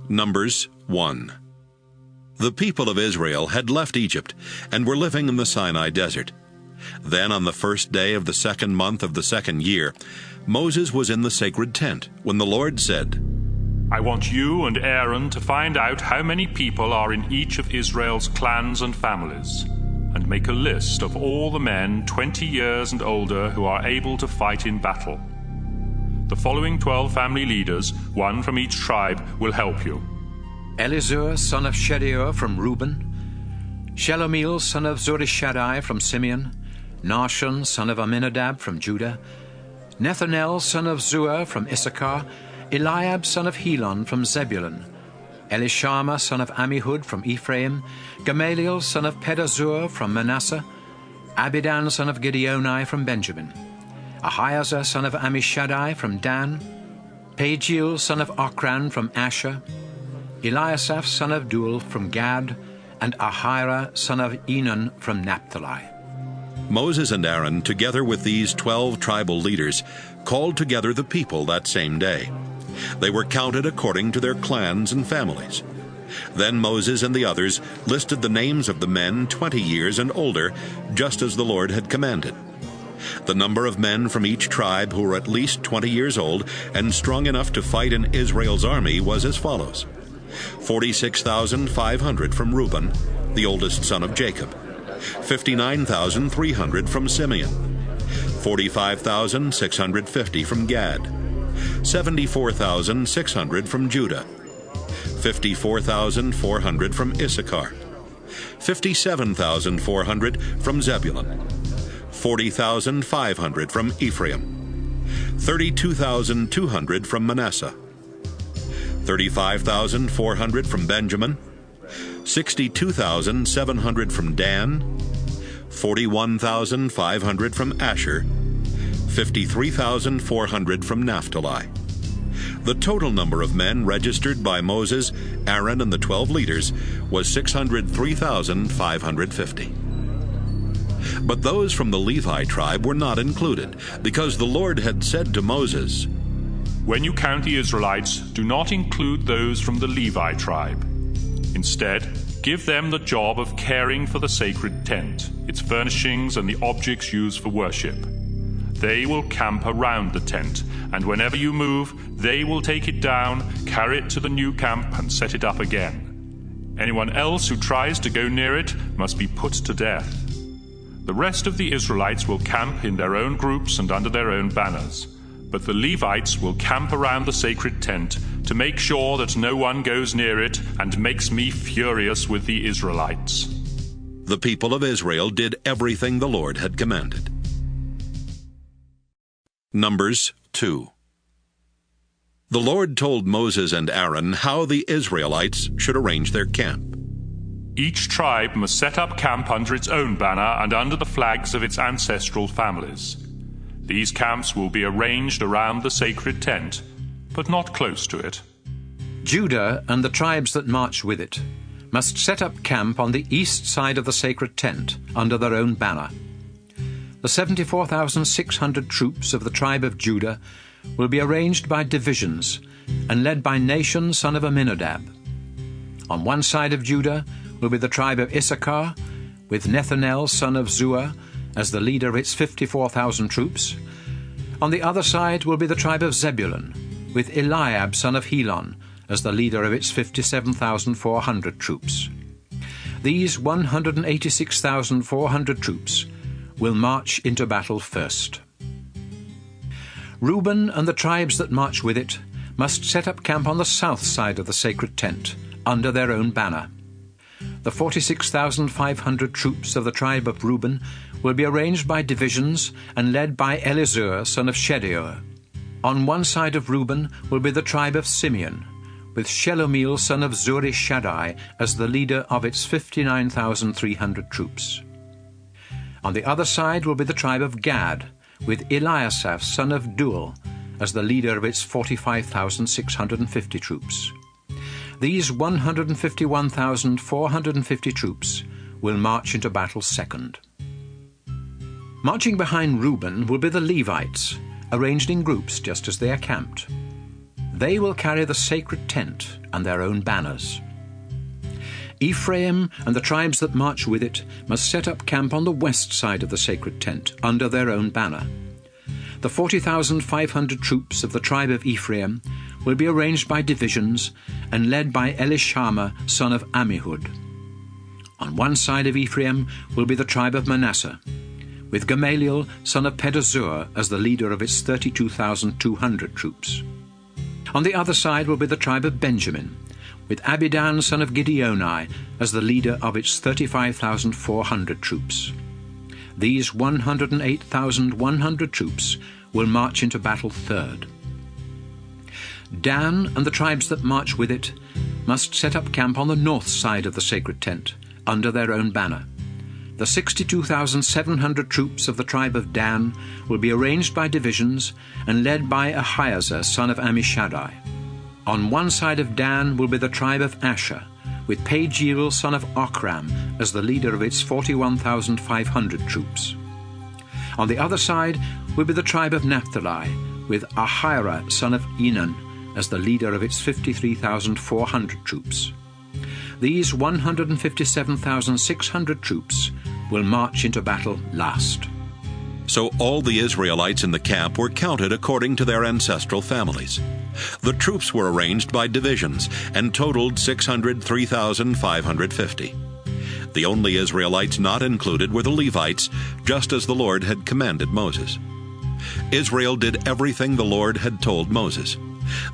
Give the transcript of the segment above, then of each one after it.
Numbers 1. The people of Israel had left Egypt and were living in the Sinai desert. Then on the first day of the 2nd month of the 2nd year, Moses was in the sacred tent when the Lord said, I want you and Aaron to find out how many people are in each of Israel's clans and families, and make a list of all the men 20 years and older who are able to fight in battle. The following 12 family leaders, one from each tribe, will help you. Elizur, son of Shedeur from Reuben, Shelomiel, son of Zurishaddai from Simeon, Nahshon, son of Amminadab from Judah, Nethanel, son of Zuar from Issachar, Eliab, son of Helon from Zebulun, Elishama, son of Ammihud from Ephraim, Gamaliel, son of Pedazur from Manasseh, Abidan, son of Gideoni from Benjamin, Ahiezer, son of Ammishaddai from Dan, Pagiel, son of Ochran from Asher, Eliasaph, son of Duel from Gad, and Ahira, son of Enan from Naphtali. Moses and Aaron, together with these 12 tribal leaders, called together the people that same day. They were counted according to their clans and families. Then Moses and the others listed the names of the men 20 years and older, just as the Lord had commanded. The number of men from each tribe who were at least 20 years old and strong enough to fight in Israel's army was as follows: 46,500 from Reuben, the oldest son of Jacob; 59,300 from Simeon; 45,650 from Gad; 74,600 from Judah; 54,400 from Issachar; 57,400 from Zebulun; 40,500 from Ephraim; 32,200 from Manasseh; 35,400 from Benjamin; 62,700 from Dan; 41,500 from Asher; 53,400 from Naphtali. The total number of men registered by Moses, Aaron, and the 12 leaders was 603,550. But those from the Levi tribe were not included, because the Lord had said to Moses, When you count the Israelites, do not include those from the Levi tribe. Instead, give them the job of caring for the sacred tent, its furnishings, and the objects used for worship. They will camp around the tent, and whenever you move, they will take it down, carry it to the new camp, and set it up again. Anyone else who tries to go near it must be put to death. The rest of the Israelites will camp in their own groups and under their own banners, but the Levites will camp around the sacred tent to make sure that no one goes near it and makes me furious with the Israelites. The people of Israel did everything the Lord had commanded. Numbers 2. The Lord told Moses and Aaron how the Israelites should arrange their camp. Each tribe must set up camp under its own banner and under the flags of its ancestral families. These camps will be arranged around the sacred tent, but not close to it. Judah and the tribes that march with it must set up camp on the east side of the sacred tent under their own banner. The 74,600 troops of the tribe of Judah will be arranged by divisions and led by Nahshon, son of Amminadab. On one side of Judah will be the tribe of Issachar, with Nethanel, son of Zuar, as the leader of its 54,000 troops. On the other side will be the tribe of Zebulun, with Eliab, son of Helon, as the leader of its 57,400 troops. These 186,400 troops will march into battle first. Reuben and the tribes that march with it must set up camp on the south side of the sacred tent, under their own banner. The 46,500 troops of the tribe of Reuben will be arranged by divisions and led by Elizur, son of Shedeur. On one side of Reuben will be the tribe of Simeon, with Shelomiel, son of Zurishaddai, as the leader of its 59,300 troops. On the other side will be the tribe of Gad, with Eliasaph, son of Duel, as the leader of its 45,650 troops. These 151,450 troops will march into battle second. Marching behind Reuben will be the Levites, arranged in groups just as they are camped. They will carry the sacred tent and their own banners. Ephraim and the tribes that march with it must set up camp on the west side of the sacred tent, under their own banner. The 40,500 troops of the tribe of Ephraim will be arranged by divisions and led by Elishama, son of Ammihud. On one side of Ephraim will be the tribe of Manasseh, with Gamaliel, son of Pedazur, as the leader of its 32,200 troops. On the other side will be the tribe of Benjamin, with Abidan, son of Gideoni, as the leader of its 35,400 troops. These 108,100 troops will march into battle third. Dan and the tribes that march with it must set up camp on the north side of the sacred tent, under their own banner. The 62,700 troops of the tribe of Dan will be arranged by divisions and led by Ahiezer, son of Ammishaddai. On one side of Dan will be the tribe of Asher, with Pagiel, son of Ochram, as the leader of its 41,500 troops. On the other side will be the tribe of Naphtali, with Ahira, son of Enan, as the leader of its 53,400 troops. These 157,600 troops will march into battle last. So all the Israelites in the camp were counted according to their ancestral families. The troops were arranged by divisions and totaled 603,550. The only Israelites not included were the Levites, just as the Lord had commanded Moses. Israel did everything the Lord had told Moses.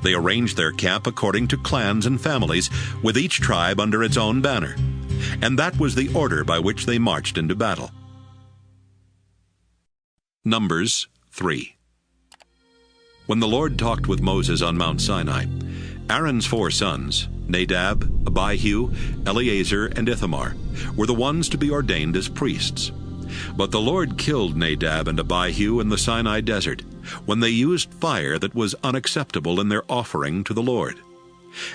They arranged their camp according to clans and families, with each tribe under its own banner. And that was the order by which they marched into battle. Numbers 3. When the Lord talked with Moses on Mount Sinai, Aaron's 4 sons, Nadab, Abihu, Eleazar, and Ithamar, were the ones to be ordained as priests. But the Lord killed Nadab and Abihu in the Sinai desert, when they used fire that was unacceptable in their offering to the Lord.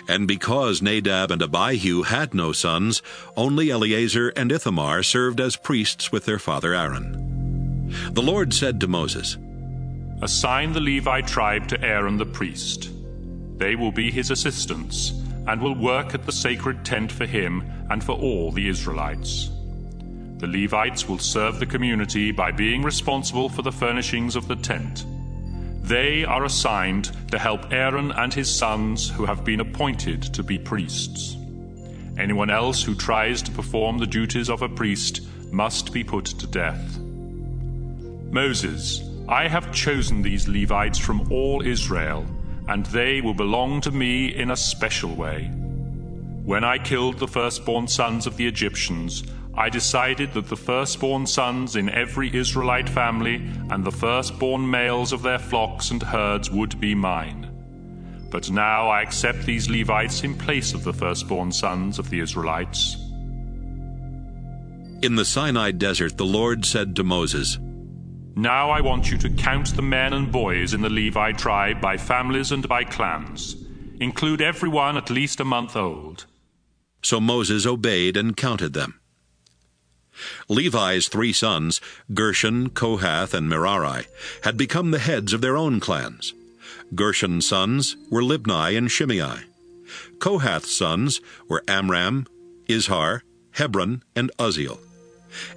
And because Nadab and Abihu had no sons, only Eleazar and Ithamar served as priests with their father Aaron. The Lord said to Moses, Assign the Levi tribe to Aaron the priest. They will be his assistants, and will work at the sacred tent for him and for all the Israelites. The Levites will serve the community by being responsible for the furnishings of the tent. They are assigned to help Aaron and his sons who have been appointed to be priests. Anyone else who tries to perform the duties of a priest must be put to death. Moses, I have chosen these Levites from all Israel, and they will belong to me in a special way. When I killed the firstborn sons of the Egyptians, I decided that the firstborn sons in every Israelite family and the firstborn males of their flocks and herds would be mine. But now I accept these Levites in place of the firstborn sons of the Israelites. In the Sinai desert, the Lord said to Moses, Now I want you to count the men and boys in the Levi tribe by families and by clans. Include everyone at least a month old. So Moses obeyed and counted them. Levi's 3 sons, Gershon, Kohath, and Merari, had become the heads of their own clans. Gershon's sons were Libni and Shimei. Kohath's sons were Amram, Izhar, Hebron, and Uzziel.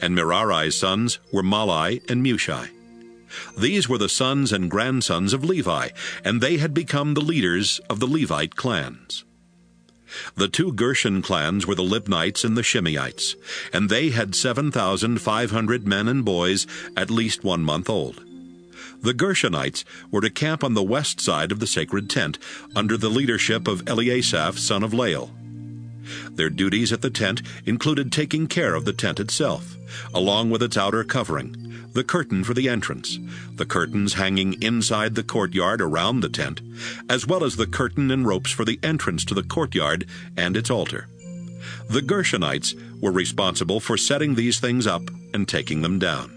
And Merari's sons were Malai and Mushi. These were the sons and grandsons of Levi, and they had become the leaders of the Levite clans. The 2 Gershon clans were the Libnites and the Shimeites, and they had 7,500 men and boys at least 1 month old. The Gershonites were to camp on the west side of the sacred tent, under the leadership of Eliasaph, son of Lael. Their duties at the tent included taking care of the tent itself, along with its outer covering, the curtain for the entrance, the curtains hanging inside the courtyard around the tent, as well as the curtain and ropes for the entrance to the courtyard and its altar. The Gershonites were responsible for setting these things up and taking them down.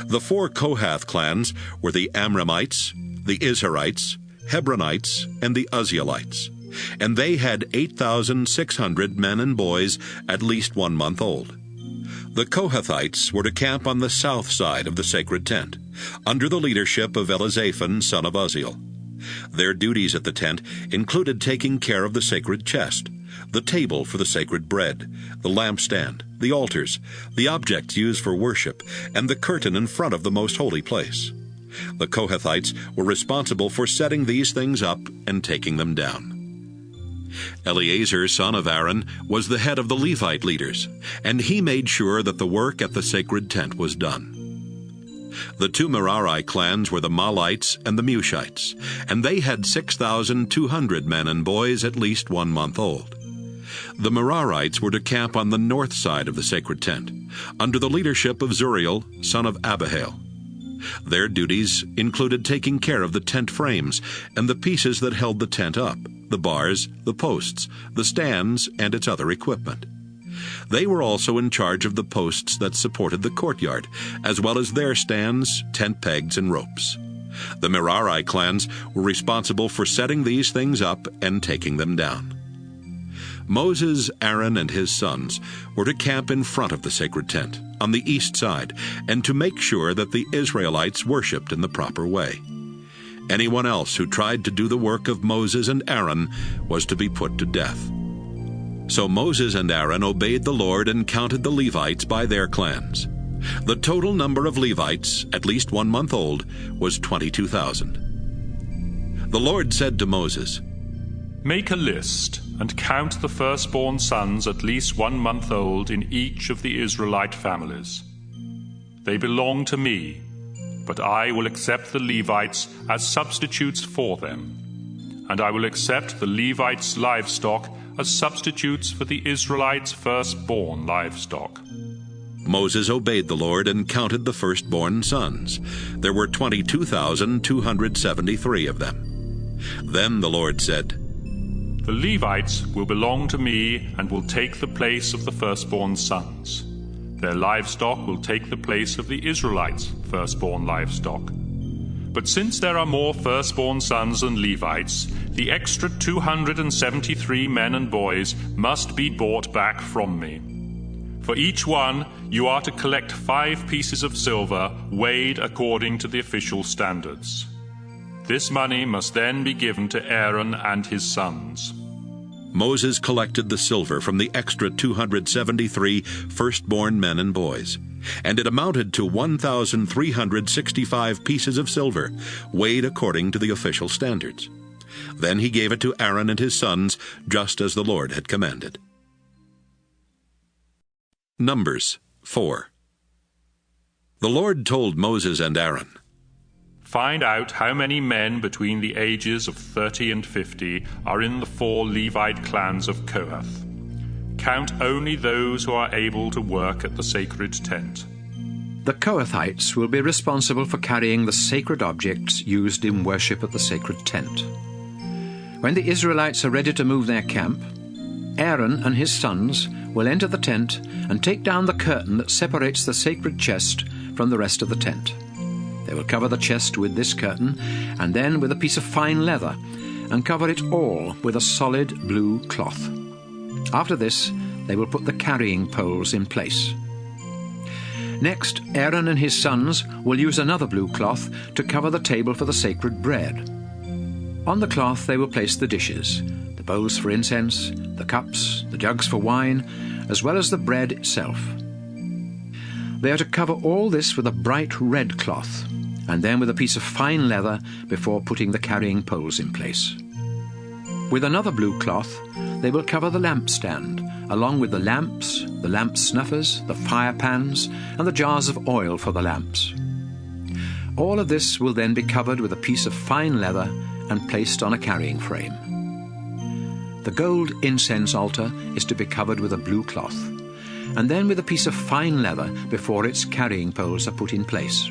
The 4 Kohath clans were the Amramites, the Izharites, Hebronites, and the Uzzielites, and they had 8,600 men and boys at least 1 month old. The Kohathites were to camp on the south side of the sacred tent, under the leadership of Elizaphan, son of Uzziel. Their duties at the tent included taking care of the sacred chest, the table for the sacred bread, the lampstand, the altars, the objects used for worship, and the curtain in front of the most holy place. The Kohathites were responsible for setting these things up and taking them down. Eleazar, son of Aaron, was the head of the Levite leaders, and he made sure that the work at the sacred tent was done. The two Merari clans were the Mahlites and the Mushites, and they had 6,200 men and boys at least 1 month old. The Merarites were to camp on the north side of the sacred tent, under the leadership of Zuriel, son of Abihail. Their duties included taking care of the tent frames and the pieces that held the tent up, the bars, the posts, the stands, and its other equipment. They were also in charge of the posts that supported the courtyard, as well as their stands, tent pegs, and ropes. The Merari clans were responsible for setting these things up and taking them down. Moses, Aaron, and his sons were to camp in front of the sacred tent, on the east side, and to make sure that the Israelites worshipped in the proper way. Anyone else who tried to do the work of Moses and Aaron was to be put to death. So Moses and Aaron obeyed the Lord and counted the Levites by their clans. The total number of Levites, at least 1 month old, was 22,000. The Lord said to Moses, "Make a list and count the firstborn sons at least 1 month old in each of the Israelite families. They belong to me, but I will accept the Levites as substitutes for them, and I will accept the Levites' livestock as substitutes for the Israelites' firstborn livestock." Moses obeyed the Lord and counted the firstborn sons. There were 22,273 of them. Then the Lord said, "The Levites will belong to me and will take the place of the firstborn sons. Their livestock will take the place of the Israelites' firstborn livestock. But since there are more firstborn sons than Levites, the extra 273 men and boys must be bought back from me. For each one, you are to collect 5 pieces of silver, weighed according to the official standards. This money must then be given to Aaron and his sons." Moses collected the silver from the extra 273 firstborn men and boys, and it amounted to 1,365 pieces of silver, weighed according to the official standards. Then he gave it to Aaron and his sons, just as the Lord had commanded. Numbers 4. The Lord told Moses and Aaron, "Find out how many men between the ages of 30 and 50 are in the 4 Levite clans of Kohath. Count only those who are able to work at the sacred tent." The Kohathites will be responsible for carrying the sacred objects used in worship at the sacred tent. When the Israelites are ready to move their camp, Aaron and his sons will enter the tent and take down the curtain that separates the sacred chest from the rest of the tent. They will cover the chest with this curtain, and then with a piece of fine leather, and cover it all with a solid blue cloth. After this, they will put the carrying poles in place. Next, Aaron and his sons will use another blue cloth to cover the table for the sacred bread. On the cloth they will place the dishes, the bowls for incense, the cups, the jugs for wine, as well as the bread itself. They are to cover all this with a bright red cloth, and then with a piece of fine leather before putting the carrying poles in place. With another blue cloth, they will cover the lampstand, along with the lamps, the lamp snuffers, the fire pans, and the jars of oil for the lamps. All of this will then be covered with a piece of fine leather and placed on a carrying frame. The gold incense altar is to be covered with a blue cloth, and then with a piece of fine leather before its carrying poles are put in place.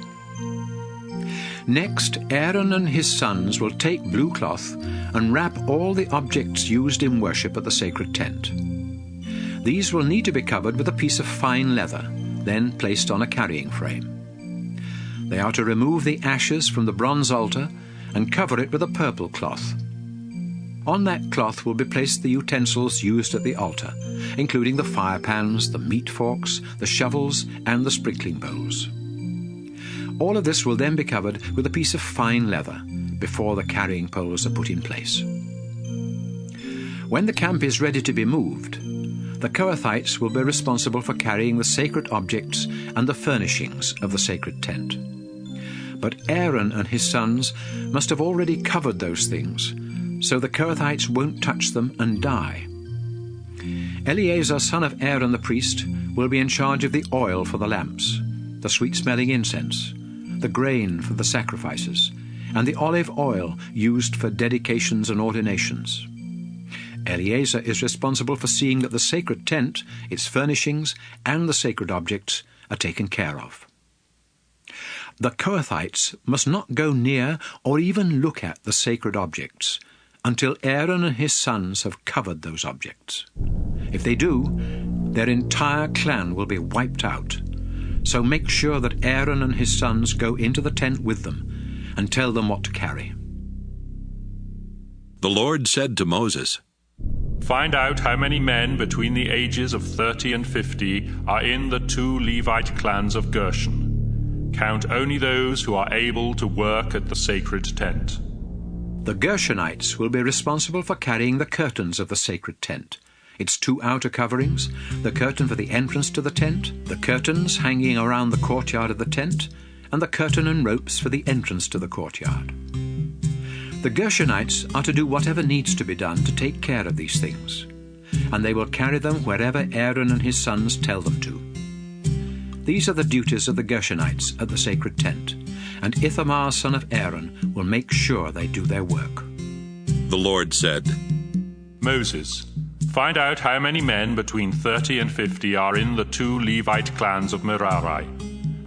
Next, Aaron and his sons will take blue cloth and wrap all the objects used in worship at the sacred tent. These will need to be covered with a piece of fine leather, then placed on a carrying frame. They are to remove the ashes from the bronze altar and cover it with a purple cloth. On that cloth will be placed the utensils used at the altar, including the fire pans, the meat forks, the shovels, and the sprinkling bowls. All of this will then be covered with a piece of fine leather, before the carrying poles are put in place. When the camp is ready to be moved, the Kohathites will be responsible for carrying the sacred objects and the furnishings of the sacred tent. But Aaron and his sons must have already covered those things, so the Kohathites won't touch them and die. Eleazar, son of Aaron the priest, will be in charge of the oil for the lamps, the sweet-smelling incense, the grain for the sacrifices, and the olive oil used for dedications and ordinations. Eleazar is responsible for seeing that the sacred tent, its furnishings, and the sacred objects are taken care of. The Kohathites must not go near or even look at the sacred objects until Aaron and his sons have covered those objects. If they do, their entire clan will be wiped out. So make sure that Aaron and his sons go into the tent with them and tell them what to carry. The Lord said to Moses, Find out how many men between the ages of 30 and 50 are in the 2 Levite clans of Gershon. Count only those who are able to work at the sacred tent. The Gershonites will be responsible for carrying the curtains of the sacred tent, its 2 outer coverings, the curtain for the entrance to the tent, the curtains hanging around the courtyard of the tent, and the curtain and ropes for the entrance to the courtyard. The Gershonites are to do whatever needs to be done to take care of these things, and they will carry them wherever Aaron and his sons tell them to. These are the duties of the Gershonites at the sacred tent, and Ithamar, son of Aaron, will make sure they do their work. The Lord said, Moses, find out how many men between 30 and 50 are in the 2 Levite clans of Merari,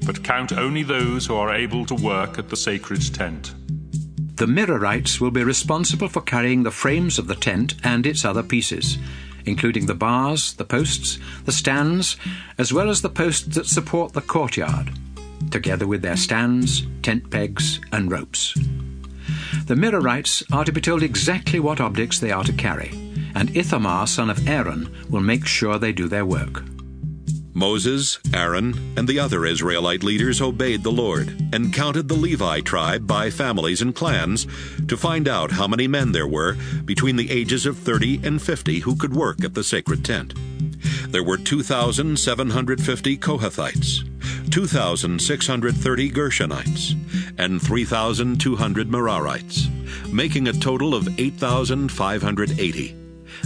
but count only those who are able to work at the sacred tent. The Merarites will be responsible for carrying the frames of the tent and its other pieces, including the bars, the posts, the stands, as well as the posts that support the courtyard, together with their stands, tent pegs, and ropes. The Merarites are to be told exactly what objects they are to carry, and Ithamar, son of Aaron, will make sure they do their work. Moses, Aaron, and the other Israelite leaders obeyed the Lord and counted the Levi tribe by families and clans to find out how many men there were between the ages of 30 and 50 who could work at the sacred tent. There were 2,750 Kohathites, 2,630 Gershonites, and 3,200 Merarites, making a total of 8,580.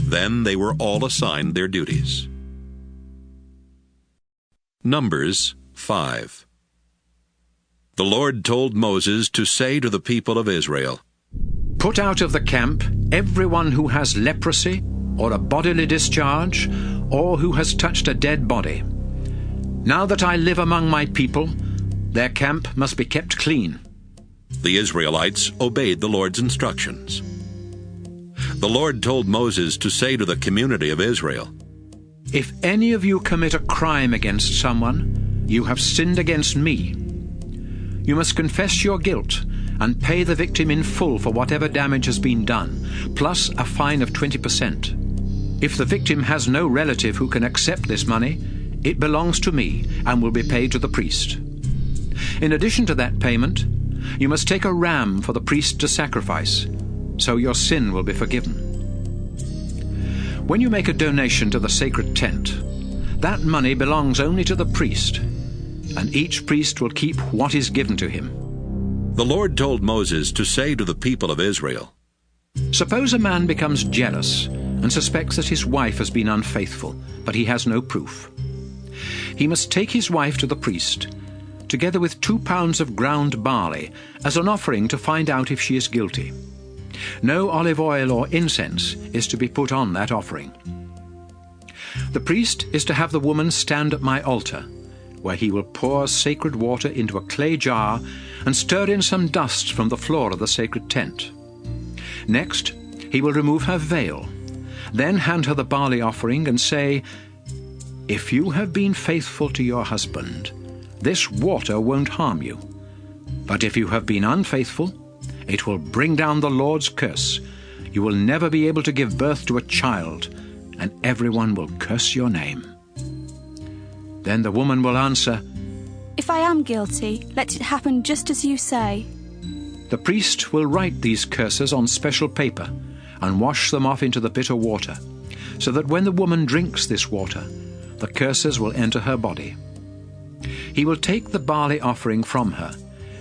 Then they were all assigned their duties. Numbers 5. The Lord told Moses to say to the people of Israel, Put out of the camp everyone who has leprosy, or a bodily discharge, or who has touched a dead body. Now that I live among my people, their camp must be kept clean. The Israelites obeyed the Lord's instructions. The Lord told Moses to say to the community of Israel, If any of you commit a crime against someone, you have sinned against me. You must confess your guilt and pay the victim in full for whatever damage has been done, plus a fine of 20%. If the victim has no relative who can accept this money, it belongs to me and will be paid to the priest. In addition to that payment, you must take a ram for the priest to sacrifice, so your sin will be forgiven. When you make a donation to the sacred tent, that money belongs only to the priest, and each priest will keep what is given to him. The Lord told Moses to say to the people of Israel, Suppose a man becomes jealous and suspects that his wife has been unfaithful, but he has no proof. He must take his wife to the priest, together with 2 pounds of ground barley, as an offering to find out if she is guilty. No olive oil or incense is to be put on that offering. The priest is to have the woman stand at my altar, where he will pour sacred water into a clay jar and stir in some dust from the floor of the sacred tent. Next, he will remove her veil, then hand her the barley offering and say, If you have been faithful to your husband, this water won't harm you. But if you have been unfaithful, it will bring down the Lord's curse. You will never be able to give birth to a child, and everyone will curse your name. Then the woman will answer, If I am guilty, let it happen just as you say. The priest will write these curses on special paper and wash them off into the bitter water, so that when the woman drinks this water, the curses will enter her body. He will take the barley offering from her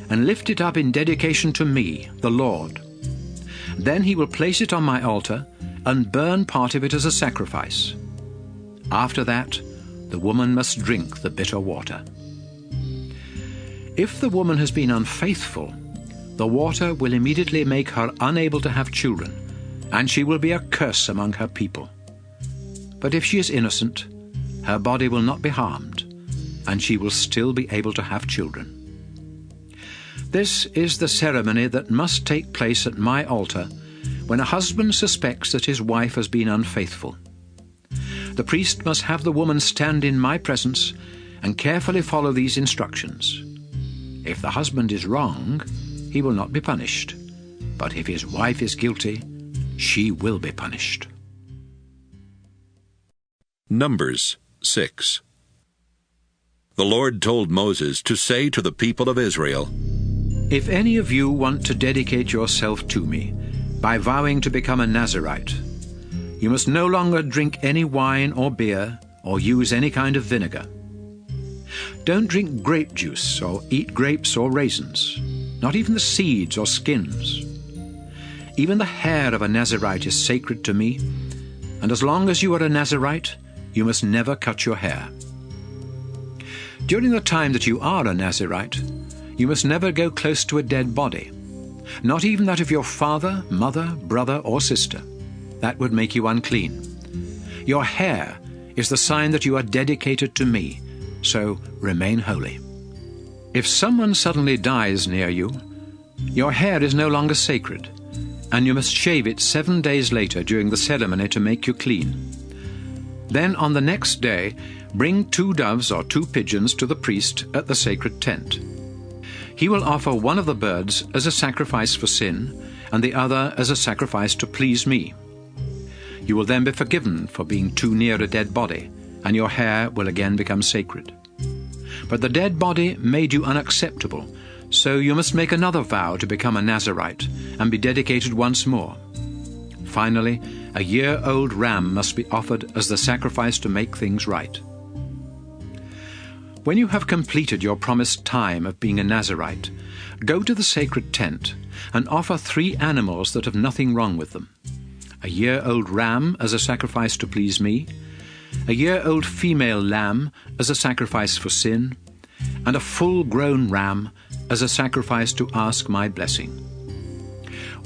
and lift it up in dedication to me, the Lord. Then he will place it on my altar and burn part of it as a sacrifice. After that, the woman must drink the bitter water. If the woman has been unfaithful, the water will immediately make her unable to have children, and she will be a curse among her people. But if she is innocent, her body will not be harmed, and she will still be able to have children. This is the ceremony that must take place at my altar when a husband suspects that his wife has been unfaithful. The priest must have the woman stand in my presence and carefully follow these instructions. If the husband is wrong, he will not be punished, but if his wife is guilty, she will be punished. Numbers 6. The Lord told Moses to say to the people of Israel, If any of you want to dedicate yourself to me by vowing to become a Nazirite, you must no longer drink any wine or beer or use any kind of vinegar. Don't drink grape juice or eat grapes or raisins, not even the seeds or skins. Even the hair of a Nazirite is sacred to me, and as long as you are a Nazirite, you must never cut your hair. During the time that you are a Nazirite, you must never go close to a dead body, not even that of your father, mother, brother, or sister. That would make you unclean. Your hair is the sign that you are dedicated to me, so remain holy. If someone suddenly dies near you, your hair is no longer sacred, and you must shave it 7 days later during the ceremony to make you clean. Then on the next day, bring 2 doves or 2 pigeons to the priest at the sacred tent. He will offer one of the birds as a sacrifice for sin, and the other as a sacrifice to please me. You will then be forgiven for being too near a dead body, and your hair will again become sacred. But the dead body made you unacceptable, so you must make another vow to become a Nazirite and be dedicated once more. Finally, a year-old ram must be offered as the sacrifice to make things right. When you have completed your promised time of being a Nazirite, go to the sacred tent and offer 3 animals that have nothing wrong with them: a year-old ram as a sacrifice to please me, a year-old female lamb as a sacrifice for sin, and a full-grown ram as a sacrifice to ask my blessing.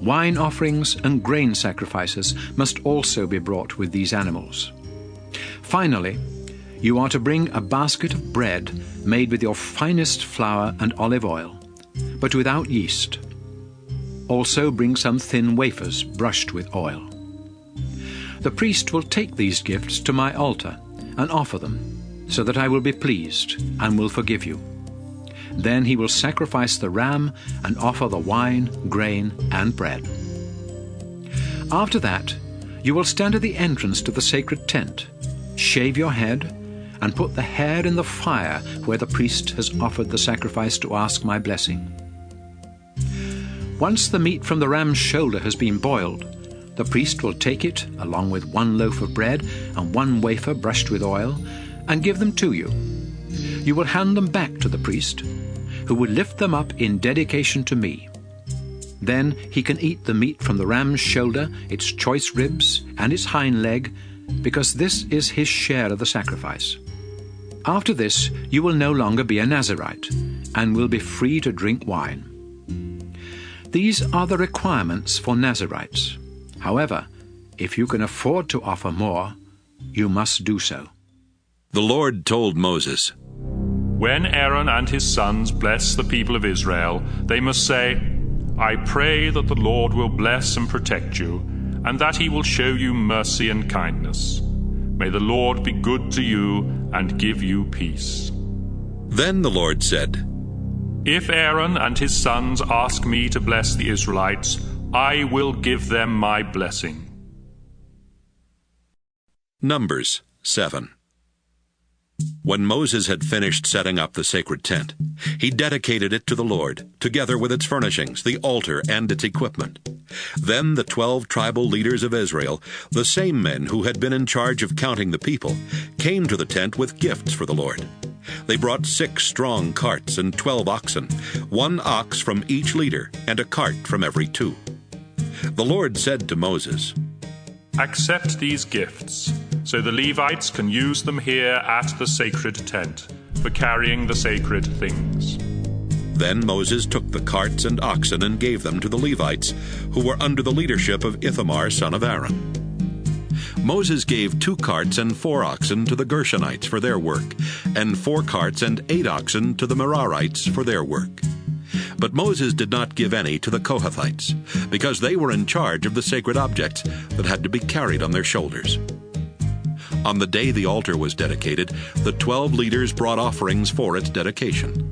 Wine offerings and grain sacrifices must also be brought with these animals. Finally, you are to bring a basket of bread made with your finest flour and olive oil, but without yeast. Also bring some thin wafers brushed with oil. The priest will take these gifts to my altar and offer them, so that I will be pleased and will forgive you. Then he will sacrifice the ram and offer the wine, grain, and bread. After that, you will stand at the entrance to the sacred tent, shave your head, and put the hair in the fire where the priest has offered the sacrifice to ask my blessing. Once the meat from the ram's shoulder has been boiled, the priest will take it, along with 1 loaf of bread and 1 wafer brushed with oil, and give them to you. You will hand them back to the priest, who will lift them up in dedication to me. Then he can eat the meat from the ram's shoulder, its choice ribs, and its hind leg, because this is his share of the sacrifice. After this, you will no longer be a Nazirite, and will be free to drink wine. These are the requirements for Nazirites. However, if you can afford to offer more, you must do so. The Lord told Moses, When Aaron and his sons bless the people of Israel, they must say, I pray that the Lord will bless and protect you, and that he will show you mercy and kindness. May the Lord be good to you and give you peace. Then the Lord said, If Aaron and his sons ask me to bless the Israelites, I will give them my blessing. Numbers 7. When Moses had finished setting up the sacred tent, he dedicated it to the Lord, together with its furnishings, the altar, and its equipment. Then the 12 tribal leaders of Israel, the same men who had been in charge of counting the people, came to the tent with gifts for the Lord. They brought 6 strong carts and 12 oxen, 1 ox from each leader, and a cart from every 2. The Lord said to Moses, "Accept these gifts, so the Levites can use them here at the sacred tent, for carrying the sacred things." Then Moses took the carts and oxen and gave them to the Levites, who were under the leadership of Ithamar son of Aaron. Moses gave 2 carts and 4 oxen to the Gershonites for their work, and 4 carts and 8 oxen to the Merarites for their work. But Moses did not give any to the Kohathites, because they were in charge of the sacred objects that had to be carried on their shoulders. On the day the altar was dedicated, the 12 leaders brought offerings for its dedication.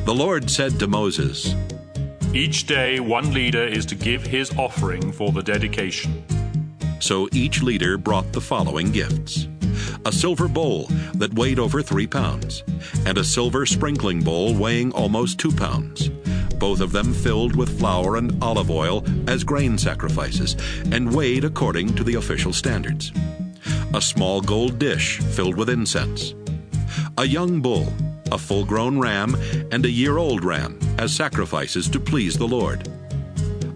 The Lord said to Moses, "Each day 1 leader is to give his offering for the dedication." So each leader brought the following gifts: a silver bowl that weighed over 3 pounds, and a silver sprinkling bowl weighing almost 2 pounds, both of them filled with flour and olive oil as grain sacrifices, and weighed according to the official standards. A small gold dish filled with incense. A young bull, a full-grown ram, and a year-old ram as sacrifices to please the Lord.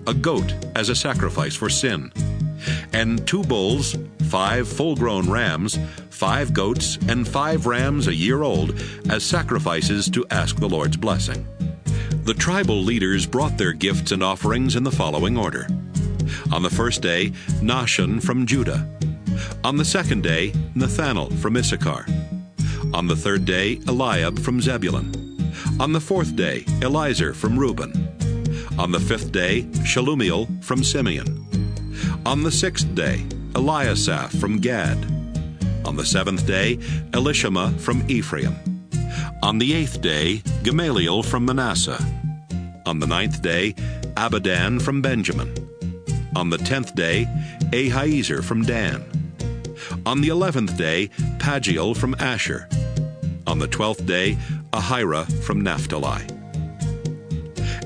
A goat as a sacrifice for sin. And 2 bulls, 5 full-grown rams, 5 goats, and 5 rams a year old as sacrifices to ask the Lord's blessing. The tribal leaders brought their gifts and offerings in the following order. On the first day, Nahshon from Judah. On the second day, Nethanel from Issachar. On the third day, Eliab from Zebulun. On the fourth day, Eliezer from Reuben. On the fifth day, Shelumiel from Simeon. On the 6th day, Eliasaph from Gad. On the 7th day, Elishama from Ephraim. On the 8th day, Gamaliel from Manasseh. On the 9th day, Abidan from Benjamin. On the 10th day, Ahiezer from Dan. On the 11th day, Pagiel from Asher. On the 12th day, Ahira from Naphtali.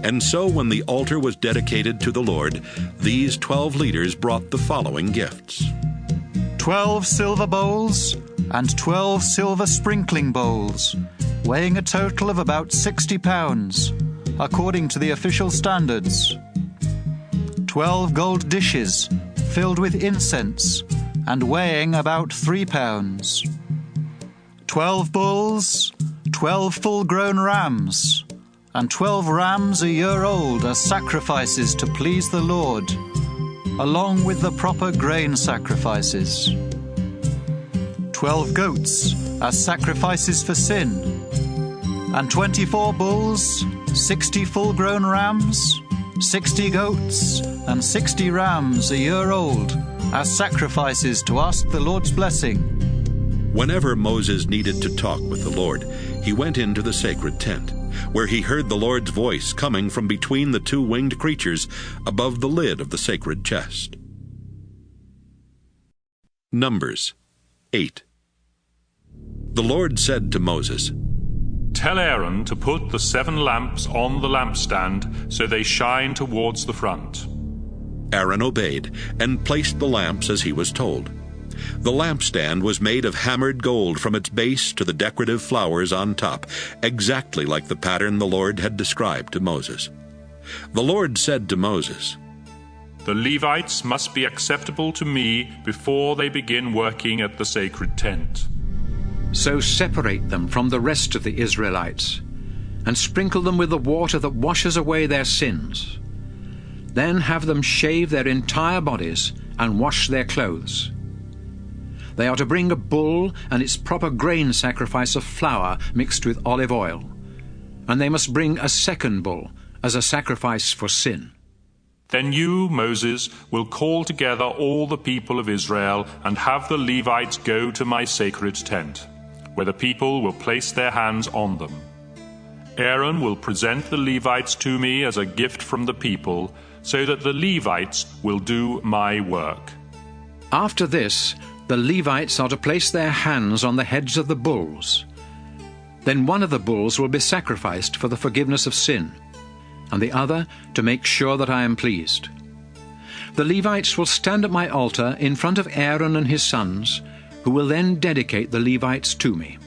And so when the altar was dedicated to the Lord, these 12 leaders brought the following gifts: 12 silver bowls and 12 silver sprinkling bowls, weighing a total of about 60 pounds, according to the official standards. 12 gold dishes filled with incense and weighing about 3 pounds. 12 bulls, 12 full-grown rams, and 12 rams a year old as sacrifices to please the Lord, along with the proper grain sacrifices. 12 goats as sacrifices for sin, and 24 bulls, 60 full-grown rams, 60 goats, and 60 rams a year old as sacrifices to ask the Lord's blessing. Whenever Moses needed to talk with the Lord, he went into the sacred tent, where he heard the Lord's voice coming from between the 2 winged creatures above the lid of the sacred chest. Numbers 8. The Lord said to Moses, "Tell Aaron to put the 7 lamps on the lampstand so they shine towards the front." Aaron obeyed and placed the lamps as he was told. The lampstand was made of hammered gold from its base to the decorative flowers on top, exactly like the pattern the Lord had described to Moses. The Lord said to Moses, "The Levites must be acceptable to me before they begin working at the sacred tent. So separate them from the rest of the Israelites, and sprinkle them with the water that washes away their sins. Then have them shave their entire bodies and wash their clothes. They are to bring a bull and its proper grain sacrifice of flour mixed with olive oil, and they must bring a second bull as a sacrifice for sin. Then you, Moses, will call together all the people of Israel and have the Levites go to my sacred tent, where the people will place their hands on them. Aaron will present the Levites to me as a gift from the people, so that the Levites will do my work. After this, the Levites are to place their hands on the heads of the bulls, Then one of the bulls will be sacrificed for the forgiveness of sin, and the other to make sure that I am pleased. The Levites will stand at my altar in front of Aaron and his sons, who will then dedicate the Levites to me.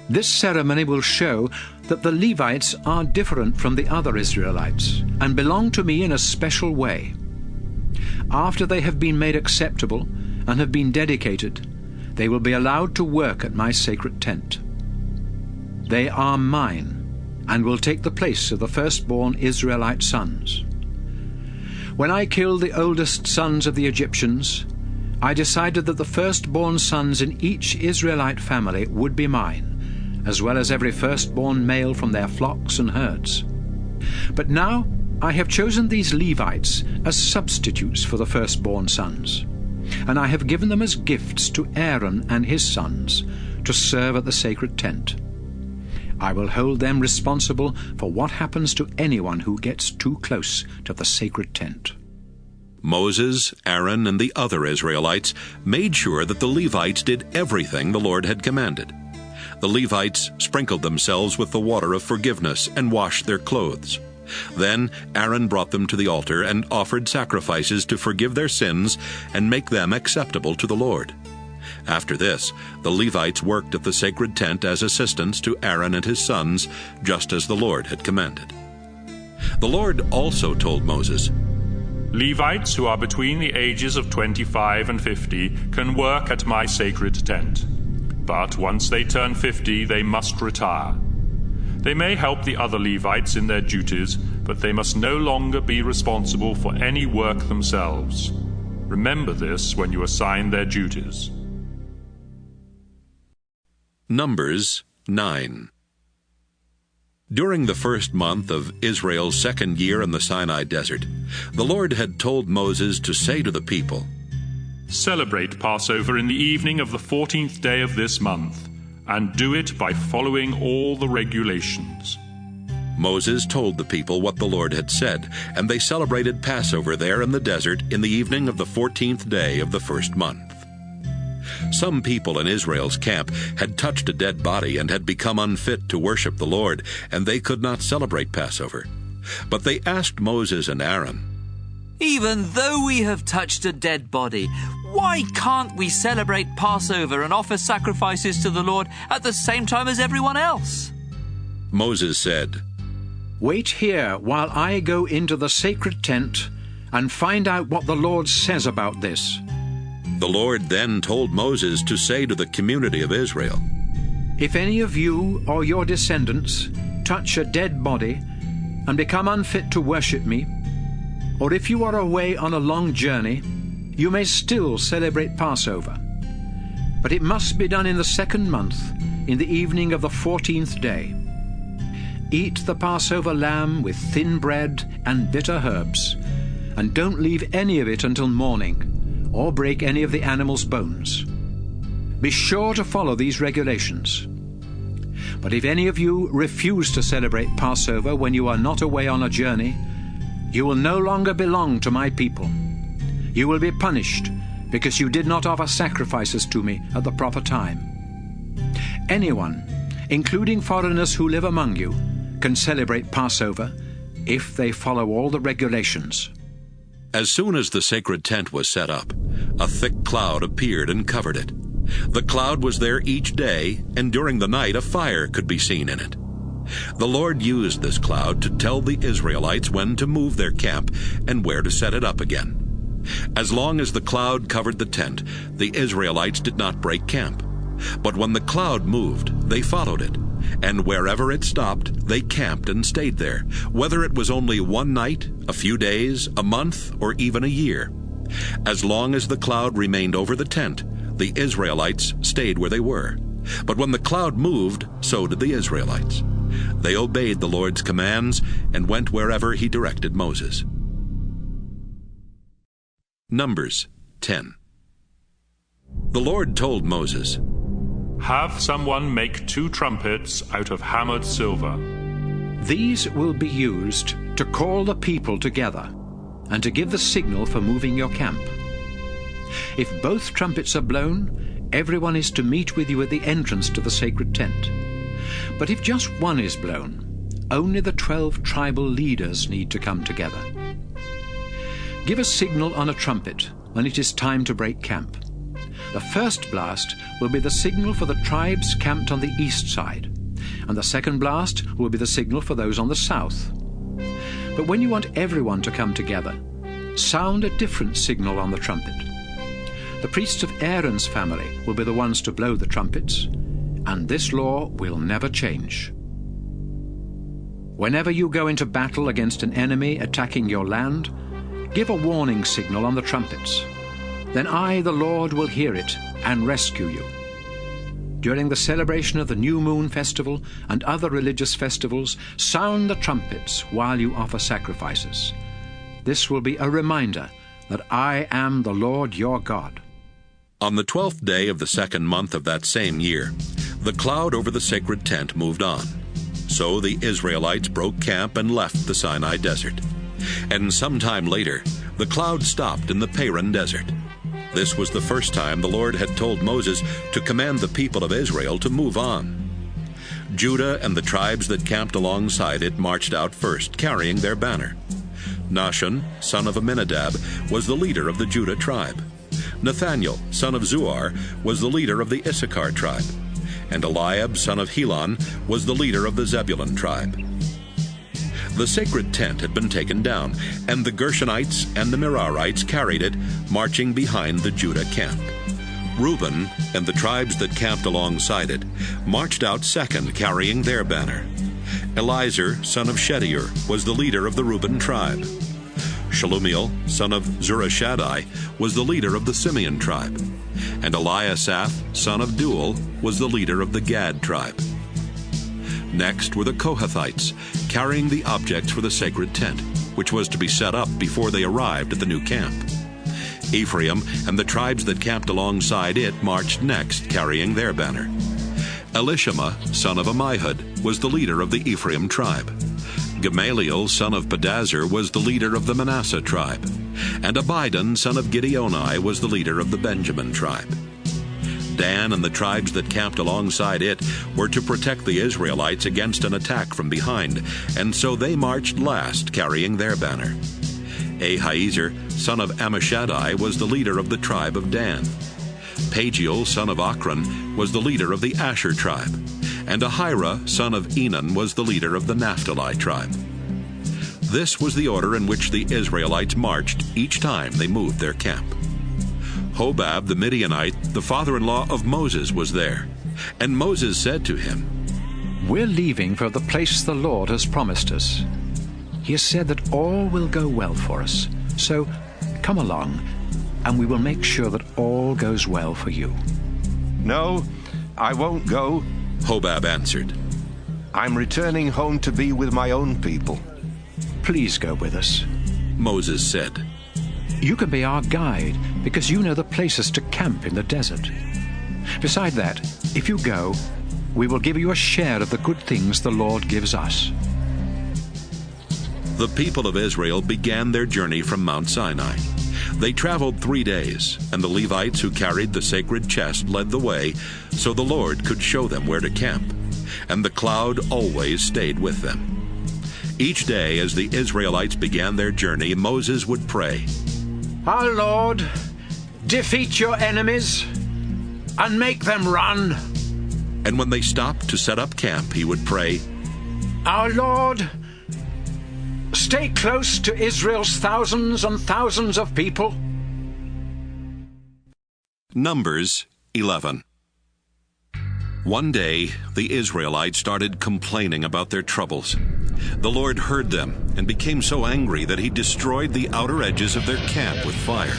This ceremony will show that the Levites are different from the other Israelites and belong to me in a special way. After they have been made acceptable and have been dedicated, they will be allowed to work at my sacred tent. They are mine and will take the place of the firstborn Israelite sons. When I killed the oldest sons of the Egyptians, I decided that the firstborn sons in each Israelite family would be mine, as well as every firstborn male from their flocks and herds. But now I have chosen these Levites as substitutes for the firstborn sons, and I have given them as gifts to Aaron and his sons to serve at the sacred tent. I will hold them responsible for what happens to anyone who gets too close to the sacred tent. Moses, Aaron, and the other Israelites made sure that the Levites did everything the Lord had commanded. The Levites sprinkled themselves with the water of forgiveness and washed their clothes. Then Aaron brought them to the altar and offered sacrifices to forgive their sins and make them acceptable to the Lord. After this, the Levites worked at the sacred tent as assistants to Aaron and his sons, just as the Lord had commanded. The Lord also told Moses, Levites who are between the ages of 25 and 50 can work at my sacred tent. But once they turn 50, they must retire. They may help the other Levites in their duties, but they must no longer be responsible for any work themselves. Remember this when you assign their duties. Numbers 9. During the first month of Israel's second year in the Sinai desert, the Lord had told Moses to say to the people, Celebrate Passover in the evening of the 14th day of this month, and do it by following all the regulations. Moses told the people what the Lord had said, and they celebrated Passover there in the desert in the evening of the 14th day of the first month. Some people in Israel's camp had touched a dead body and had become unfit to worship the Lord, and they could not celebrate Passover. But they asked Moses and Aaron, Even though we have touched a dead body, why can't we celebrate Passover and offer sacrifices to the Lord at the same time as everyone else? Moses said, Wait here while I go into the sacred tent and find out what the Lord says about this. The Lord then told Moses to say to the community of Israel, If any of you or your descendants touch a dead body and become unfit to worship me, or if you are away on a long journey, you may still celebrate Passover. But it must be done in the second month, in the evening of the 14th day. Eat the Passover lamb with thin bread and bitter herbs, and don't leave any of it until morning, or break any of the animal's bones. Be sure to follow these regulations. But if any of you refuse to celebrate Passover when you are not away on a journey, you will no longer belong to my people. You will be punished because you did not offer sacrifices to me at the proper time. Anyone, including foreigners who live among you, can celebrate Passover if they follow all the regulations. As soon as the sacred tent was set up, a thick cloud appeared and covered it. The cloud was there each day, and during the night a fire could be seen in it. The Lord used this cloud to tell the Israelites when to move their camp and where to set it up again. As long as the cloud covered the tent, the Israelites did not break camp. But when the cloud moved, they followed it, and wherever it stopped, they camped and stayed there, whether it was only one night, a few days, a month, or even a year. As long as the cloud remained over the tent, the Israelites stayed where they were. But when the cloud moved, so did the Israelites. They obeyed the Lord's commands and went wherever he directed Moses. Numbers 10. The Lord told Moses, Have someone make 2 trumpets out of hammered silver. These will be used to call the people together and to give the signal for moving your camp. If both trumpets are blown, everyone is to meet with you at the entrance to the sacred tent. But if just one is blown, only the 12 tribal leaders need to come together. Give a signal on a trumpet when it is time to break camp. The first blast will be the signal for the tribes camped on the east side, and the second blast will be the signal for those on the south. But when you want everyone to come together, sound a different signal on the trumpet. The priests of Aaron's family will be the ones to blow the trumpets, and this law will never change. Whenever you go into battle against an enemy attacking your land, give a warning signal on the trumpets. Then I, the Lord, will hear it and rescue you. During the celebration of the New Moon Festival and other religious festivals, sound the trumpets while you offer sacrifices. This will be a reminder that I am the Lord your God. On the 12th day of the second month of that same year, the cloud over the sacred tent moved on. So the Israelites broke camp and left the Sinai desert. And sometime later, the cloud stopped in the Paran desert. This was the first time the Lord had told Moses to command the people of Israel to move on. Judah and the tribes that camped alongside it marched out first, carrying their banner. Nahshon, son of Amminadab, was the leader of the Judah tribe. Nathaniel, son of Zuar, was the leader of the Issachar tribe. And Eliab, son of Helon, was the leader of the Zebulun tribe. The sacred tent had been taken down, and the Gershonites and the Merarites carried it, marching behind the Judah camp. Reuben and the tribes that camped alongside it marched out second, carrying their banner. Elizur, son of Shedeur, was the leader of the Reuben tribe. Shelumiel, son of Zurishaddai, was the leader of the Simeon tribe. And Eliasaph, son of Deuel, was the leader of the Gad tribe. Next were the Kohathites, carrying the objects for the sacred tent, which was to be set up before they arrived at the new camp. Ephraim and the tribes that camped alongside it marched next, carrying their banner. Elishama, son of Ammihud, was the leader of the Ephraim tribe. Gamaliel, son of Pedazur, was the leader of the Manasseh tribe. And Abidan, son of Gideoni, was the leader of the Benjamin tribe. Dan and the tribes that camped alongside it were to protect the Israelites against an attack from behind, and so they marched last, carrying their banner. Ahiezer, son of Ammishaddai, was the leader of the tribe of Dan. Pagiel, son of Ochran, was the leader of the Asher tribe. And Ahira, son of Enan, was the leader of the Naphtali tribe. This was the order in which the Israelites marched each time they moved their camp. Hobab the Midianite, the father-in-law of Moses, was there. And Moses said to him, We're leaving for the place the Lord has promised us. He has said that all will go well for us. So come along, and we will make sure that all goes well for you. No, I won't go, Hobab answered. I'm returning home to be with my own people. Please go with us, Moses said. You can be our guide because you know the places to camp in the desert. Beside that, if you go, we will give you a share of the good things the Lord gives us. The people of Israel began their journey from Mount Sinai. They traveled 3 days, and the Levites who carried the sacred chest led the way so the Lord could show them where to camp, and the cloud always stayed with them. Each day as the Israelites began their journey, Moses would pray, Our Lord, defeat your enemies and make them run. And when they stopped to set up camp, he would pray, Our Lord, stay close to Israel's thousands and thousands of people. Numbers 11. One day, the Israelites started complaining about their troubles. The Lord heard them and became so angry that he destroyed the outer edges of their camp with fire.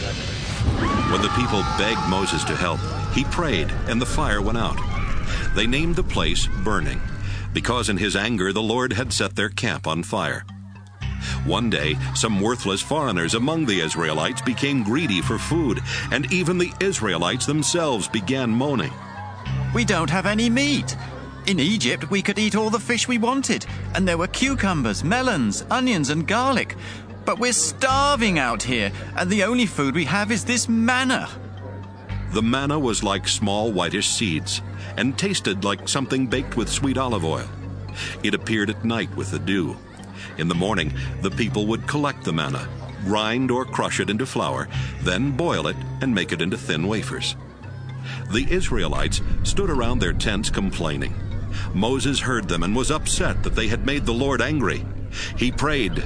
When the people begged Moses to help, he prayed, and the fire went out. They named the place Burning, because in his anger the Lord had set their camp on fire. One day, some worthless foreigners among the Israelites became greedy for food, and even the Israelites themselves began moaning. We don't have any meat. In Egypt, we could eat all the fish we wanted, and there were cucumbers, melons, onions, and garlic. But we're starving out here, and the only food we have is this manna. The manna was like small whitish seeds, and tasted like something baked with sweet olive oil. It appeared at night with the dew. In the morning, the people would collect the manna, grind or crush it into flour, then boil it and make it into thin wafers. The Israelites stood around their tents complaining. Moses heard them and was upset that they had made the Lord angry. He prayed,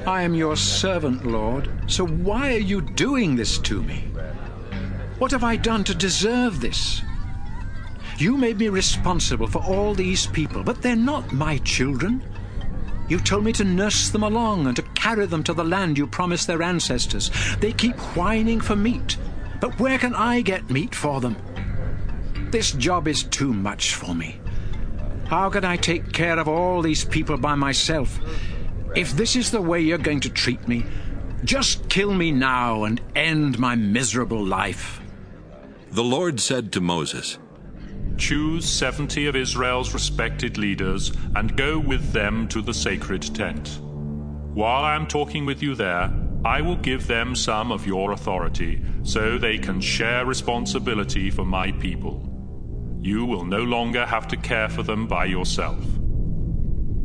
I am your servant, Lord, so why are you doing this to me? What have I done to deserve this? You made me responsible for all these people, but they're not my children. You told me to nurse them along and to carry them to the land you promised their ancestors. They keep whining for meat, but where can I get meat for them? This job is too much for me. How can I take care of all these people by myself? If this is the way you're going to treat me, just kill me now and end my miserable life. The Lord said to Moses, Choose 70 of Israel's respected leaders and go with them to the sacred tent. While I am talking with you there, I will give them some of your authority so they can share responsibility for my people. You will no longer have to care for them by yourself.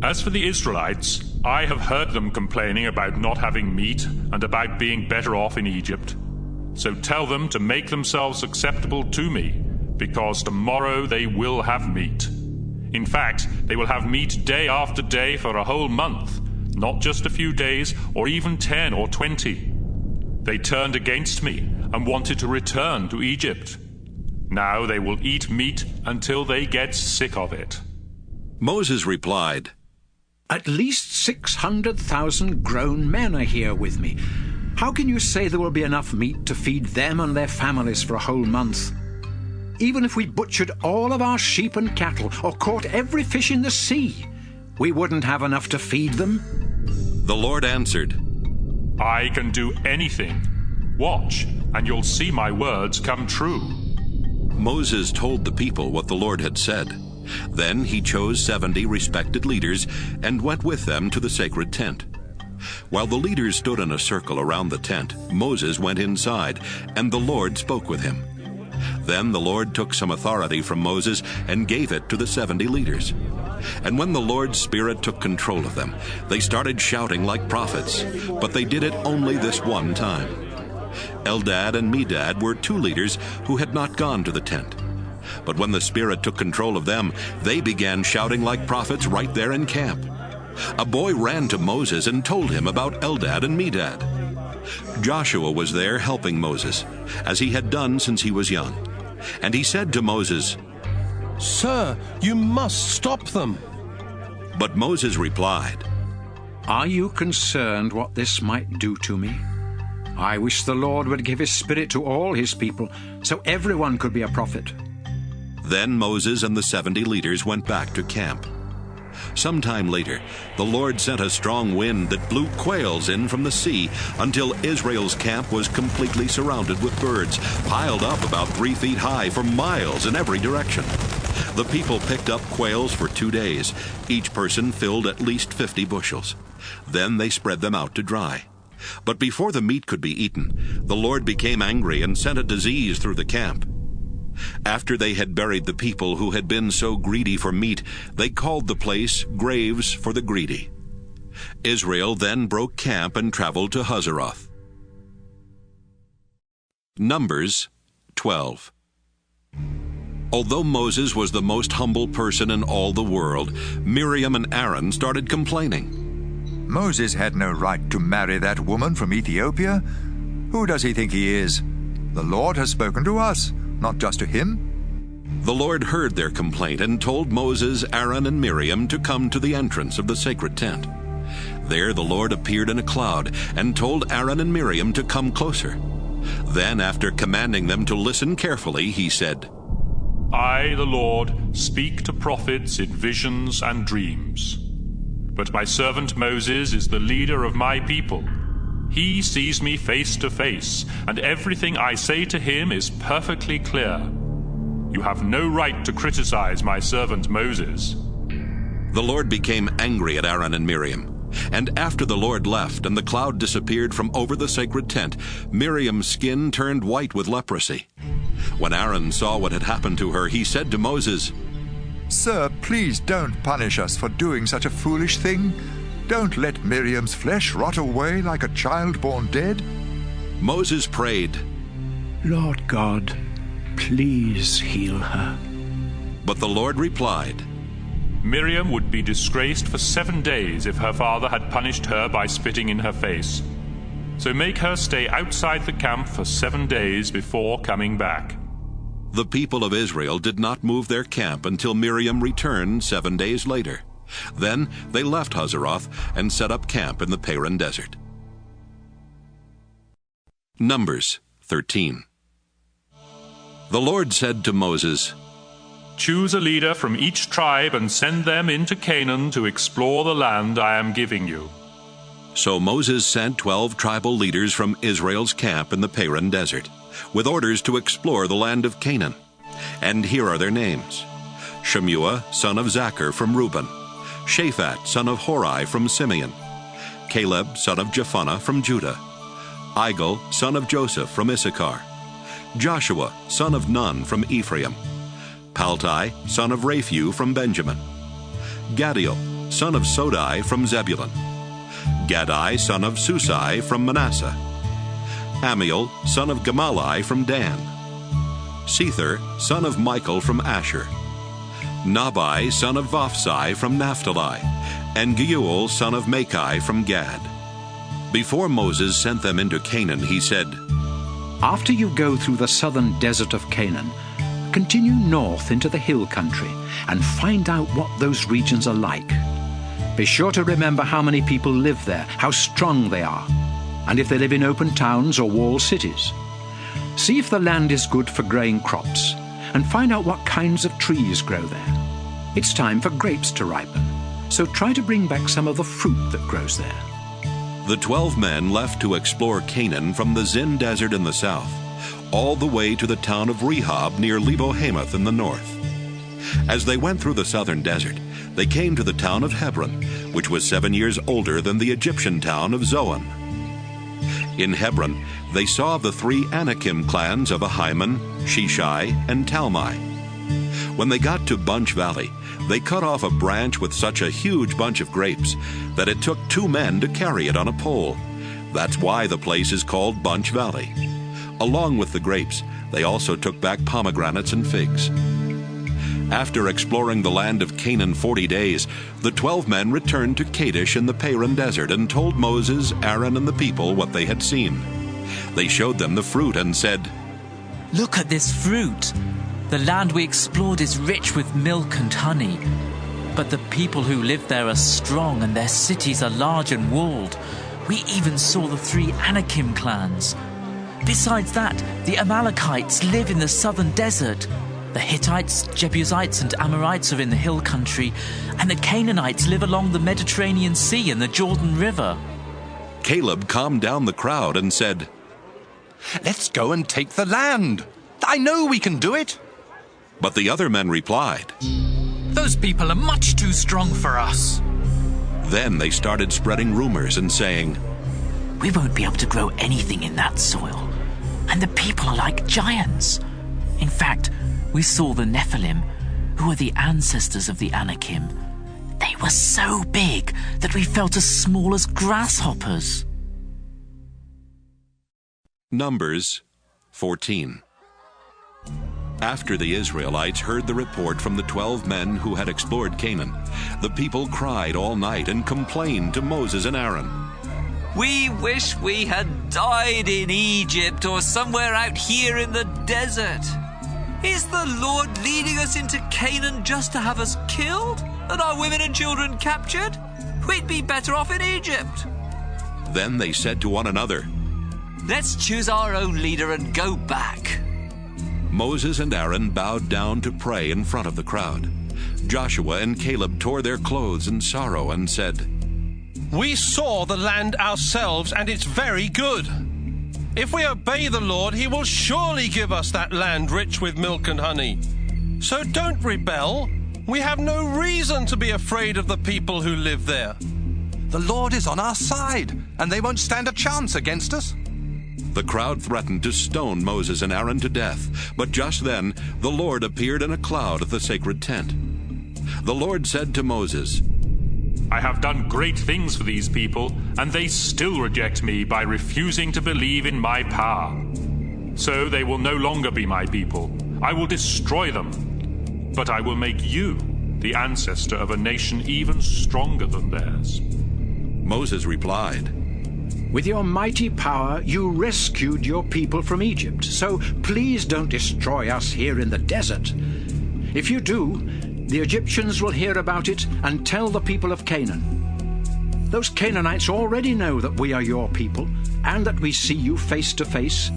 As for the Israelites, I have heard them complaining about not having meat and about being better off in Egypt. So tell them to make themselves acceptable to me, because tomorrow they will have meat. In fact, they will have meat day after day for a whole month, not just a few days or even 10 or 20. They turned against me and wanted to return to Egypt. Now they will eat meat until they get sick of it. Moses replied, At least 600,000 grown men are here with me. How can you say there will be enough meat to feed them and their families for a whole month? Even if we butchered all of our sheep and cattle or caught every fish in the sea, we wouldn't have enough to feed them. The Lord answered, I can do anything. Watch, and you'll see my words come true. Moses told the people what the Lord had said. Then he chose 70 respected leaders and went with them to the sacred tent. While the leaders stood in a circle around the tent, Moses went inside, and the Lord spoke with him. Then the Lord took some authority from Moses and gave it to the 70 leaders. And when the Lord's Spirit took control of them, they started shouting like prophets, but they did it only this one time. Eldad and Medad were 2 leaders who had not gone to the tent. But when the Spirit took control of them, they began shouting like prophets right there in camp. A boy ran to Moses and told him about Eldad and Medad. Joshua was there helping Moses, as he had done since he was young. And he said to Moses, Sir, you must stop them. But Moses replied, Are you concerned what this might do to me? I wish the Lord would give his Spirit to all his people, so everyone could be a prophet. Then Moses and the 70 leaders went back to camp. Sometime later, the Lord sent a strong wind that blew quails in from the sea until Israel's camp was completely surrounded with birds, piled up about 3 feet high for miles in every direction. The people picked up quails for 2 days. Each person filled at least 50 bushels. Then they spread them out to dry. But before the meat could be eaten, the Lord became angry and sent a disease through the camp. After they had buried the people who had been so greedy for meat, they called the place Graves for the Greedy. Israel then broke camp and traveled to Hazeroth. Numbers 12. Although Moses was the most humble person in all the world, Miriam and Aaron started complaining. Moses had no right to marry that woman from Ethiopia. Who does he think he is? The Lord has spoken to us, not just to him. The Lord heard their complaint and told Moses, Aaron, and Miriam to come to the entrance of the sacred tent. There the Lord appeared in a cloud and told Aaron and Miriam to come closer. Then, after commanding them to listen carefully, he said, I, the Lord, speak to prophets in visions and dreams. But my servant Moses is the leader of my people. He sees me face to face, and everything I say to him is perfectly clear. You have no right to criticize my servant Moses. The Lord became angry at Aaron and Miriam. And after the Lord left and the cloud disappeared from over the sacred tent, Miriam's skin turned white with leprosy. When Aaron saw what had happened to her, he said to Moses, Sir, please don't punish us for doing such a foolish thing. Don't let Miriam's flesh rot away like a child born dead. Moses prayed, Lord God, please heal her. But the Lord replied, Miriam would be disgraced for 7 days if her father had punished her by spitting in her face. So make her stay outside the camp for 7 days before coming back. The people of Israel did not move their camp until Miriam returned 7 days later. Then they left Hazeroth and set up camp in the Paran desert. Numbers 13. The Lord said to Moses, Choose a leader from each tribe and send them into Canaan to explore the land I am giving you. So Moses sent 12 tribal leaders from Israel's camp in the Paran desert, with orders to explore the land of Canaan. And here are their names: Shemua, son of Zachar from Reuben; Shaphat, son of Hori from Simeon; Caleb, son of Jephunneh from Judah; Igal, son of Joseph from Issachar; Joshua, son of Nun from Ephraim; Paltai, son of Raphu from Benjamin; Gadiel, son of Sodai from Zebulun; Gadai, son of Susai from Manasseh; Amiel, son of Gamalai from Dan; Sether, son of Michael from Asher; Nabai, son of Vophsai from Naphtali; and Geuel, son of Machai from Gad. Before Moses sent them into Canaan, he said, After you go through the southern desert of Canaan, continue north into the hill country and find out what those regions are like. Be sure to remember how many people live there, how strong they are, and if they live in open towns or walled cities. See if the land is good for growing crops, and find out what kinds of trees grow there. It's time for grapes to ripen, so try to bring back some of the fruit that grows there. The 12 men left to explore Canaan from the Zin desert in the south, all the way to the town of Rehob near Lebo-Hamath in the north. As they went through the southern desert, they came to the town of Hebron, which was 7 years older than the Egyptian town of Zoan. In Hebron, they saw the 3 Anakim clans of Ahiman, Sheshai, and Talmai. When they got to Bunch Valley, they cut off a branch with such a huge bunch of grapes that it took 2 men to carry it on a pole. That's why the place is called Bunch Valley. Along with the grapes, they also took back pomegranates and figs. After exploring the land of Canaan 40 days, the 12 men returned to Kadesh in the Paran desert and told Moses, Aaron, and the people what they had seen. They showed them the fruit and said, Look at this fruit. The land we explored is rich with milk and honey. But the people who live there are strong, and their cities are large and walled. We even saw the 3 Anakim clans. Besides that, the Amalekites live in the southern desert. The Hittites, Jebusites, and Amorites are in the hill country, and the Canaanites live along the Mediterranean Sea and the Jordan River. Caleb calmed down the crowd and said, Let's go and take the land. I know we can do it. But the other men replied, Those people are much too strong for us. Then they started spreading rumors and saying, We won't be able to grow anything in that soil, and the people are like giants. In fact, we saw the Nephilim, who are the ancestors of the Anakim. They were so big that we felt as small as grasshoppers. Numbers 14. After the Israelites heard the report from the 12 men who had explored Canaan, the people cried all night and complained to Moses and Aaron. We wish we had died in Egypt or somewhere out here in the desert. Is the Lord leading us into Canaan just to have us killed and our women and children captured? We'd be better off in Egypt. Then they said to one another, Let's choose our own leader and go back. Moses and Aaron bowed down to pray in front of the crowd. Joshua and Caleb tore their clothes in sorrow and said, We saw the land ourselves, and it's very good. If we obey the Lord, he will surely give us that land rich with milk and honey. So don't rebel. We have no reason to be afraid of the people who live there. The Lord is on our side, and they won't stand a chance against us. The crowd threatened to stone Moses and Aaron to death, but just then the Lord appeared in a cloud at the sacred tent. The Lord said to Moses, I have done great things for these people, and they still reject me by refusing to believe in my power. So they will no longer be my people. I will destroy them, but I will make you the ancestor of a nation even stronger than theirs. Moses replied, With your mighty power, you rescued your people from Egypt, so please don't destroy us here in the desert. If you do, the Egyptians will hear about it and tell the people of Canaan. Those Canaanites already know that we are your people and that we see you face to face.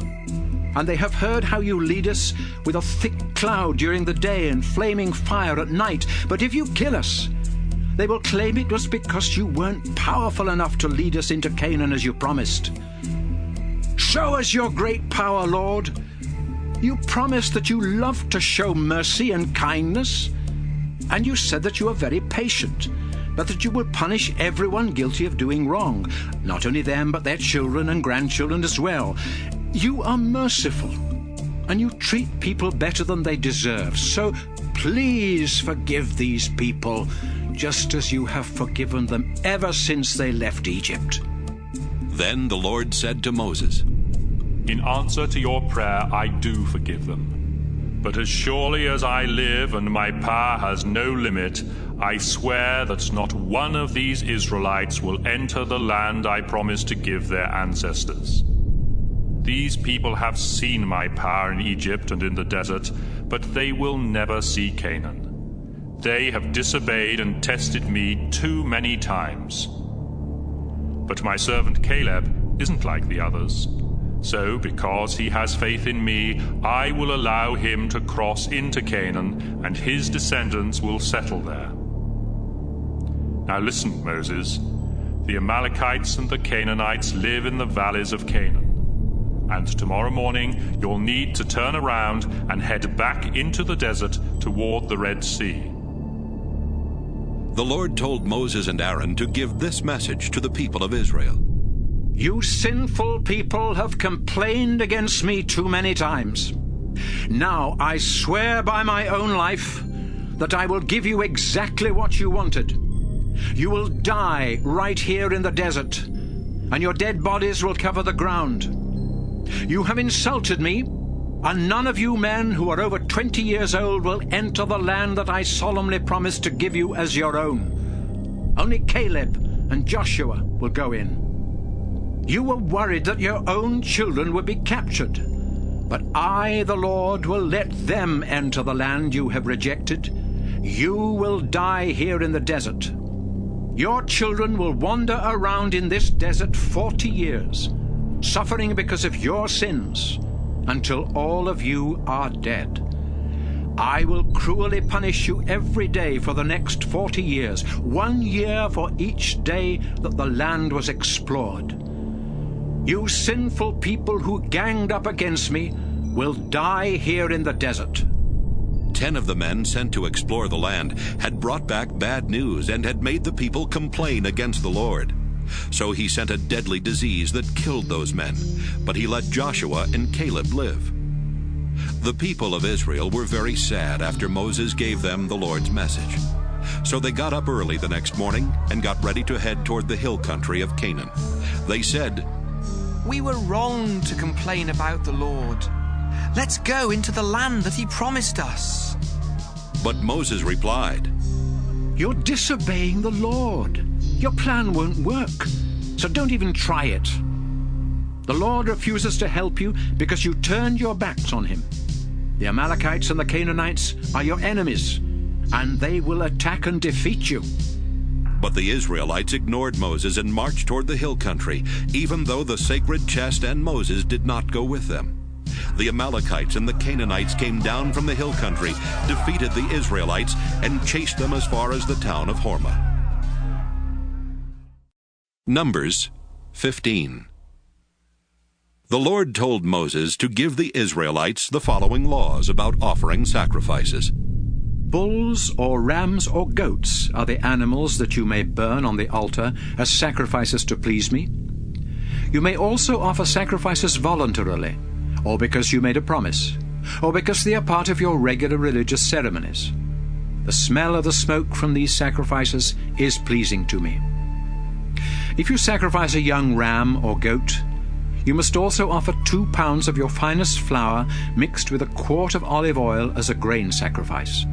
And they have heard how you lead us with a thick cloud during the day and flaming fire at night. But if you kill us, they will claim it was because you weren't powerful enough to lead us into Canaan as you promised. Show us your great power, Lord. You promised that you love to show mercy and kindness, and you said that you are very patient, but that you will punish everyone guilty of doing wrong, not only them, but their children and grandchildren as well. You are merciful, and you treat people better than they deserve. So please forgive these people, just as you have forgiven them ever since they left Egypt. Then the Lord said to Moses, In answer to your prayer, I do forgive them. But as surely as I live and my power has no limit, I swear that not one of these Israelites will enter the land I promised to give their ancestors. These people have seen my power in Egypt and in the desert, but they will never see Canaan. They have disobeyed and tested me too many times. But my servant Caleb isn't like the others. So, because he has faith in me, I will allow him to cross into Canaan, and his descendants will settle there. Now listen, Moses. The Amalekites and the Canaanites live in the valleys of Canaan. And tomorrow morning you'll need to turn around and head back into the desert toward the Red Sea. The Lord told Moses and Aaron to give this message to the people of Israel. You sinful people have complained against me too many times. Now I swear by my own life that I will give you exactly what you wanted. You will die right here in the desert, and your dead bodies will cover the ground. You have insulted me, and none of you men who are over 20 years old will enter the land that I solemnly promised to give you as your own. Only Caleb and Joshua will go in. You were worried that your own children would be captured, but I, the Lord, will let them enter the land you have rejected. You will die here in the desert. Your children will wander around in this desert 40 years, suffering because of your sins, until all of you are dead. I will cruelly punish you every day for the next 40 years, 1 year for each day that the land was explored. You sinful people who ganged up against me will die here in the desert. 10 of the men sent to explore the land had brought back bad news and had made the people complain against the Lord. So he sent a deadly disease that killed those men, but he let Joshua and Caleb live. The people of Israel were very sad after Moses gave them the Lord's message. So they got up early the next morning and got ready to head toward the hill country of Canaan. They said, We were wrong to complain about the Lord. Let's go into the land that he promised us. But Moses replied, You're disobeying the Lord. Your plan won't work, so don't even try it. The Lord refuses to help you because you turned your backs on him. The Amalekites and the Canaanites are your enemies, and they will attack and defeat you. But the Israelites ignored Moses and marched toward the hill country, even though the sacred chest and Moses did not go with them. The Amalekites and the Canaanites came down from the hill country, defeated the Israelites, and chased them as far as the town of Hormah. Numbers 15. The Lord told Moses to give the Israelites the following laws about offering sacrifices. Bulls or rams or goats are the animals that you may burn on the altar as sacrifices to please me. You may also offer sacrifices voluntarily, or because you made a promise, or because they are part of your regular religious ceremonies. The smell of the smoke from these sacrifices is pleasing to me. If you sacrifice a young ram or goat, you must also offer 2 pounds of your finest flour mixed with a quart of olive oil as a grain sacrifice.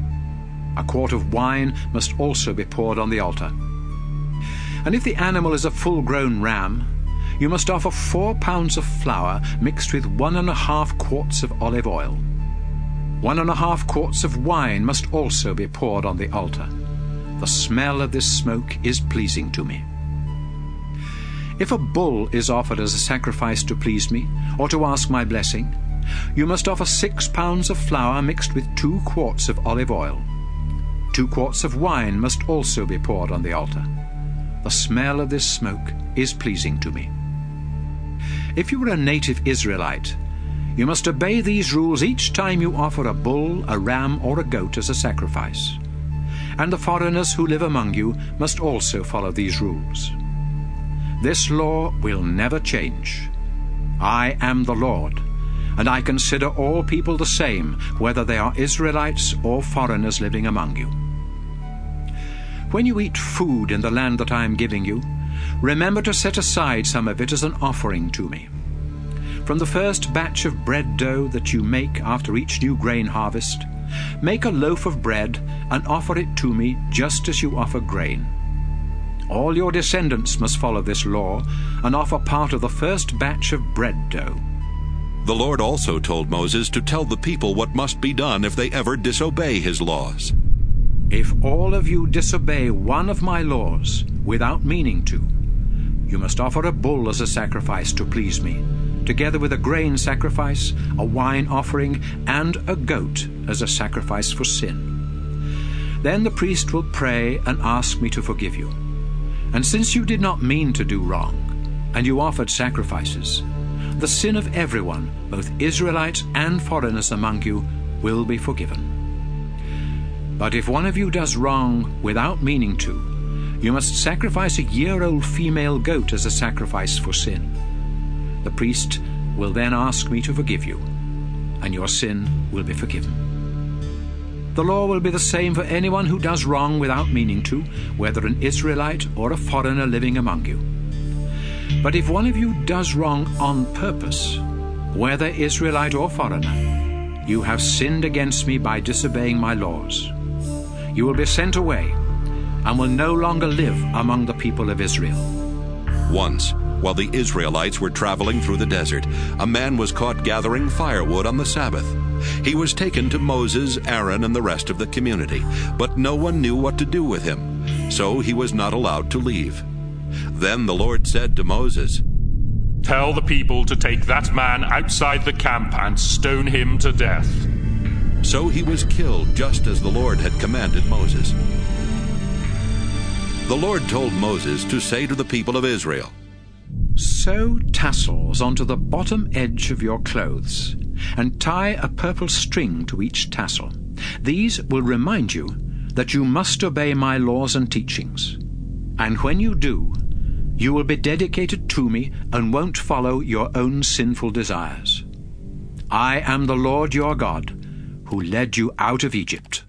A quart of wine must also be poured on the altar. And if the animal is a full-grown ram, you must offer 4 pounds of flour mixed with 1.5 quarts of olive oil. 1.5 quarts of wine must also be poured on the altar. The smell of this smoke is pleasing to me. If a bull is offered as a sacrifice to please me, or to ask my blessing, you must offer 6 pounds of flour mixed with 2 quarts of olive oil. 2 quarts of wine must also be poured on the altar. The smell of this smoke is pleasing to me. If you were a native Israelite, you must obey these rules each time you offer a bull, a ram, or a goat as a sacrifice. And the foreigners who live among you must also follow these rules. This law will never change. I am the Lord, and I consider all people the same, whether they are Israelites or foreigners living among you. When you eat food in the land that I am giving you, remember to set aside some of it as an offering to me. From the first batch of bread dough that you make after each new grain harvest, make a loaf of bread and offer it to me just as you offer grain. All your descendants must follow this law and offer part of the first batch of bread dough. The Lord also told Moses to tell the people what must be done if they ever disobey his laws. If all of you disobey one of my laws without meaning to, you must offer a bull as a sacrifice to please me, together with a grain sacrifice, a wine offering, and a goat as a sacrifice for sin. Then the priest will pray and ask me to forgive you. And since you did not mean to do wrong, and you offered sacrifices, the sin of everyone, both Israelites and foreigners among you, will be forgiven. But if one of you does wrong without meaning to, you must sacrifice a year-old female goat as a sacrifice for sin. The priest will then ask me to forgive you, and your sin will be forgiven. The law will be the same for anyone who does wrong without meaning to, whether an Israelite or a foreigner living among you. But if one of you does wrong on purpose, whether Israelite or foreigner, you have sinned against me by disobeying my laws. You will be sent away and will no longer live among the people of Israel. Once, while the Israelites were traveling through the desert, a man was caught gathering firewood on the Sabbath. He was taken to Moses, Aaron, and the rest of the community, but no one knew what to do with him, so he was not allowed to leave. Then the Lord said to Moses, "Tell the people to take that man outside the camp and stone him to death." So he was killed just as the Lord had commanded Moses. The Lord told Moses to say to the people of Israel, "Sew tassels onto the bottom edge of your clothes, and tie a purple string to each tassel. These will remind you that you must obey my laws and teachings. And when you do, you will be dedicated to me and won't follow your own sinful desires. I am the Lord your God, who led you out of Egypt."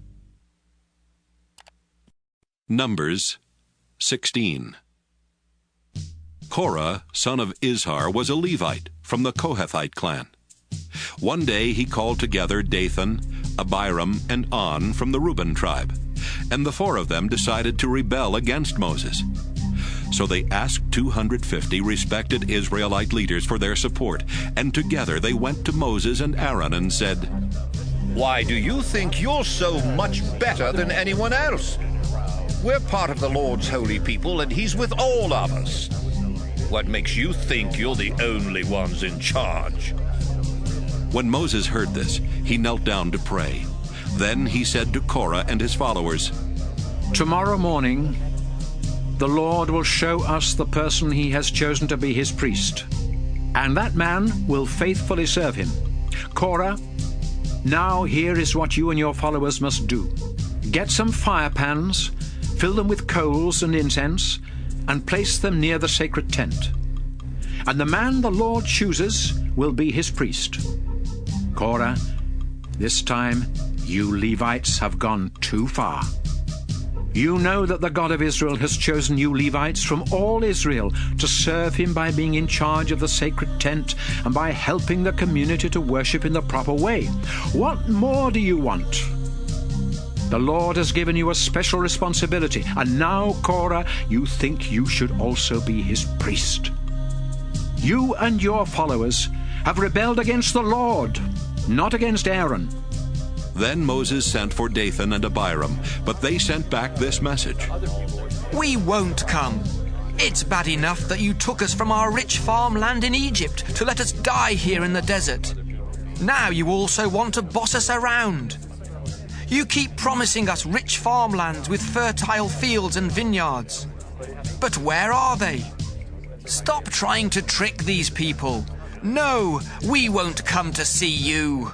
Numbers 16. Korah, son of Izhar, was a Levite from the Kohathite clan. One day he called together Dathan, Abiram, and On from the Reuben tribe, and the 4 of them decided to rebel against Moses. So they asked 250 respected Israelite leaders for their support, and together they went to Moses and Aaron and said, "Why do you think you're so much better than anyone else? We're part of the Lord's holy people, and He's with all of us. What makes you think you're the only ones in charge?" When Moses heard this, he knelt down to pray. Then he said to Korah and his followers, "Tomorrow morning, the Lord will show us the person He has chosen to be His priest, and that man will faithfully serve Him. Korah, now here is what you and your followers must do. Get some fire pans, fill them with coals and incense, and place them near the sacred tent. and the man the Lord chooses will be his priest. Korah, this time you Levites have gone too far. You know that the God of Israel has chosen you Levites from all Israel to serve him by being in charge of the sacred tent and by helping the community to worship in the proper way. What more do you want? The Lord has given you a special responsibility, and now, Korah, you think you should also be his priest. You and your followers have rebelled against the Lord, not against Aaron. Then Moses sent for Dathan and Abiram, but they sent back this message. We won't come. It's bad enough that you took us from our rich farmland in Egypt to let us die here in the desert. Now you also want to boss us around. You keep promising us rich farmlands with fertile fields and vineyards. But where are they? Stop trying to trick these people. No, we won't come to see you.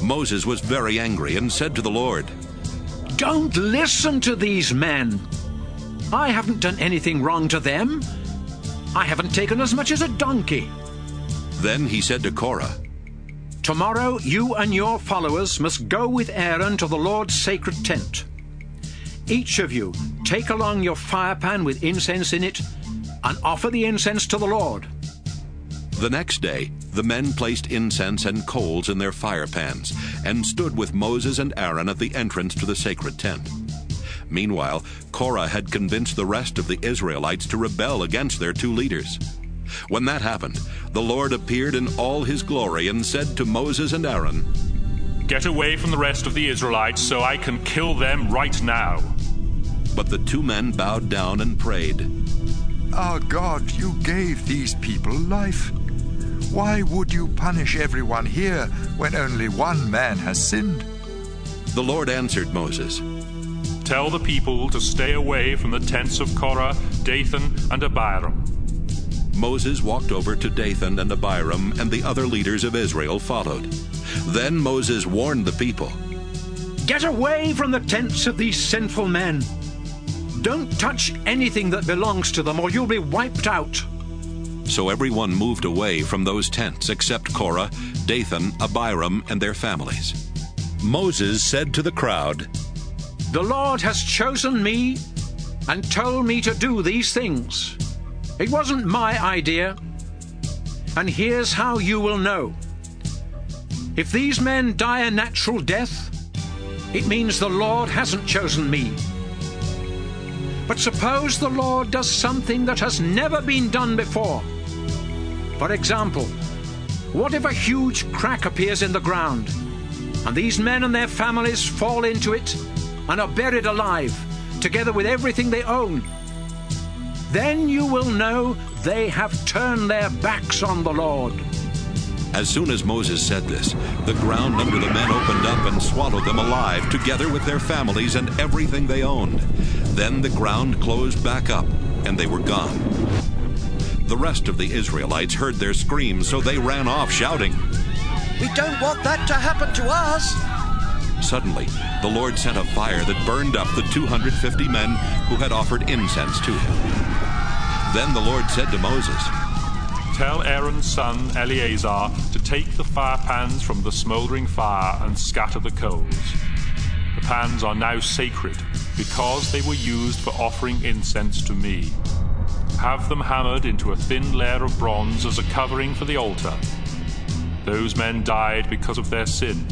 Moses was very angry and said to the Lord, Don't listen to these men. I haven't done anything wrong to them. I haven't taken as much as a donkey. Then he said to Korah, Tomorrow you and your followers must go with Aaron to the Lord's sacred tent. Each of you take along your fire pan with incense in it and offer the incense to the Lord. The next day, the men placed incense and coals in their fire pans and stood with Moses and Aaron at the entrance to the sacred tent. Meanwhile, Korah had convinced the rest of the Israelites to rebel against their two leaders. When that happened, the Lord appeared in all his glory and said to Moses and Aaron, Get away from the rest of the Israelites so I can kill them right now. But the two men bowed down and prayed, Our God, you gave these people life. Why would you punish everyone here when only one man has sinned? The Lord answered Moses, Tell the people to stay away from the tents of Korah, Dathan, and Abiram. Moses walked over to Dathan and Abiram, and the other leaders of Israel followed. Then Moses warned the people, Get away from the tents of these sinful men. Don't touch anything that belongs to them, or you'll be wiped out. So everyone moved away from those tents except Korah, Dathan, Abiram, and their families. Moses said to the crowd, The Lord has chosen me and told me to do these things. It wasn't my idea. And here's how you will know. If these men die a natural death, it means the Lord hasn't chosen me. But suppose the Lord does something that has never been done before. For example, what if a huge crack appears in the ground, and these men and their families fall into it and are buried alive, together with everything they own? Then you will know they have turned their backs on the Lord. As soon as Moses said this, the ground under the men opened up and swallowed them alive, together with their families and everything they owned. Then the ground closed back up, and they were gone. The rest of the Israelites heard their screams, so they ran off shouting, We don't want that to happen to us. Suddenly, the Lord sent a fire that burned up the 250 men who had offered incense to him. Then the Lord said to Moses, Tell Aaron's son Eleazar to take the fire pans from the smoldering fire and scatter the coals. The pans are now sacred because they were used for offering incense to me. Have them hammered into a thin layer of bronze as a covering for the altar. Those men died because of their sin,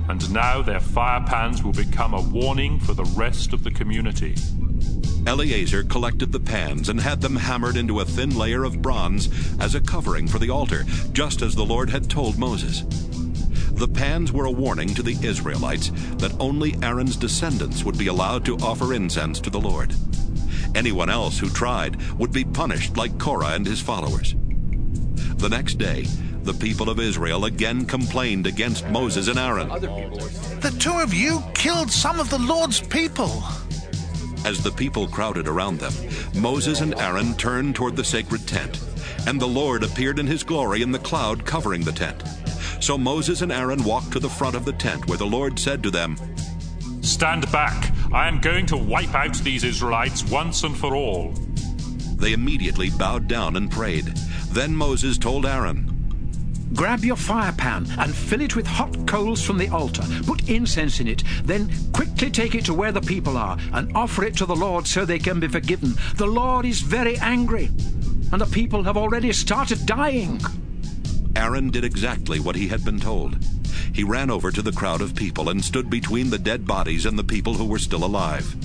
and now their fire pans will become a warning for the rest of the community. Eleazar collected the pans and had them hammered into a thin layer of bronze as a covering for the altar, just as the Lord had told Moses. The pans were a warning to the Israelites that only Aaron's descendants would be allowed to offer incense to the Lord. Anyone else who tried would be punished like Korah and his followers. The next day, the people of Israel again complained against Moses and Aaron. The two of you killed some of the Lord's people. As the people crowded around them, Moses and Aaron turned toward the sacred tent, and the Lord appeared in his glory in the cloud covering the tent. So Moses and Aaron walked to the front of the tent, where the Lord said to them, Stand back! I am going to wipe out these Israelites once and for all. They immediately bowed down and prayed. Then Moses told Aaron, Grab your fire pan and fill it with hot coals from the altar. Put incense in it. Then quickly take it to where the people are and offer it to the Lord so they can be forgiven. The Lord is very angry, and the people have already started dying. Aaron did exactly what he had been told. He ran over to the crowd of people and stood between the dead bodies and the people who were still alive.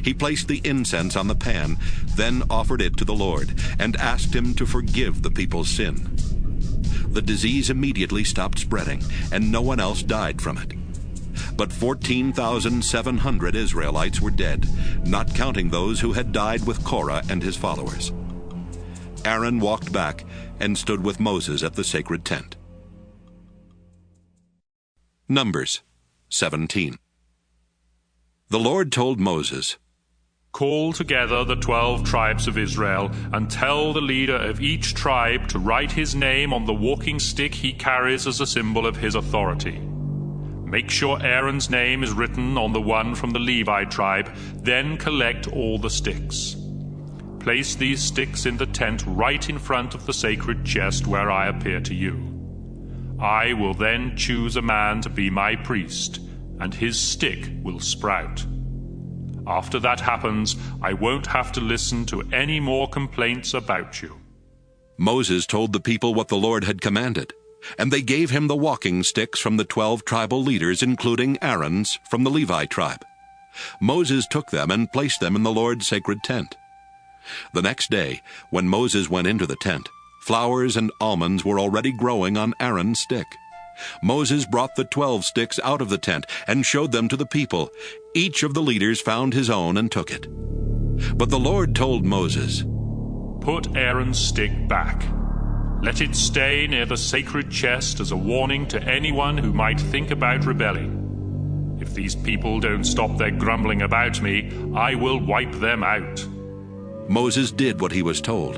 He placed the incense on the pan, then offered it to the Lord, and asked him to forgive the people's sin. The disease immediately stopped spreading, and no one else died from it. But 14,700 Israelites were dead, not counting those who had died with Korah and his followers. Aaron walked back and stood with Moses at the sacred tent. Numbers 17. The Lord told Moses, Call together the 12 tribes of Israel and tell the leader of each tribe to write his name on the walking stick he carries as a symbol of his authority. Make sure Aaron's name is written on the one from the Levi tribe, then collect all the sticks. Place these sticks in the tent right in front of the sacred chest where I appear to you. I will then choose a man to be my priest, and his stick will sprout. After that happens, I won't have to listen to any more complaints about you. Moses told the people what the Lord had commanded, and they gave him the walking sticks from the 12 tribal leaders, including Aaron's from the Levi tribe. Moses took them and placed them in the Lord's sacred tent. The next day, when Moses went into the tent, flowers and almonds were already growing on Aaron's stick. Moses brought the 12 sticks out of the tent and showed them to the people. Each of the leaders found his own and took it. But the Lord told Moses, Put Aaron's stick back. Let it stay near the sacred chest as a warning to anyone who might think about rebelling. If these people don't stop their grumbling about me, I will wipe them out. Moses did what he was told.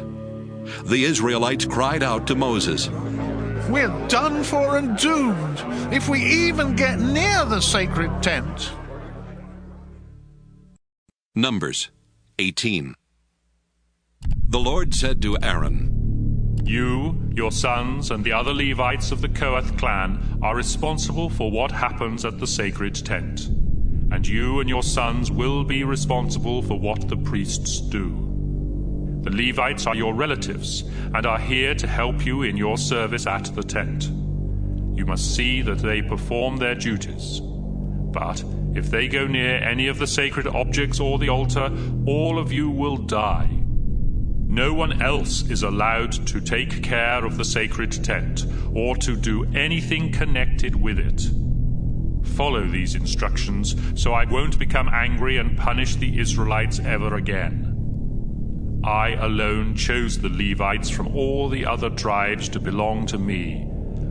The Israelites cried out to Moses, We're done for and doomed if we even get near the sacred tent. Numbers 18. The Lord said to Aaron, You, your sons, and the other Levites of the Kohath clan are responsible for what happens at the sacred tent, and you and your sons will be responsible for what the priests do. The Levites are your relatives and are here to help you in your service at the tent. You must see that they perform their duties. But if they go near any of the sacred objects or the altar, all of you will die. No one else is allowed to take care of the sacred tent or to do anything connected with it. Follow these instructions so I won't become angry and punish the Israelites ever again. I alone chose the Levites from all the other tribes to belong to me,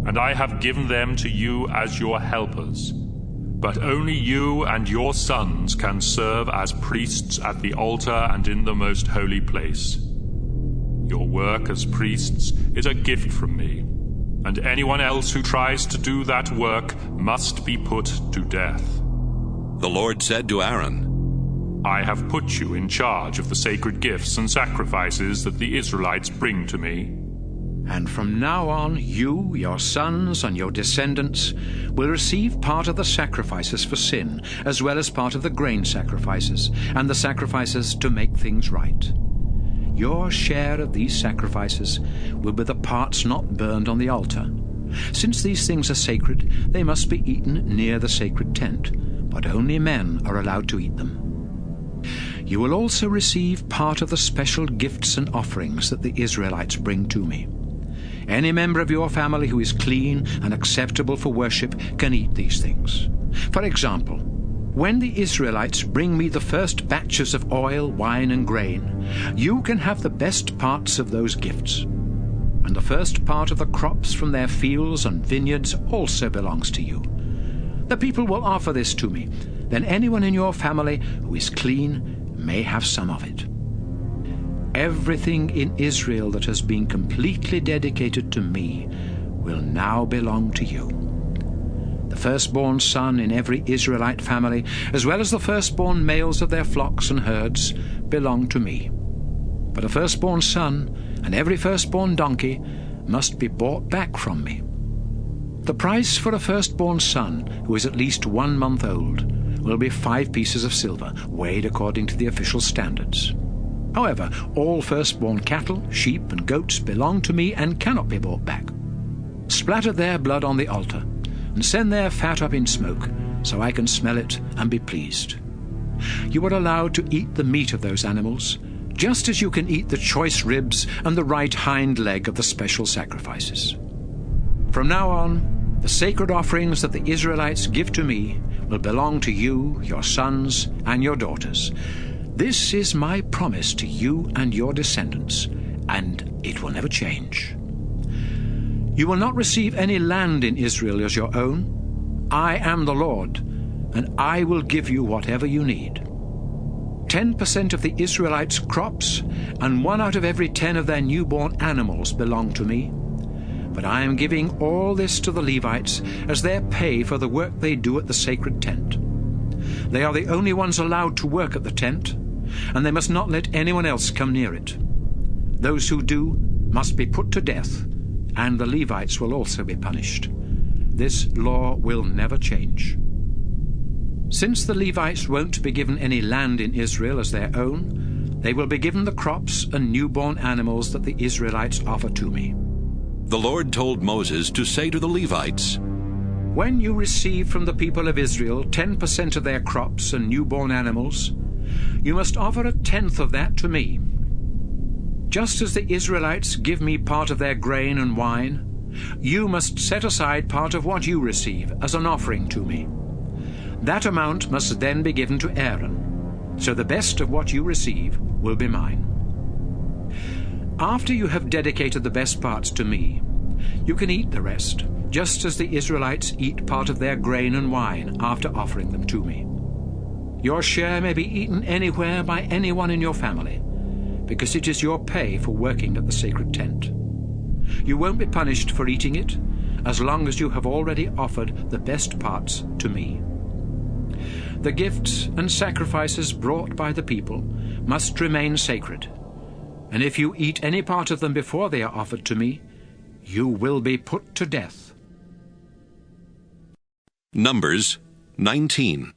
and I have given them to you as your helpers. But only you and your sons can serve as priests at the altar and in the most holy place. Your work as priests is a gift from me, and anyone else who tries to do that work must be put to death. The Lord said to Aaron, I have put you in charge of the sacred gifts and sacrifices that the Israelites bring to me. And from now on, you, your sons, and your descendants will receive part of the sacrifices for sin, as well as part of the grain sacrifices, and the sacrifices to make things right. Your share of these sacrifices will be the parts not burned on the altar. Since these things are sacred, they must be eaten near the sacred tent, but only men are allowed to eat them. You will also receive part of the special gifts and offerings that the Israelites bring to me. Any member of your family who is clean and acceptable for worship can eat these things. For example, when the Israelites bring me the first batches of oil, wine, and grain, you can have the best parts of those gifts. And the first part of the crops from their fields and vineyards also belongs to you. The people will offer this to me. Then anyone in your family who is clean may have some of it. Everything in Israel that has been completely dedicated to me will now belong to you. The firstborn son in every Israelite family, as well as the firstborn males of their flocks and herds, belong to me. But a firstborn son and every firstborn donkey must be bought back from me. The price for a firstborn son who is at least 1 month old will be 5 pieces of silver, weighed according to the official standards. However, all firstborn cattle, sheep, and goats belong to me and cannot be bought back. Splatter their blood on the altar, and send their fat up in smoke, so I can smell it and be pleased. You are allowed to eat the meat of those animals, just as you can eat the choice ribs and the right hind leg of the special sacrifices. From now on, the sacred offerings that the Israelites give to me will belong to you, your sons, and your daughters. This is my promise to you and your descendants, and it will never change. You will not receive any land in Israel as your own. I am the Lord, and I will give you whatever you need. 10% of the Israelites' crops and 1 out of every 10 of their newborn animals belong to me. But I am giving all this to the Levites as their pay for the work they do at the sacred tent. They are the only ones allowed to work at the tent, and they must not let anyone else come near it. Those who do must be put to death, and the Levites will also be punished. This law will never change. Since the Levites won't be given any land in Israel as their own, they will be given the crops and newborn animals that the Israelites offer to me. The Lord told Moses to say to the Levites, When you receive from the people of Israel 10% of their crops and newborn animals, you must offer 1/10 of that to me. Just as the Israelites give me part of their grain and wine, you must set aside part of what you receive as an offering to me. That amount must then be given to Aaron, so the best of what you receive will be mine. After you have dedicated the best parts to me, you can eat the rest, just as the Israelites eat part of their grain and wine after offering them to me. Your share may be eaten anywhere by anyone in your family, because it is your pay for working at the sacred tent. You won't be punished for eating it, as long as you have already offered the best parts to me. The gifts and sacrifices brought by the people must remain sacred, and if you eat any part of them before they are offered to me, you will be put to death. Numbers 19.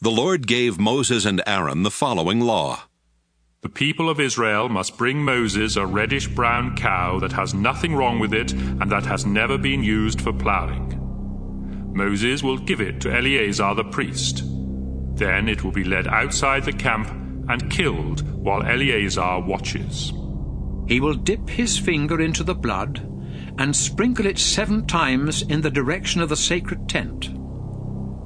The Lord gave Moses and Aaron the following law. The people of Israel must bring Moses a reddish-brown cow that has nothing wrong with it and that has never been used for plowing. Moses will give it to Eleazar the priest. Then it will be led outside the camp and killed while Eleazar watches. He will dip his finger into the blood and sprinkle it 7 times in the direction of the sacred tent.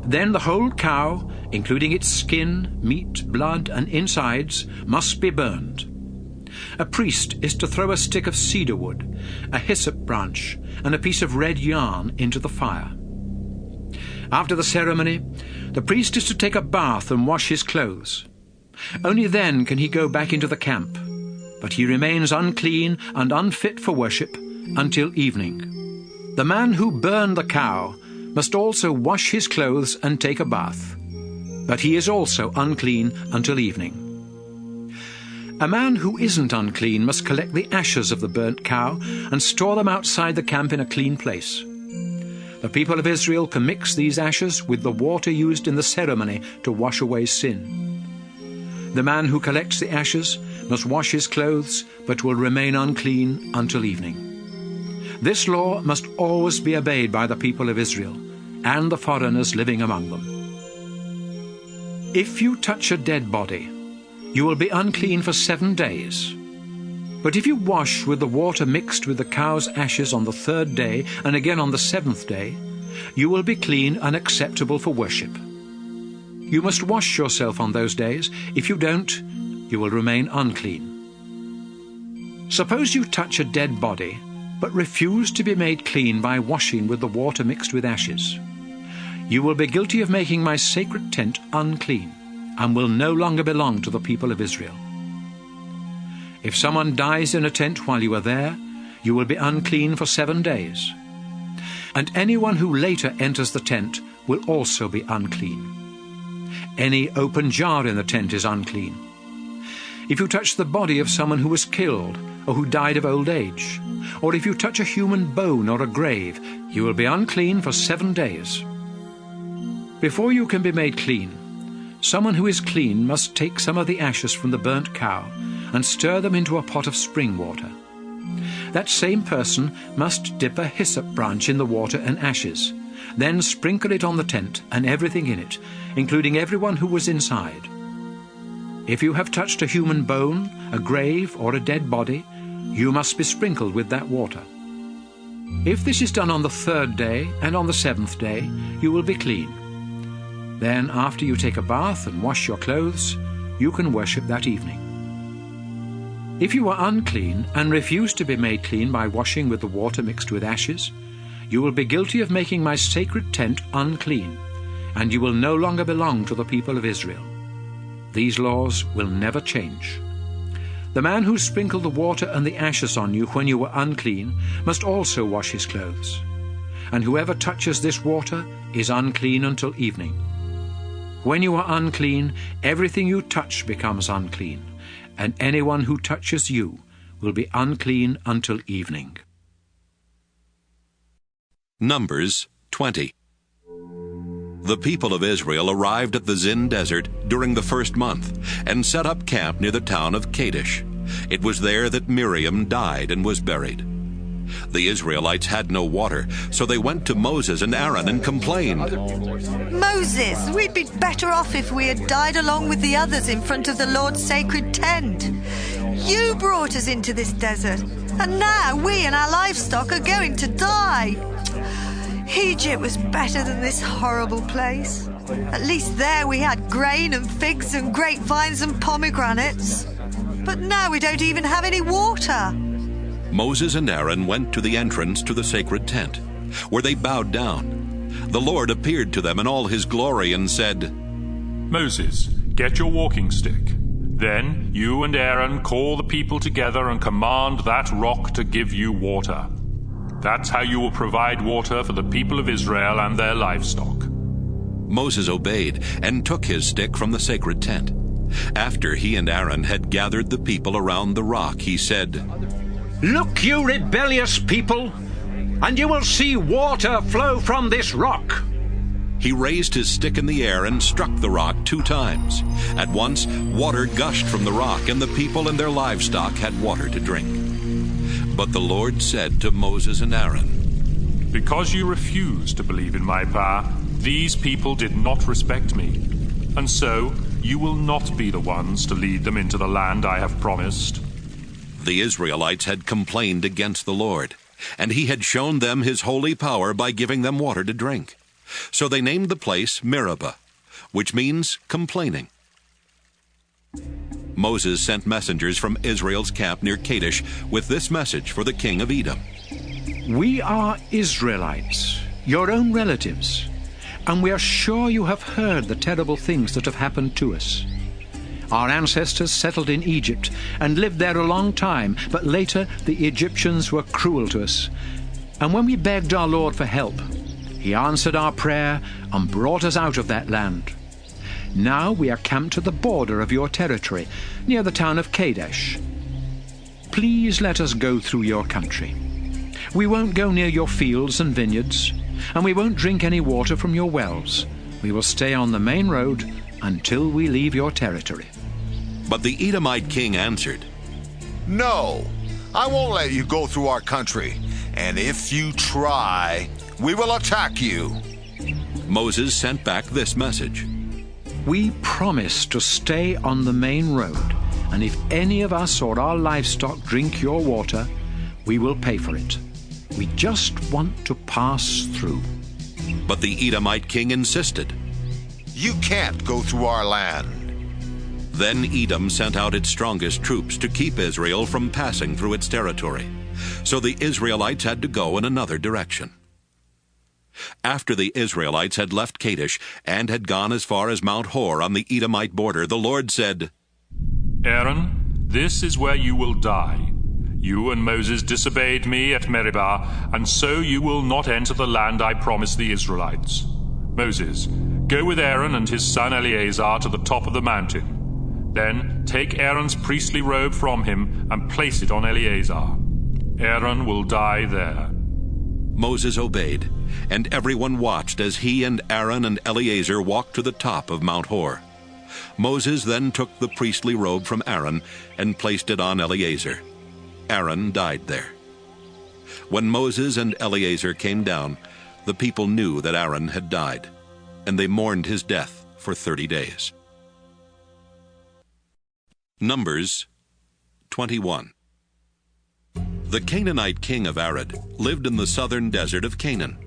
Then the whole cow, including its skin, meat, blood, and insides, must be burned. A priest is to throw a stick of cedar wood, a hyssop branch, and a piece of red yarn into the fire. After the ceremony, the priest is to take a bath and wash his clothes. Only then can he go back into the camp, but he remains unclean and unfit for worship until evening. The man who burned the cow must also wash his clothes and take a bath, but he is also unclean until evening. A man who isn't unclean must collect the ashes of the burnt cow and store them outside the camp in a clean place. The people of Israel can mix these ashes with the water used in the ceremony to wash away sin. The man who collects the ashes must wash his clothes, but will remain unclean until evening. This law must always be obeyed by the people of Israel and the foreigners living among them. If you touch a dead body, you will be unclean for 7 days. But if you wash with the water mixed with the cow's ashes on the 3rd day and again on the 7th day, you will be clean and acceptable for worship. You must wash yourself on those days. If you don't, you will remain unclean. Suppose you touch a dead body, but refuse to be made clean by washing with the water mixed with ashes. You will be guilty of making my sacred tent unclean, and will no longer belong to the people of Israel. If someone dies in a tent while you are there, you will be unclean for 7 days. And anyone who later enters the tent will also be unclean. Any open jar in the tent is unclean. If you touch the body of someone who was killed, or who died of old age, or if you touch a human bone or a grave, you will be unclean for 7 days. Before you can be made clean, someone who is clean must take some of the ashes from the burnt cow and stir them into a pot of spring water. That same person must dip a hyssop branch in the water and ashes, then sprinkle it on the tent and everything in it, including everyone who was inside. If you have touched a human bone, a grave, or a dead body, you must be sprinkled with that water. If this is done on the 3rd day and on the 7th day, you will be clean. Then, after you take a bath and wash your clothes, you can worship that evening. If you are unclean and refuse to be made clean by washing with the water mixed with ashes, you will be guilty of making my sacred tent unclean, and you will no longer belong to the people of Israel. These laws will never change. The man who sprinkled the water and the ashes on you when you were unclean must also wash his clothes. And whoever touches this water is unclean until evening. When you are unclean, everything you touch becomes unclean, and anyone who touches you will be unclean until evening. Numbers 20. The people of Israel arrived at the Zin desert during the 1st month and set up camp near the town of Kadesh. It was there that Miriam died and was buried. The Israelites had no water, so they went to Moses and Aaron and complained. Moses, we'd be better off if we had died along with the others in front of the Lord's sacred tent. You brought us into this desert, and now we and our livestock are going to die. Egypt was better than this horrible place. At least there we had grain and figs and grapevines and pomegranates. But now we don't even have any water. Moses and Aaron went to the entrance to the sacred tent, where they bowed down. The Lord appeared to them in all his glory and said, Moses, get your walking stick. Then you and Aaron call the people together and command that rock to give you water. That's how you will provide water for the people of Israel and their livestock. Moses obeyed and took his stick from the sacred tent. After he and Aaron had gathered the people around the rock, he said, Look, you rebellious people, and you will see water flow from this rock. He raised his stick in the air and struck the rock 2 times. At once, water gushed from the rock, and the people and their livestock had water to drink. But the Lord said to Moses and Aaron, Because you refused to believe in my power, these people did not respect me. And so you will not be the ones to lead them into the land I have promised. The Israelites had complained against the Lord, and he had shown them his holy power by giving them water to drink. So they named the place Meribah, which means complaining. Moses sent messengers from Israel's camp near Kadesh with this message for the king of Edom. We are Israelites, your own relatives, and we are sure you have heard the terrible things that have happened to us. Our ancestors settled in Egypt and lived there a long time, but later the Egyptians were cruel to us. And when we begged our Lord for help, he answered our prayer and brought us out of that land. Now we are camped at the border of your territory, near the town of Kadesh. Please let us go through your country. We won't go near your fields and vineyards, and we won't drink any water from your wells. We will stay on the main road until we leave your territory. But the Edomite king answered, No, I won't let you go through our country, and if you try, we will attack you. Moses sent back this message. We promise to stay on the main road, and if any of us or our livestock drink your water, we will pay for it. We just want to pass through. But the Edomite king insisted. You can't go through our land. Then Edom sent out its strongest troops to keep Israel from passing through its territory. So the Israelites had to go in another direction. After the Israelites had left Kadesh and had gone as far as Mount Hor on the Edomite border, the Lord said, Aaron, this is where you will die. You and Moses disobeyed me at Meribah, and so you will not enter the land I promised the Israelites. Moses, go with Aaron and his son Eleazar to the top of the mountain. Then take Aaron's priestly robe from him and place it on Eleazar. Aaron will die there." Moses obeyed, and everyone watched as he and Aaron and Eleazar walked to the top of Mount Hor. Moses then took the priestly robe from Aaron and placed it on Eleazar. Aaron died there. When Moses and Eleazar came down, the people knew that Aaron had died, and they mourned his death for 30 days. Numbers 21. The Canaanite king of Arad lived in the southern desert of Canaan,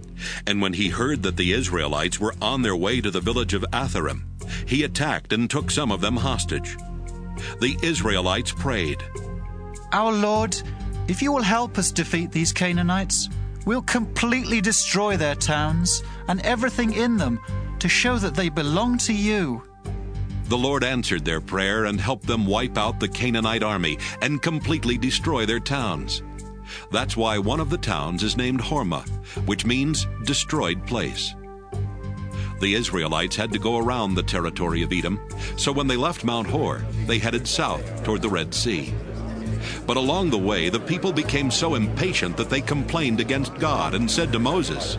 and when he heard that the Israelites were on their way to the village of Atharim, he attacked and took some of them hostage. The Israelites prayed, "Our Lord, if you will help us defeat these Canaanites, we'll completely destroy their towns and everything in them to show that they belong to you." The Lord answered their prayer and helped them wipe out the Canaanite army and completely destroy their towns. That's why one of the towns is named Hormah, which means destroyed place. The Israelites had to go around the territory of Edom, so when they left Mount Hor, they headed south toward the Red Sea. But along the way, the people became so impatient that they complained against God and said to Moses,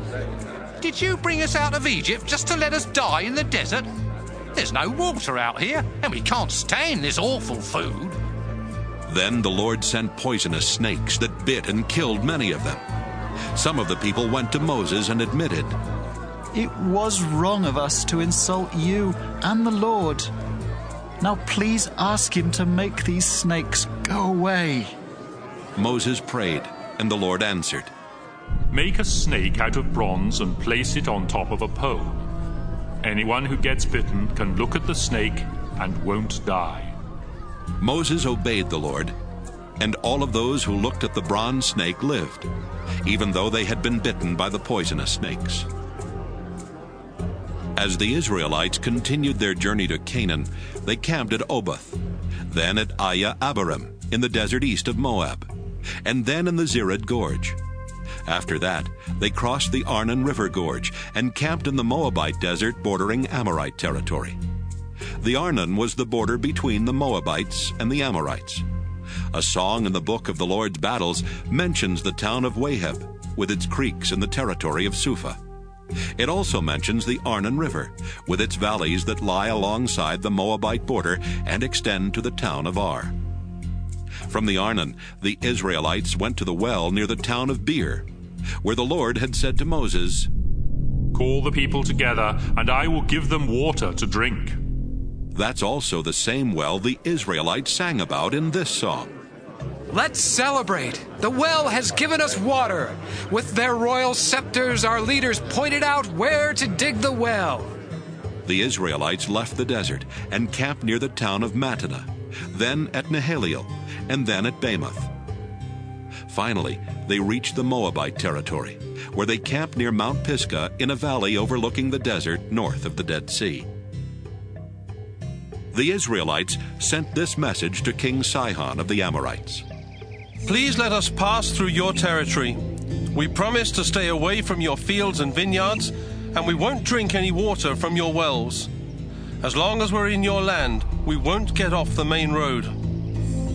"Did you bring us out of Egypt just to let us die in the desert? There's no water out here, and we can't stand this awful food." Then the Lord sent poisonous snakes that bit and killed many of them. Some of the people went to Moses and admitted, "It was wrong of us to insult you and the Lord. Now please ask him to make these snakes go away." Moses prayed, and the Lord answered, "Make a snake out of bronze and place it on top of a pole. Anyone who gets bitten can look at the snake and won't die." Moses obeyed the Lord, and all of those who looked at the bronze snake lived, even though they had been bitten by the poisonous snakes. As the Israelites continued their journey to Canaan, they camped at Oboth, then at Abarim in the desert east of Moab, and then in the Zered Gorge. After that, they crossed the Arnon River Gorge and camped in the Moabite desert bordering Amorite territory. The Arnon was the border between the Moabites and the Amorites. A song in the book of the Lord's battles mentions the town of Pơhiăp with its creeks in the territory of Supha. It also mentions the Arnon River with its valleys that lie alongside the Moabite border and extend to the town of Ar. From the Arnon, the Israelites went to the well near the town of Beer, where the Lord had said to Moses, "Call the people together, and I will give them water to drink." That's also the same well the Israelites sang about in this song. "Let's celebrate! The well has given us water. With their royal scepters, our leaders pointed out where to dig the well." The Israelites left the desert and camped near the town of Mattanah, then at Nahaliel, and then at Bamoth. Finally, they reached the Moabite territory, where they camped near Mount Pisgah in a valley overlooking the desert north of the Dead Sea. The Israelites sent this message to King Sihon of the Amorites. "Please let us pass through your territory. We promise to stay away from your fields and vineyards, and we won't drink any water from your wells. As long as we're in your land, we won't get off the main road."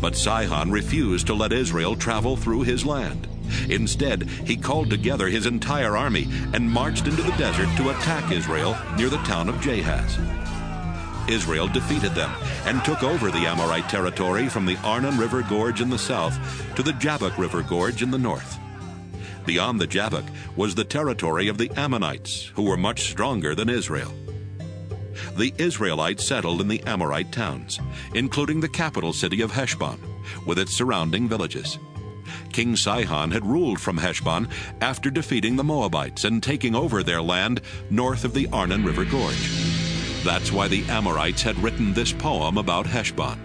But Sihon refused to let Israel travel through his land. Instead, he called together his entire army and marched into the desert to attack Israel near the town of Jahaz. Israel defeated them and took over the Amorite territory from the Arnon River Gorge in the south to the Jabbok River Gorge in the north. Beyond the Jabbok was the territory of the Ammonites, who were much stronger than Israel. The Israelites settled in the Amorite towns, including the capital city of Heshbon, with its surrounding villages. King Sihon had ruled from Heshbon after defeating the Moabites and taking over their land north of the Arnon River Gorge. That's why the Amorites had written this poem about Heshbon.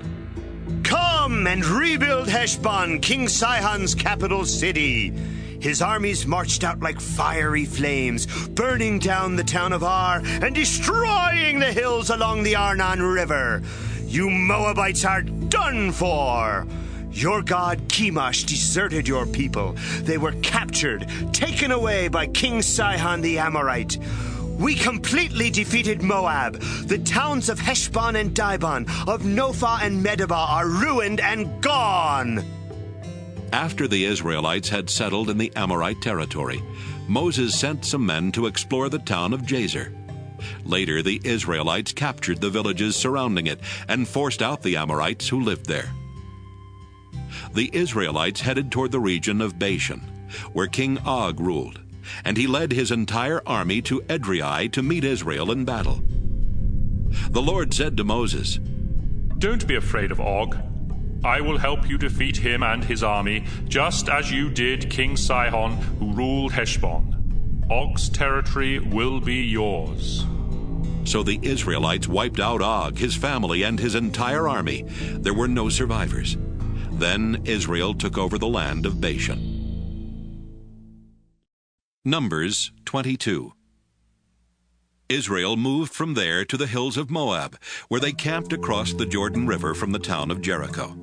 "Come and rebuild Heshbon, King Sihon's capital city. His armies marched out like fiery flames, burning down the town of Ar and destroying the hills along the Arnon River. You Moabites are done for. Your god Chemosh deserted your people. They were captured, taken away by King Sihon the Amorite. We completely defeated Moab. The towns of Heshbon and Dibon, of Nophah and Medeba are ruined and gone. After the Israelites had settled in the Amorite territory, Moses sent some men to explore the town of Jazer. Later, the Israelites captured the villages surrounding it and forced out the Amorites who lived there. The Israelites headed toward the region of Bashan, where King Og ruled, and he led his entire army to Edrei to meet Israel in battle. The Lord said to Moses, "Don't be afraid of Og. I will help you defeat him and his army, just as you did King Sihon, who ruled Heshbon. Og's territory will be yours." So the Israelites wiped out Og, his family, and his entire army. There were no survivors. Then Israel took over the land of Bashan. Numbers 22. Israel moved from there to the hills of Moab, where they camped across the Jordan River from the town of Jericho.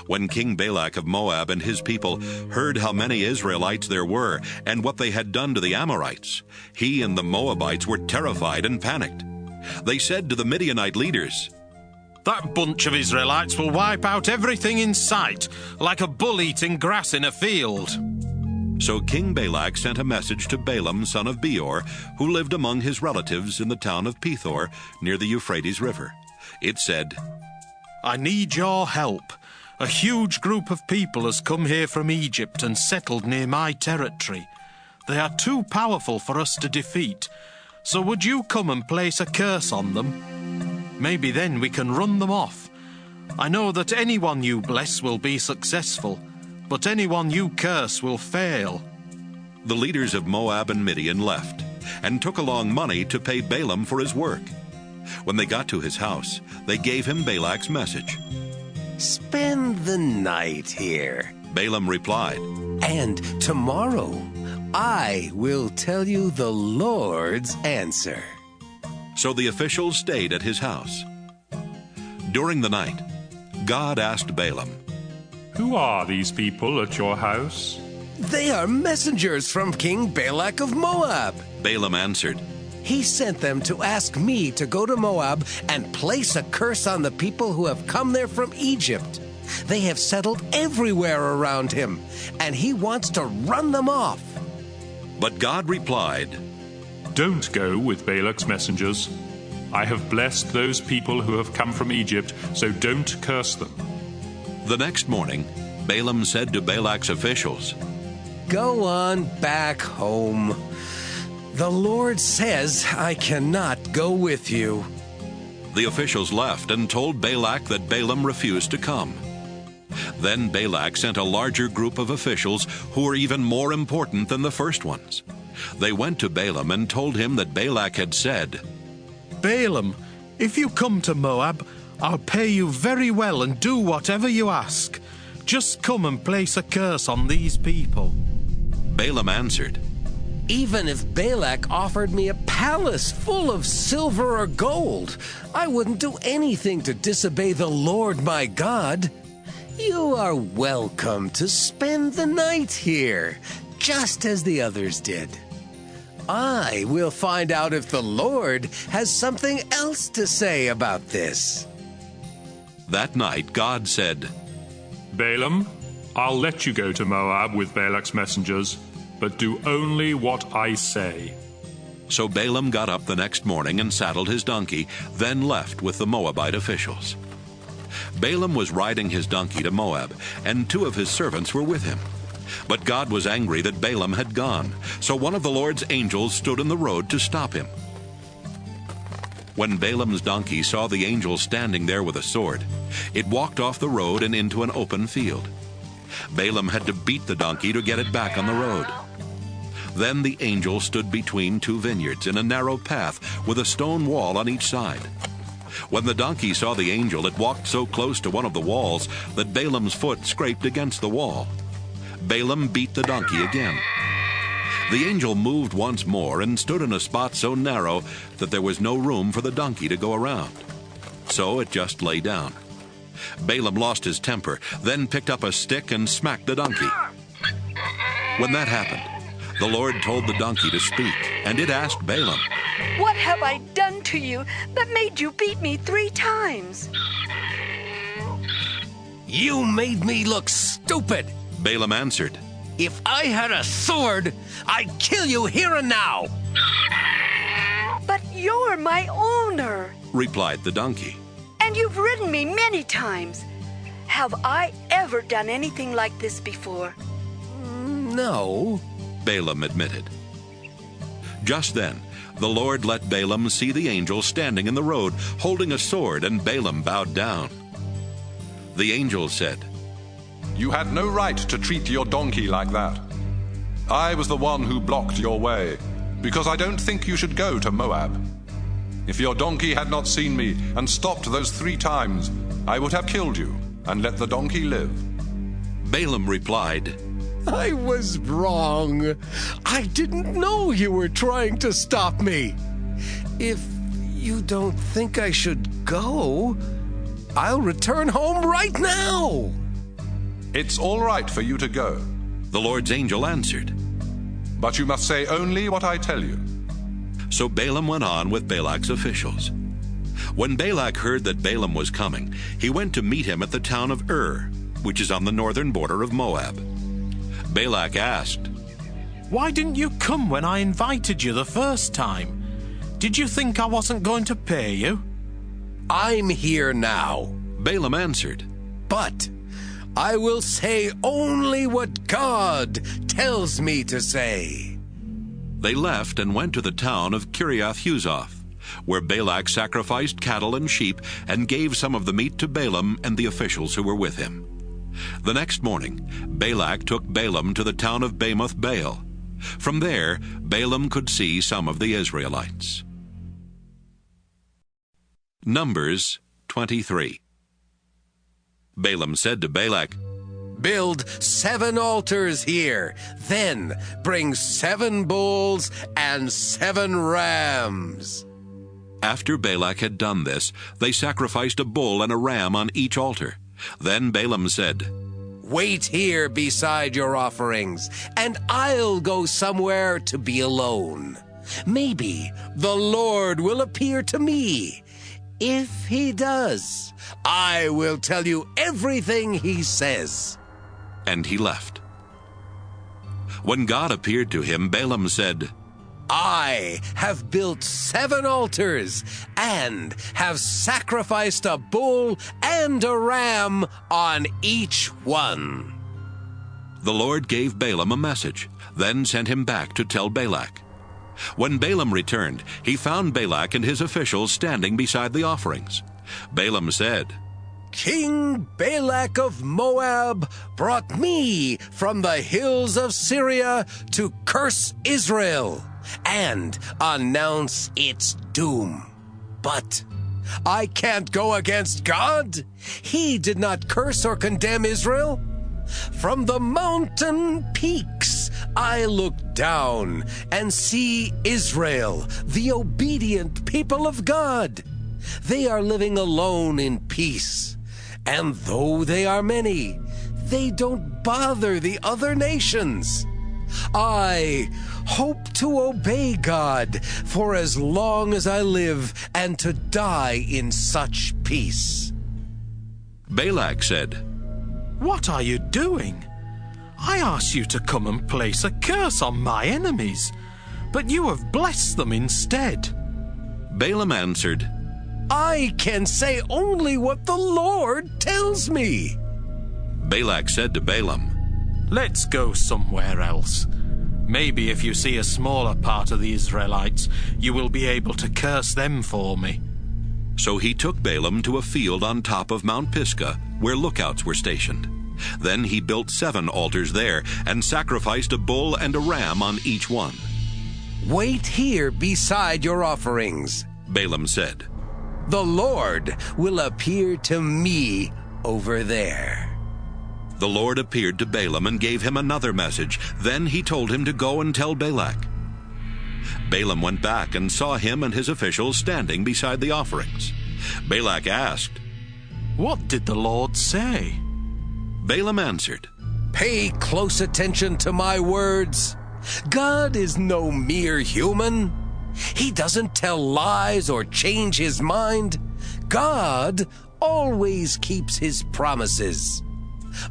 When King Balak of Moab and his people heard how many Israelites there were and what they had done to the Amorites, he and the Moabites were terrified and panicked. They said to the Midianite leaders, "That bunch of Israelites will wipe out everything in sight, like a bull eating grass in a field." So King Balak sent a message to Balaam, son of Beor, who lived among his relatives in the town of Pethor, near the Euphrates River. It said, "I need your help. A huge group of people has come here from Egypt and settled near my territory. They are too powerful for us to defeat. So would you come and place a curse on them? Maybe then we can run them off. I know that anyone you bless will be successful, but anyone you curse will fail." The leaders of Moab and Midian left and took along money to pay Balaam for his work. When they got to his house, they gave him Balak's message. "Spend the night here," Balaam replied, "and tomorrow I will tell you the Lord's answer." So the officials stayed at his house. During the night, God asked Balaam, "Who are these people at your house?" "They are messengers from King Balak of Moab." Balaam answered, "He sent them to ask me to go to Moab and place a curse on the people who have come there from Egypt. They have settled everywhere around him, and he wants to run them off." But God replied, "Don't go with Balak's messengers. I have blessed those people who have come from Egypt, so don't curse them." The next morning, Balaam said to Balak's officials, "Go on back home. The Lord says I cannot go with you." The officials left and told Balak that Balaam refused to come. Then Balak sent a larger group of officials who were even more important than the first ones. They went to Balaam and told him that Balak had said, "Balaam, if you come to Moab, I'll pay you very well and do whatever you ask. Just come and place a curse on these people." Balaam answered, "Even if Balak offered me a palace full of silver or gold, I wouldn't do anything to disobey the Lord my God. You are welcome to spend the night here, just as the others did. I will find out if the Lord has something else to say about this." That night God said, "Balaam, I'll let you go to Moab with Balak's messengers, but do only what I say." So Balaam got up the next morning and saddled his donkey, then left with the Moabite officials. Balaam was riding his donkey to Moab, and 2 of his servants were with him. But God was angry that Balaam had gone, so one of the Lord's angels stood in the road to stop him. When Balaam's donkey saw the angel standing there with a sword, it walked off the road and into an open field. Balaam had to beat the donkey to get it back on the road. Then the angel stood between 2 vineyards in a narrow path with a stone wall on each side. When the donkey saw the angel, it walked so close to one of the walls that Balaam's foot scraped against the wall. Balaam beat the donkey again. The angel moved once more and stood in a spot so narrow that there was no room for the donkey to go around. So it just lay down. Balaam lost his temper, then picked up a stick and smacked the donkey. When that happened, the Lord told the donkey to speak, and it asked Balaam, have I done to you that made you beat me 3 times? You made me look stupid, Balaam answered. If I had a sword, I'd kill you here and now. But you're my owner, replied the donkey. And you've ridden me many times. Have I ever done anything like this before? No, Balaam admitted. Just then, the Lord let Balaam see the angel standing in the road, holding a sword, and Balaam bowed down. The angel said, You had no right to treat your donkey like that. I was the one who blocked your way, because I don't think you should go to Moab. If your donkey had not seen me and stopped those 3 times, I would have killed you and let the donkey live. Balaam replied, I was wrong. I didn't know you were trying to stop me. If you don't think I should go, I'll return home right now. It's all right for you to go, the Lord's angel answered. But you must say only what I tell you. So Balaam went on with Balak's officials. When Balak heard that Balaam was coming, he went to meet him at the town of which is on the northern border of Moab. Balak asked, Why didn't you come when I invited you the first time? Did you think I wasn't going to pay you? I'm here now, Balaam answered. But I will say only what God tells me to say. They left and went to the town of Kiriath-Huzoth, where Balak sacrificed cattle and sheep and gave some of the meat to Balaam and the officials who were with him. The next morning, Balak took Balaam to the town of Bamoth Baal. From there, Balaam could see some of the Israelites. Numbers 23. Balaam said to Balak, Build 7 altars here, then bring 7 bulls and 7 rams. After Balak had done this, they sacrificed a bull and a ram on each altar. Then Balaam said, Wait here beside your offerings, and I'll go somewhere to be alone. Maybe the Lord will appear to me. If he does, I will tell you everything he says. And he left. When God appeared to him, Balaam said, I have built 7 altars and have sacrificed a bull and a ram on each one. The Lord gave Balaam a message, then sent him back to tell Balak. When Balaam returned, he found Balak and his officials standing beside the offerings. Balaam said, King Balak of Moab brought me from the hills of Syria to curse Israel and announce its doom. But I can't go against God. He did not curse or condemn Israel. From the mountain peaks I look down and see Israel, the obedient people of God. They are living alone in peace, and though they are many, they don't bother the other nations. I hope to obey God for as long as I live and to die in such peace. Balak said, What are you doing? I asked you to come and place a curse on my enemies, but you have blessed them instead. Balaam answered, I can say only what the Lord tells me. Balak said to Balaam, Let's go somewhere else. Maybe if you see a smaller part of the Israelites, you will be able to curse them for me. So he took Balaam to a field on top of Mount Pisgah, where lookouts were stationed. Then he built 7 altars there and sacrificed a bull and a ram on each one. Wait here beside your offerings, Balaam said. The Lord will appear to me over there. The Lord appeared to Balaam and gave him another message. Then he told him to go and tell Balak. Balaam went back and saw him and his officials standing beside the offerings. Balak asked, What did the Lord say? Balaam answered, Pay close attention to my words. God is no mere human. He doesn't tell lies or change his mind. God always keeps his promises.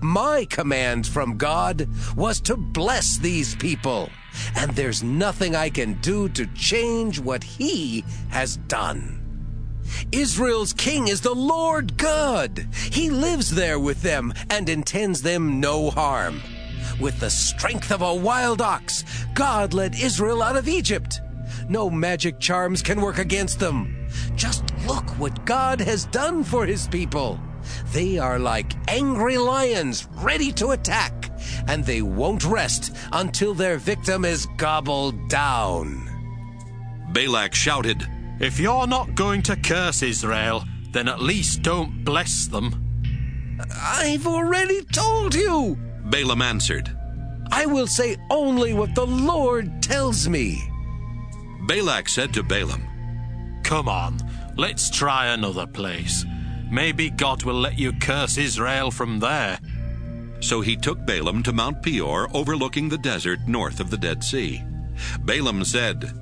My command from God was to bless these people, and there's nothing I can do to change what he has done. Israel's king is the Lord God. He lives there with them and intends them no harm. With the strength of a wild ox, God led Israel out of Egypt. No magic charms can work against them. Just look what God has done for his people. They are like angry lions ready to attack, and they won't rest until their victim is gobbled down. Balak shouted, "If you're not going to curse Israel, then at least don't bless them." I've already told you. Balaam answered, I will say only what the Lord tells me. Balak said to Balaam, "Come on, let's try another place. Maybe God will let you curse Israel from there." So he took Balaam to Mount Peor, overlooking the desert north of the Dead Sea. Balaam said,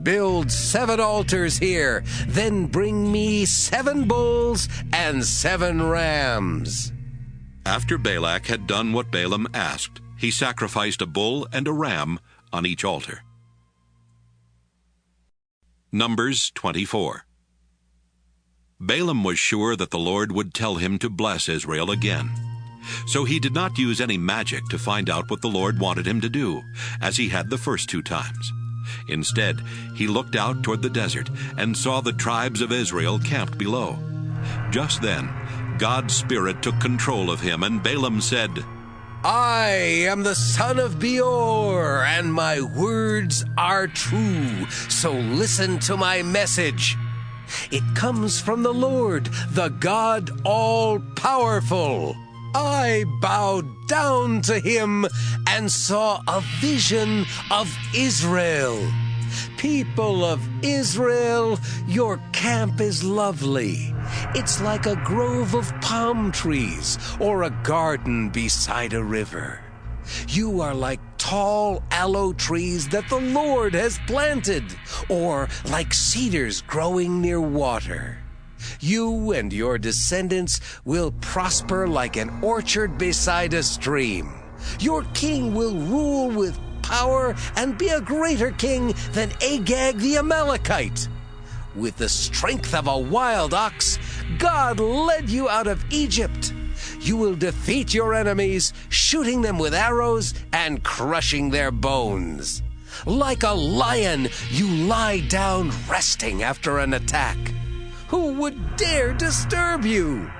Build 7 altars here, then bring me 7 bulls and 7 rams. After Balak had done what Balaam asked, he sacrificed a bull and a ram on each altar. Numbers 24. Balaam was sure that the Lord would tell him to bless Israel again. So he did not use any magic to find out what the Lord wanted him to do, as he had the first 2 times. Instead, he looked out toward the desert and saw the tribes of Israel camped below. Just then, God's Spirit took control of him, and Balaam said, I am the son of Beor, and my words are true, so listen to my message. It comes from the Lord, the God all-powerful. I bowed down to him and saw a vision of Israel. People of Israel, your camp is lovely. It's like a grove of palm trees or a garden beside a river. You are like tall aloe trees that the Lord has planted, or like cedars growing near water. You and your descendants will prosper like an orchard beside a stream. Your king will rule with power and be a greater king than Agag the Amalekite. With the strength of a wild ox, God led you out of Egypt. You will defeat your enemies, shooting them with arrows and crushing their bones. Like a lion, you lie down resting after an attack. Who would dare disturb you?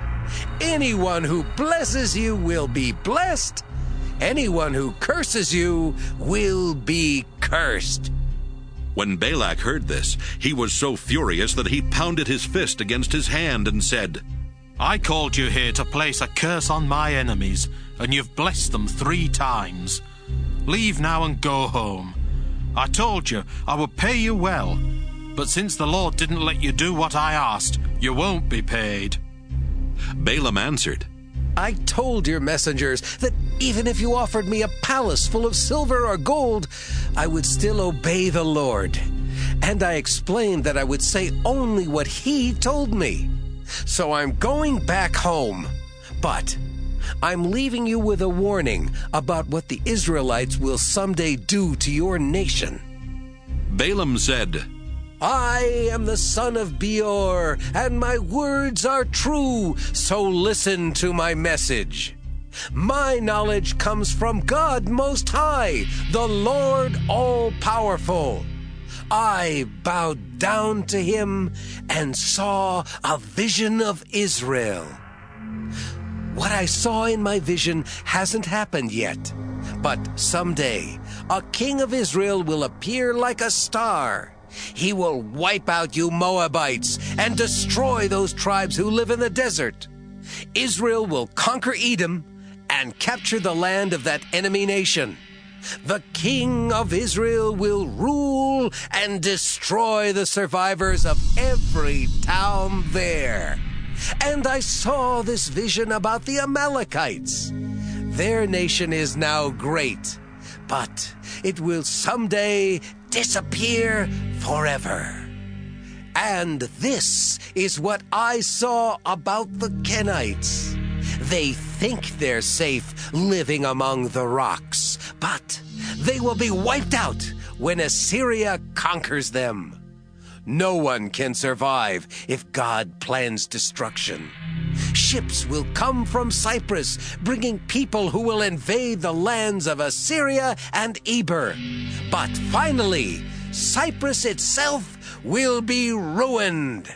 Anyone who blesses you will be blessed. Anyone who curses you will be cursed. When Balak heard this, he was so furious that he pounded his fist against his hand and said, I called you here to place a curse on my enemies, and you've blessed them 3 times. Leave now and go home. I told you I would pay you well, but since the Lord didn't let you do what I asked, you won't be paid. Balaam answered, I told your messengers that even if you offered me a palace full of silver or gold, I would still obey the Lord. And I explained that I would say only what he told me. So I'm going back home. But I'm leaving you with a warning about what the Israelites will someday do to your nation. Balaam said, I am the son of Beor, and my words are true, so listen to my message. My knowledge comes from God Most High, the Lord All-Powerful. I bowed down to him and saw a vision of Israel. What I saw in my vision hasn't happened yet, but someday a king of Israel will appear like a star. He will wipe out you Moabites and destroy those tribes who live in the desert. Israel will conquer Edom and capture the land of that enemy nation. The king of Israel will rule and destroy the survivors of every town there. And I saw this vision about the Amalekites. Their nation is now great, but it will someday disappear forever. And this is what I saw about the Kenites. They think they're safe living among the rocks, but they will be wiped out when Assyria conquers them. No one can survive if God plans destruction. Ships will come from Cyprus, bringing people who will invade the lands of Assyria and Eber. But finally, Cyprus itself will be ruined.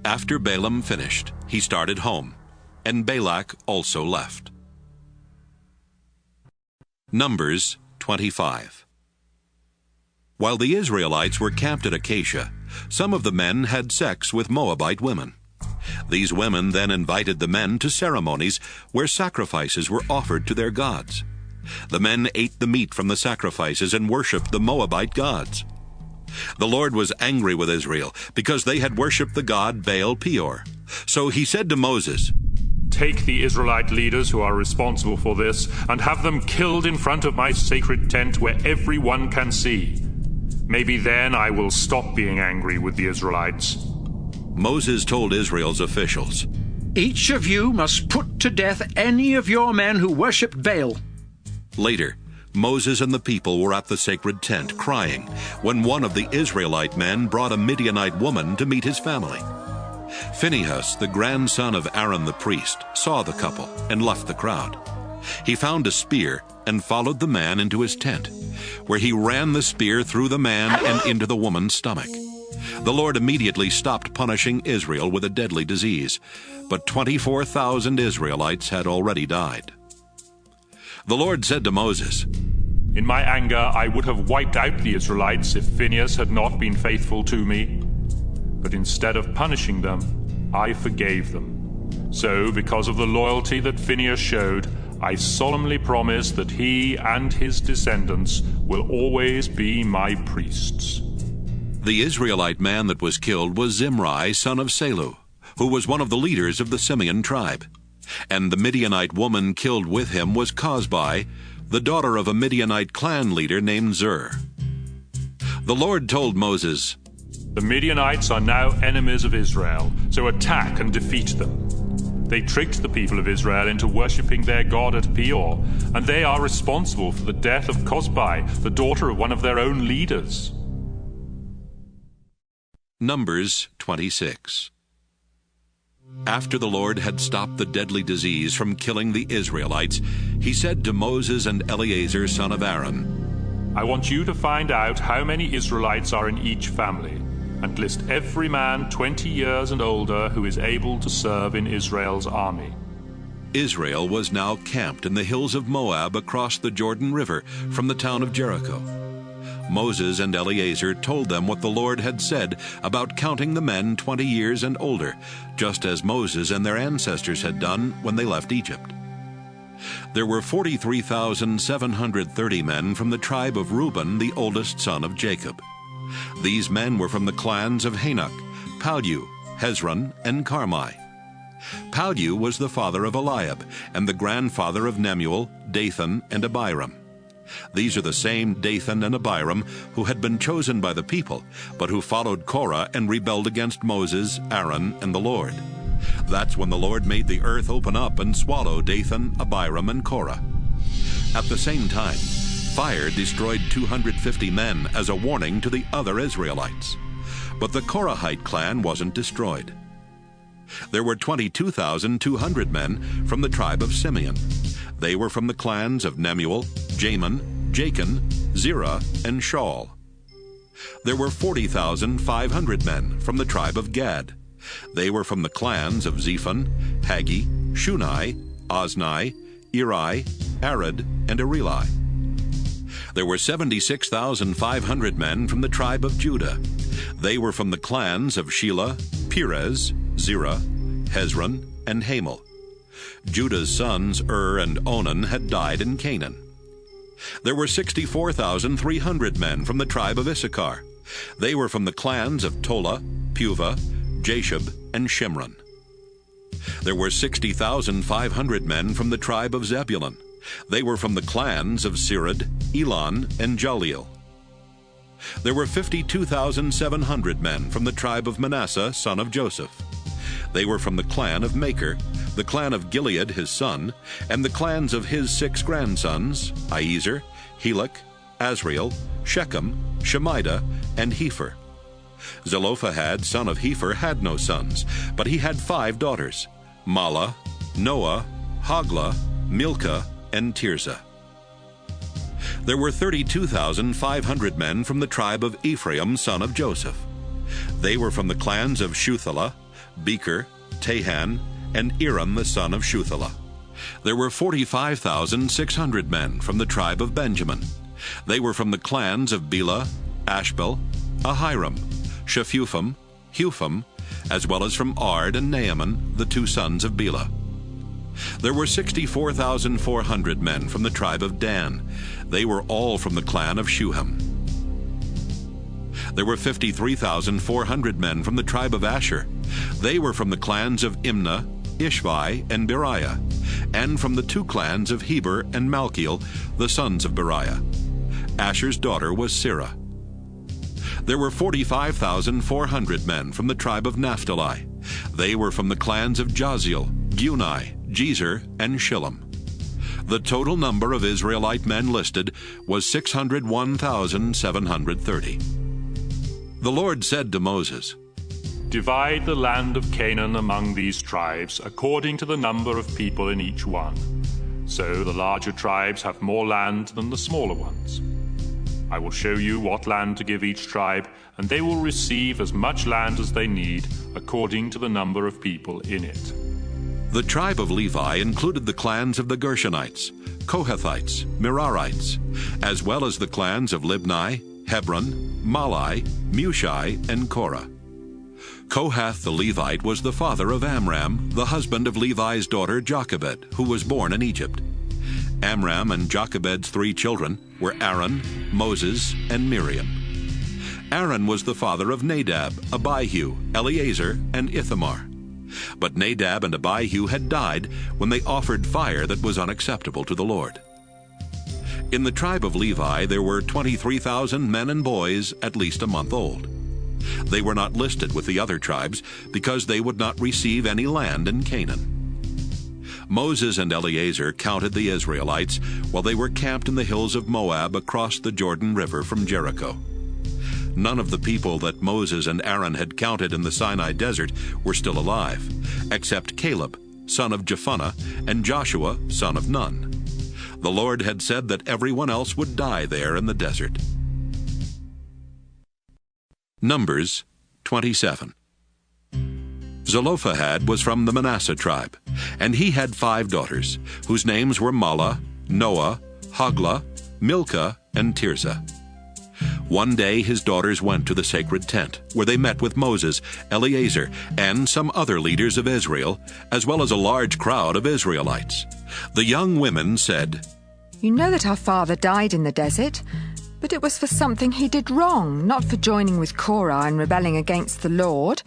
After Balaam finished, he started home, and Balak also left. Numbers 25. While the Israelites were camped at Acacia, some of the men had sex with Moabite women. These women then invited the men to ceremonies where sacrifices were offered to their gods. The men ate the meat from the sacrifices and worshipped the Moabite gods. The Lord was angry with Israel because they had worshipped the god Baal Peor. So he said to Moses, "Take the Israelite leaders who are responsible for this and have them killed in front of my sacred tent where everyone can see. Maybe then I will stop being angry with the Israelites." Moses told Israel's officials, "Each of you must put to death any of your men who worshipped Baal." Later, Moses and the people were at the sacred tent crying when one of the Israelite men brought a Midianite woman to meet his family. Phinehas, the grandson of Aaron the priest, saw the couple and left the crowd. He found a spear and followed the man into his tent, where he ran the spear through the man and into the woman's stomach. The Lord immediately stopped punishing Israel with a deadly disease, but 24,000 Israelites had already died. The Lord said to Moses, "In my anger I would have wiped out the Israelites if Phinehas had not been faithful to me. But instead of punishing them, I forgave them. So, because of the loyalty that Phinehas showed, I solemnly promise that he and his descendants will always be my priests." The Israelite man that was killed was Zimri, son of Salu, who was one of the leaders of the Simeon tribe. And the Midianite woman killed with him was Cosbi, the daughter of a Midianite clan leader named Zur. The Lord told Moses, "The Midianites are now enemies of Israel, so attack and defeat them. They tricked the people of Israel into worshipping their god at Peor, and they are responsible for the death of Cosbi, the daughter of one of their own leaders." Numbers 26. After the Lord had stopped the deadly disease from killing the Israelites, he said to Moses and Eleazar, son of Aaron, "I want you to find out how many Israelites are in each family, and list every man 20 years and older who is able to serve in Israel's army." Israel was now camped in the hills of Moab across the Jordan River from the town of Jericho. Moses and Eleazar told them what the Lord had said about counting the men 20 years and older, just as Moses and their ancestors had done when they left Egypt. There were 43,730 men from the tribe of Reuben, the oldest son of Jacob. These men were from the clans of Hanok, Palu, Hezron, and Carmi. Palu was the father of Eliab, and the grandfather of Nemuel, Dathan, and Abiram. These are the same Dathan and Abiram who had been chosen by the people, but who followed Korah and rebelled against Moses, Aaron, and the Lord. That's when the Lord made the earth open up and swallow Dathan, Abiram, and Korah. At the same time, fire destroyed 250 men as a warning to the other Israelites. But the Korahite clan wasn't destroyed. There were 22,200 men from the tribe of Simeon. They were from the clans of Nemuel, Jamin, Jachin, Zerah, and Shaul. There were 40,500 men from the tribe of Gad. They were from the clans of Zephon, Haggi, Shunai, Ozni, Eri, Arad, and Areli. There were 76,500 men from the tribe of Judah. They were from the clans of Shelah, Perez, Zerah, Hezron, and Hamel. Judah's sons and Onan had died in Canaan. There were 64,300 men from the tribe of Issachar. They were from the clans of Tola, Puvah, Jashub, and Shimron. There were 60,500 men from the tribe of Zebulun. They were from the clans of Sirad, Elon, and Jaleel. There were 52,700 men from the tribe of Manasseh, son of Joseph. They were from the clan of Machir, the clan of Gilead his son, and the clans of his 6 grandsons, Iezer, Helek, Azriel, Shechem, Shemida, and Hepher. Zelophehad, son of Hepher, had no sons, but he had 5 daughters, Mahlah, Noah, Hoglah, Milcah, and Tirzah. There were 32,500 men from the tribe of Ephraim, son of Joseph. They were from the clans of Shuthelah, Becher, Tahan, and Iram the son of Shuthelah. There were 45,600 men from the tribe of Benjamin. They were from the clans of Bela, Ashbel, Ahiram, Shephupham, Hupham, as well as from Ard and Naaman, the 2 sons of Bela. There were 64,400 men from the tribe of Dan. They were all from the clan of Shuham. There were 53,400 men from the tribe of Asher. They were from the clans of Imnah, Ishvi, and Beriah, and from the 2 clans of Heber and Malkiel, the sons of Beriah. Asher's daughter was Sirah. There were 45,400 men from the tribe of Naphtali. They were from the clans of Jaziel, Guni, Jezer, and Shillem. The total number of Israelite men listed was 601,730. The Lord said to Moses, "Divide the land of Canaan among these tribes according to the number of people in each one. So the larger tribes have more land than the smaller ones. I will show you what land to give each tribe, and they will receive as much land as they need according to the number of people in it." The tribe of Levi included the clans of the Gershonites, Kohathites, Merarites, as well as the clans of Libni, Hebron, Malai, Mushai, and Korah. Kohath the Levite was the father of Amram, the husband of Levi's daughter Jochebed, who was born in Egypt. Amram and Jochebed's 3 children were Aaron, Moses, and Miriam. Aaron was the father of Nadab, Abihu, Eleazar, and Ithamar. But Nadab and Abihu had died when they offered fire that was unacceptable to the Lord. In the tribe of Levi there were 23,000 men and boys at least a month old. They were not listed with the other tribes because they would not receive any land in Canaan. Moses and Eleazar counted the Israelites while they were camped in the hills of Moab across the Jordan River from Jericho. None of the people that Moses and Aaron had counted in the Sinai desert were still alive, except Caleb, son of Jephunneh, and Joshua, son of Nun. The Lord had said that everyone else would die there in the desert. Numbers 27. Zelophehad was from the Manasseh tribe, and he had 5 daughters, whose names were Mahlah, Noah, Hoglah, Milcah, and Tirzah. One day his daughters went to the sacred tent, where they met with Moses, Eleazar, and some other leaders of Israel, as well as a large crowd of Israelites. The young women said, "You know that our father died in the desert, but it was for something he did wrong, not for joining with Korah and rebelling against the Lord.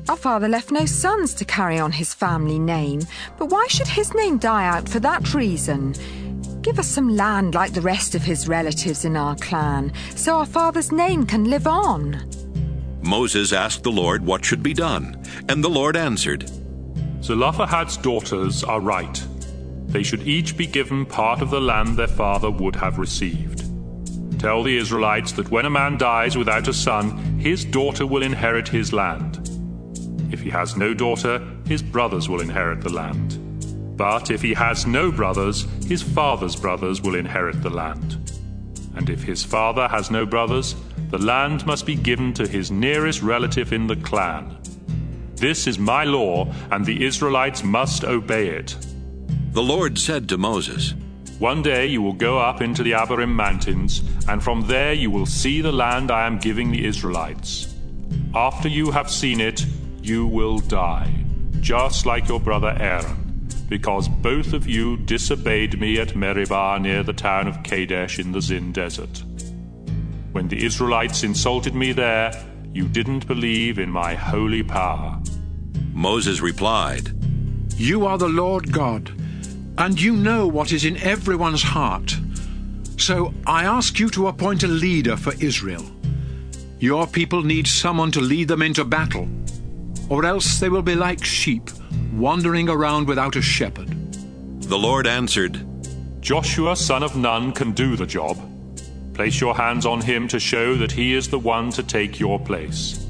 Our father left no sons to carry on his family name, but why should his name die out for that reason? Give us some land like the rest of his relatives in our clan, so our father's name can live on." Moses asked the Lord what should be done, and the Lord answered, "Zelophehad's daughters are right. They should each be given part of the land their father would have received. Tell the Israelites that when a man dies without a son, his daughter will inherit his land. If he has no daughter, his brothers will inherit the land. But if he has no brothers, his father's brothers will inherit the land. And if his father has no brothers, the land must be given to his nearest relative in the clan. This is my law, and the Israelites must obey it." The Lord said to Moses, "One day you will go up into the Abarim mountains, and from there you will see the land I am giving the Israelites. After you have seen it, you will die, just like your brother Aaron, because both of you disobeyed me at Meribah near the town of Kadesh in the Zin desert. When the Israelites insulted me there, you didn't believe in my holy power." Moses replied, "You are the Lord God, and you know what is in everyone's heart. So I ask you to appoint a leader for Israel. Your people need someone to lead them into battle, or else they will be like sheep, wandering around without a shepherd. The Lord answered, Joshua, son of Nun, can do the job. Place your hands on him to show that he is the one to take your place.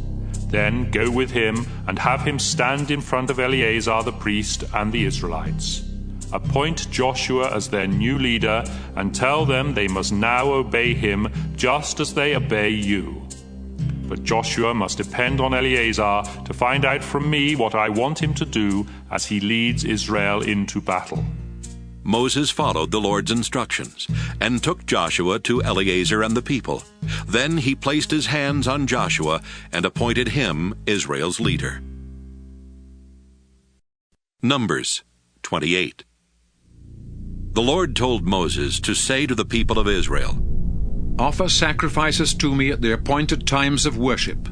Then go with him and have him stand in front of Eleazar the priest and the Israelites. Appoint Joshua as their new leader and tell them they must now obey him just as they obey you. But Joshua must depend on Eleazar to find out from me what I want him to do as he leads Israel into battle. Moses followed the Lord's instructions and took Joshua to Eleazar and the people. Then he placed his hands on Joshua and appointed him Israel's leader. Numbers 28. The Lord told Moses to say to the people of Israel, Offer sacrifices to me at the appointed times of worship,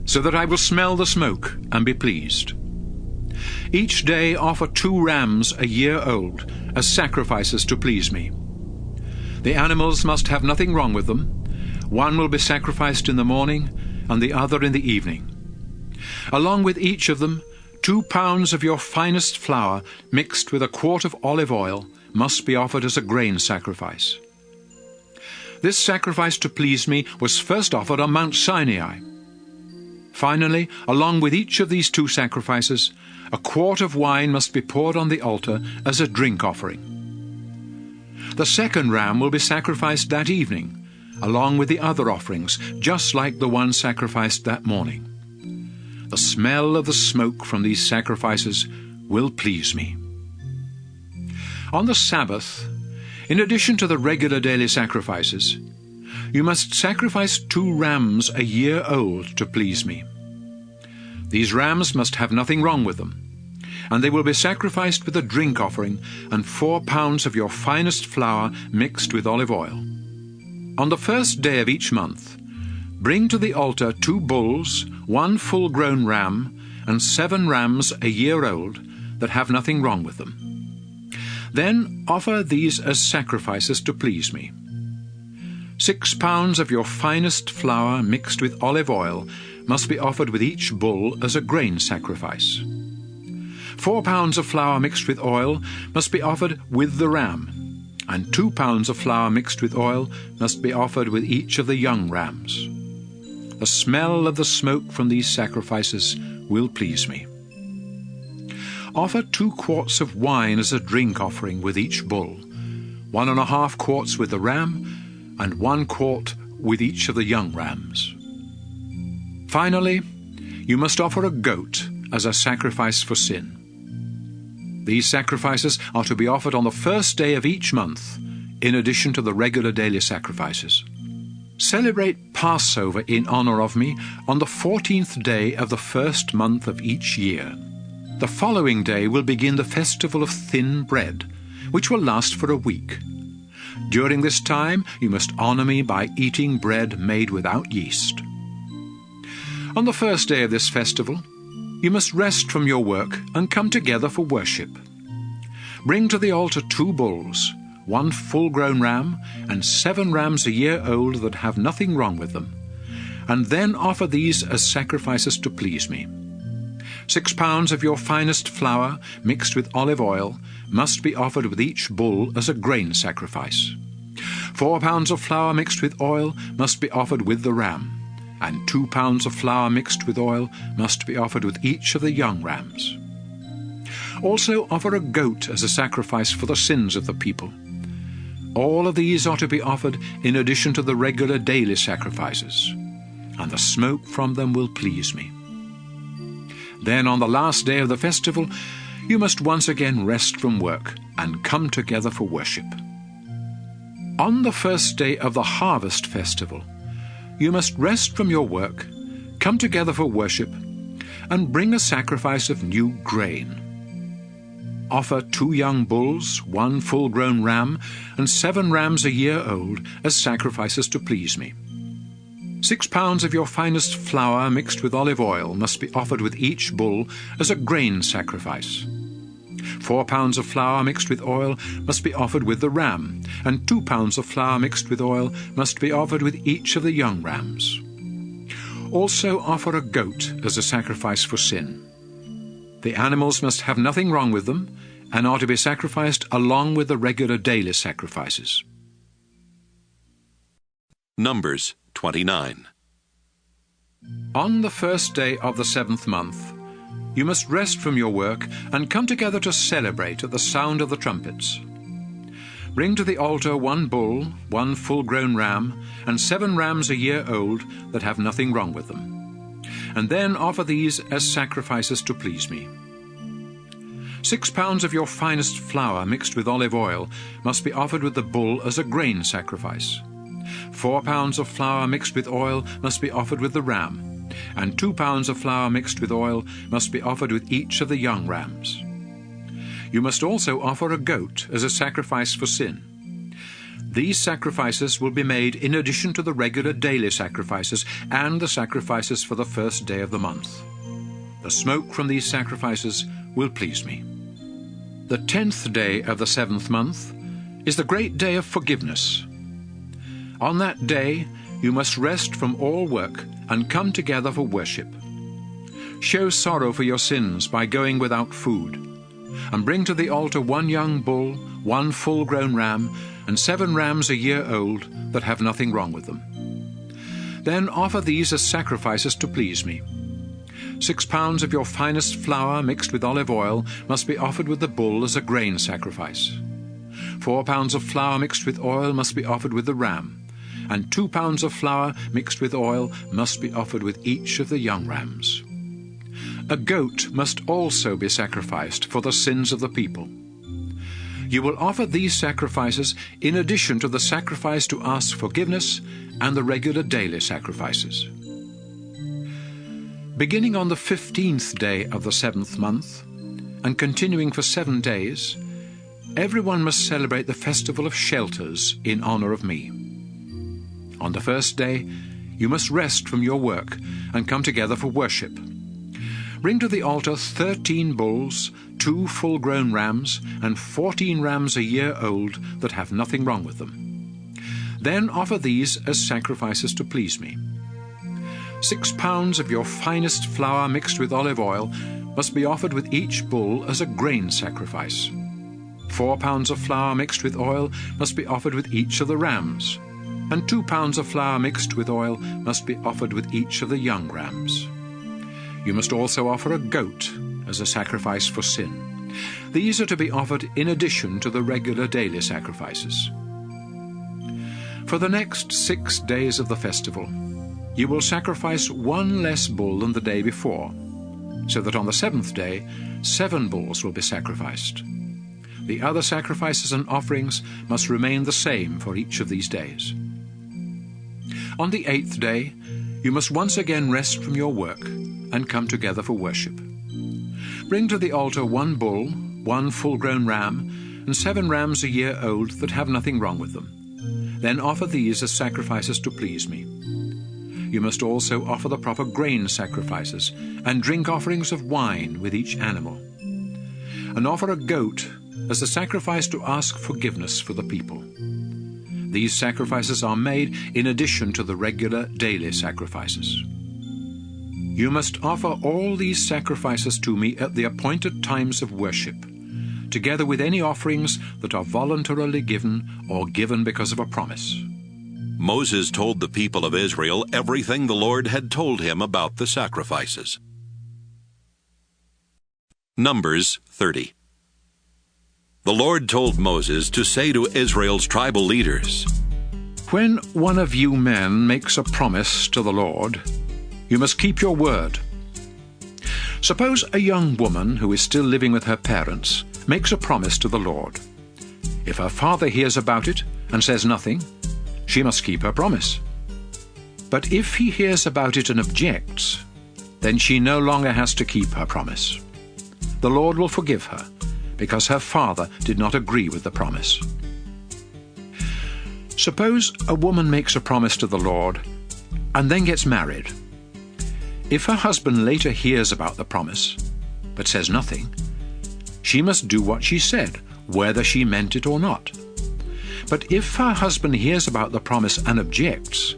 so that I will smell the smoke and be pleased. Each day offer 2 rams a year old as sacrifices to please me. The animals must have nothing wrong with them. One will be sacrificed in the morning and the other in the evening. Along with each of them, 2 pounds of your finest flour mixed with a quart of olive oil must be offered as a grain sacrifice. This sacrifice to please me was first offered on Mount Sinai. Finally, along with each of these 2 sacrifices, a quart of wine must be poured on the altar as a drink offering. The second ram will be sacrificed that evening, along with the other offerings, just like the one sacrificed that morning. The smell of the smoke from these sacrifices will please me. On the Sabbath, in addition to the regular daily sacrifices, you must sacrifice 2 rams a year old to please me. These rams must have nothing wrong with them, and they will be sacrificed with a drink offering and 4 pounds of your finest flour mixed with olive oil. On the first day of each month, bring to the altar 2 bulls, 1 full-grown ram, and 7 rams a year old that have nothing wrong with them. Then offer these as sacrifices to please me. 6 pounds of your finest flour mixed with olive oil must be offered with each bull as a grain sacrifice. 4 pounds of flour mixed with oil must be offered with the ram, and 2 pounds of flour mixed with oil must be offered with each of the young rams. The smell of the smoke from these sacrifices will please me. Offer 2 quarts of wine as a drink offering with each bull, 1.5 quarts with the ram, and 1 quart with each of the young rams. Finally, you must offer a goat as a sacrifice for sin. These sacrifices are to be offered on the first day of each month, in addition to the regular daily sacrifices. Celebrate Passover in honor of me on the 14th day of the first month of each year. The following day will begin the festival of thin bread, which will last for a week. During this time, you must honor me by eating bread made without yeast. On the first day of this festival, you must rest from your work and come together for worship. Bring to the altar 2 bulls, 1 full-grown ram, and 7 rams a year old that have nothing wrong with them, and then offer these as sacrifices to please me. 6 pounds of your finest flour mixed with olive oil must be offered with each bull as a grain sacrifice. 4 pounds of flour mixed with oil must be offered with the ram, and 2 pounds of flour mixed with oil must be offered with each of the young rams. Also offer a goat as a sacrifice for the sins of the people. All of these are to be offered in addition to the regular daily sacrifices, and the smoke from them will please me. Then on the last day of the festival, you must once again rest from work and come together for worship. On the first day of the harvest festival, you must rest from your work, come together for worship, and bring a sacrifice of new grain. Offer 2 young bulls, 1 full-grown ram, and 7 rams a year old as sacrifices to please me. 6 pounds of your finest flour mixed with olive oil must be offered with each bull as a grain sacrifice. 4 pounds of flour mixed with oil must be offered with the ram, and 2 pounds of flour mixed with oil must be offered with each of the young rams. Also offer a goat as a sacrifice for sin. The animals must have nothing wrong with them and are to be sacrificed along with the regular daily sacrifices. Numbers 29. On the first day of the 7th month, you must rest from your work and come together to celebrate at the sound of the trumpets. Bring to the altar 1 bull, 1 full-grown ram, and 7 rams a year old that have nothing wrong with them. And then offer these as sacrifices to please me. 6 pounds of your finest flour mixed with olive oil must be offered with the bull as a grain sacrifice. 4 pounds of flour mixed with oil must be offered with the ram, and 2 pounds of flour mixed with oil must be offered with each of the young rams. You must also offer a goat as a sacrifice for sin. These sacrifices will be made in addition to the regular daily sacrifices and the sacrifices for the first day of the month. The smoke from these sacrifices will please me. The 10th day of the 7th month is the great day of forgiveness. On that day you must rest from all work and come together for worship. Show sorrow for your sins by going without food, and bring to the altar 1 young bull, 1 full-grown ram, and 7 rams a year old that have nothing wrong with them. Then offer these as sacrifices to please me. 6 pounds of your finest flour mixed with olive oil must be offered with the bull as a grain sacrifice. 4 pounds of flour mixed with oil must be offered with the ram, and 2 pounds of flour mixed with oil must be offered with each of the young rams. A goat must also be sacrificed for the sins of the people. You will offer these sacrifices in addition to the sacrifice to ask forgiveness and the regular daily sacrifices. Beginning on the 15th day of the 7th month, and continuing for 7 days, everyone must celebrate the festival of shelters in honor of me. On the first day, you must rest from your work and come together for worship. Bring to the altar 13 bulls, 2 full-grown rams, and 14 rams a year old that have nothing wrong with them. Then offer these as sacrifices to please me. 6 pounds of your finest flour mixed with olive oil must be offered with each bull as a grain sacrifice. 4 pounds of flour mixed with oil must be offered with each of the rams, and 2 pounds of flour mixed with oil must be offered with each of the young rams. You must also offer a goat as a sacrifice for sin. These are to be offered in addition to the regular daily sacrifices. For the next 6 days of the festival, you will sacrifice 1 less bull than the day before, so that on the 7th day 7 bulls will be sacrificed. The other sacrifices and offerings must remain the same for each of these days. On the 8th day, you must once again rest from your work and come together for worship. Bring to the altar 1 bull, 1 full-grown ram, and 7 rams a year old that have nothing wrong with them. Then offer these as sacrifices to please me. You must also offer the proper grain sacrifices and drink offerings of wine with each animal. And offer a goat as a sacrifice to ask forgiveness for the people. These sacrifices are made in addition to the regular daily sacrifices. You must offer all these sacrifices to me at the appointed times of worship, together with any offerings that are voluntarily given or given because of a promise. Moses told the people of Israel everything the Lord had told him about the sacrifices. Numbers 30. The Lord told Moses to say to Israel's tribal leaders, "When one of you men makes a promise to the Lord, you must keep your word. Suppose a young woman who is still living with her parents makes a promise to the Lord. If her father hears about it and says nothing, she must keep her promise. But if he hears about it and objects, then she no longer has to keep her promise. The Lord will forgive her, because her father did not agree with the promise." Suppose a woman makes a promise to the Lord and then gets married. If her husband later hears about the promise, but says nothing, she must do what she said, whether she meant it or not. But if her husband hears about the promise and objects,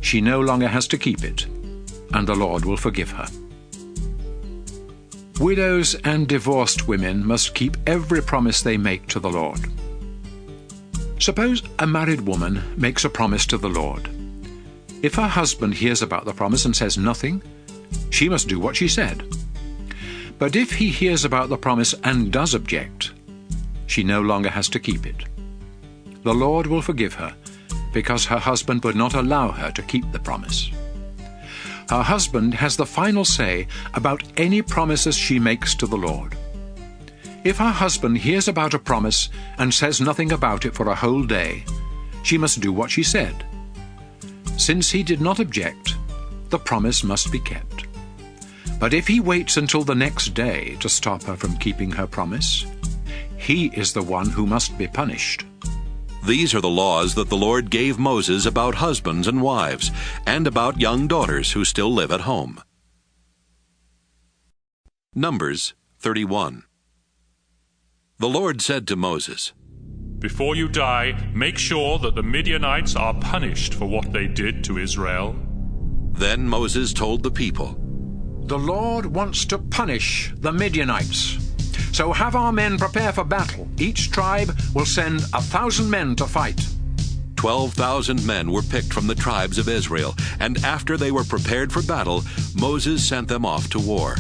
she no longer has to keep it. and the Lord will forgive her. Widows and divorced women must keep every promise they make to the Lord. Suppose a married woman makes a promise to the Lord. If her husband hears about the promise and says nothing, she must do what she said. But if he hears about the promise and does object, she no longer has to keep it. The Lord will forgive her, because her husband would not allow her to keep the promise. Her husband has the final say about any promises she makes to the Lord. If her husband hears about a promise and says nothing about it for a whole day, she must do what she said. Since he did not object, the promise must be kept. But if he waits until the next day to stop her from keeping her promise, he is the one who must be punished. These are the laws that the Lord gave Moses about husbands and wives, and about young daughters who still live at home. Numbers 31. The Lord said to Moses, Before you die, make sure that the Midianites are punished for what they did to Israel. Then Moses told the people, The Lord wants to punish the Midianites. So have our men prepare for battle. Each tribe will send 1,000 men to fight. 12,000 men were picked from the tribes of Israel, and after they were prepared for battle, Moses sent them off to war.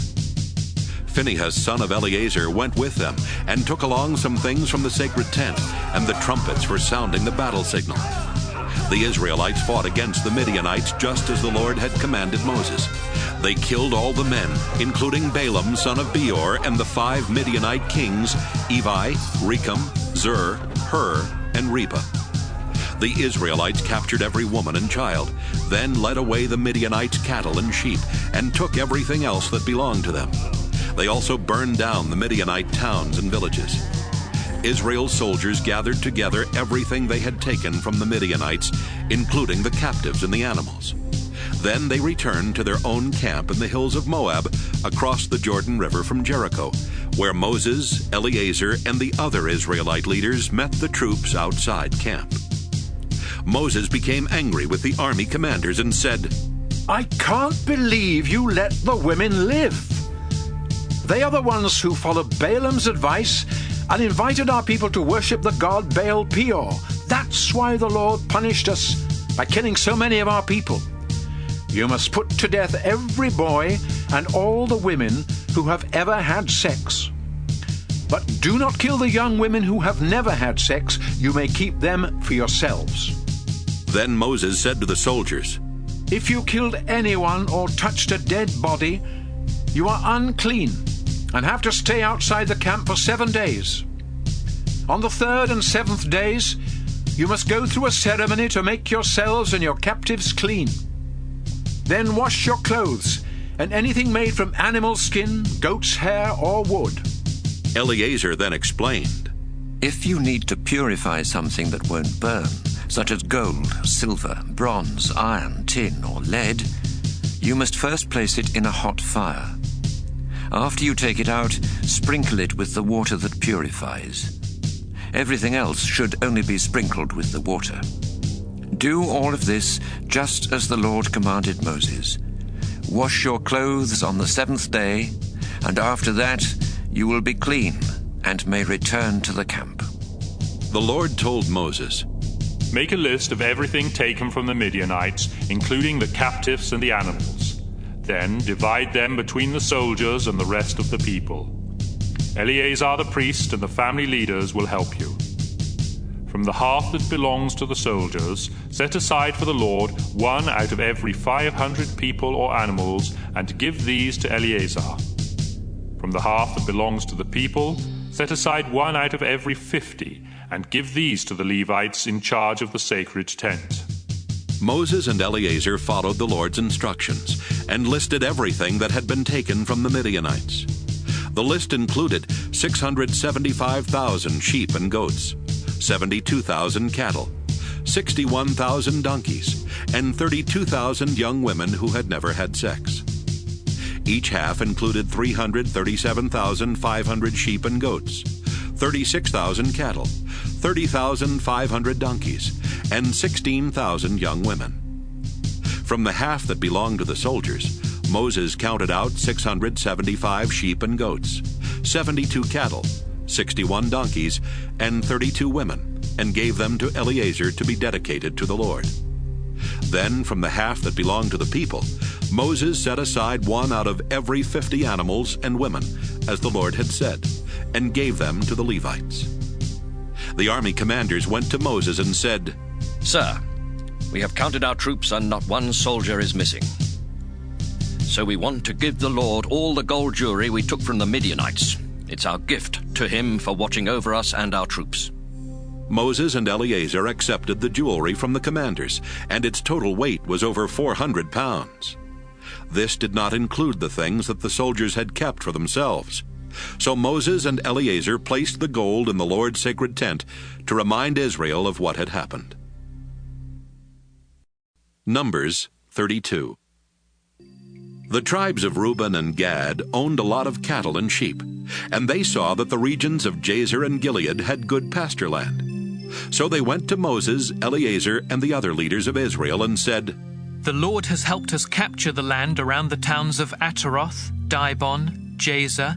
Phinehas, son of Eleazar, went with them, and took along some things from the sacred tent, and the trumpets for sounding the battle signal. The Israelites fought against the Midianites just as the Lord had commanded Moses. They killed all the men, including Balaam, son of Beor, and the 5 Midianite kings, Evi, Rechem, Zur, Hur, and Reba. The Israelites captured every woman and child, then led away the Midianites' cattle and sheep, and took everything else that belonged to them. They also burned down the Midianite towns and villages. Israel's soldiers gathered together everything they had taken from the Midianites, including the captives and the animals. Then they returned to their own camp in the hills of Moab, across the Jordan River from Jericho, where Moses, Eleazar, and the other Israelite leaders met the troops outside camp. Moses became angry with the army commanders and said, I can't believe you let the women live. They are the ones who followed Balaam's advice and invited our people to worship the god Baal Peor. That's why the Lord punished us by killing so many of our people. You must put to death every boy and all the women who have ever had sex. But do not kill the young women who have never had sex. You may keep them for yourselves. Then Moses said to the soldiers, If you killed anyone or touched a dead body, you are unclean and have to stay outside the camp for 7 days. On the 3rd and 7th days, you must go through a ceremony to make yourselves and your captives clean. Then wash your clothes and anything made from animal skin, goat's hair, or wood. Eleazar then explained, If you need to purify something that won't burn, such as gold, silver, bronze, iron, tin, or lead, you must first place it in a hot fire. After you take it out, sprinkle it with the water that purifies. Everything else should only be sprinkled with the water. Do all of this just as the Lord commanded Moses. Wash your clothes on the 7th day, and after that you will be clean and may return to the camp. The Lord told Moses, Make a list of everything taken from the Midianites, including the captives and the animals. Then divide them between the soldiers and the rest of the people. Eleazar the priest and the family leaders will help you. From the half that belongs to the soldiers, set aside for the Lord 1 out of every 500 people or animals, and give these to Eleazar. From the half that belongs to the people, set aside 1 out of every 50, and give these to the Levites in charge of the sacred tent. Moses and Eleazar followed the Lord's instructions and listed everything that had been taken from the Midianites. The list included 675,000 sheep and goats, 72,000 cattle, 61,000 donkeys, and 32,000 young women who had never had sex. Each half included 337,500 sheep and goats, 36,000 cattle, 30,500 donkeys, and 16,000 young women. From the half that belonged to the soldiers, Moses counted out 675 sheep and goats, 72 cattle, 61 donkeys, and 32 women, and gave them to Eleazar to be dedicated to the Lord. Then from the half that belonged to the people, Moses set aside one out of every 50 animals and women, as the Lord had said, and gave them to the Levites. The army commanders went to Moses and said, "Sir, we have counted our troops and not one soldier is missing. So we want to give the Lord all the gold jewelry we took from the Midianites. It's our gift to him for watching over us and our troops." Moses and Eleazar accepted the jewelry from the commanders, and its total weight was over 400 pounds. This did not include the things that the soldiers had kept for themselves. So Moses and Eleazar placed the gold in the Lord's sacred tent to remind Israel of what had happened. Numbers 32. The tribes of Reuben and Gad owned a lot of cattle and sheep, and they saw that the regions of Jazer and Gilead had good pasture land. So they went to Moses, Eleazar, and the other leaders of Israel and said, "The Lord has helped us capture the land around the towns of Ataroth, Dibon, Jazer,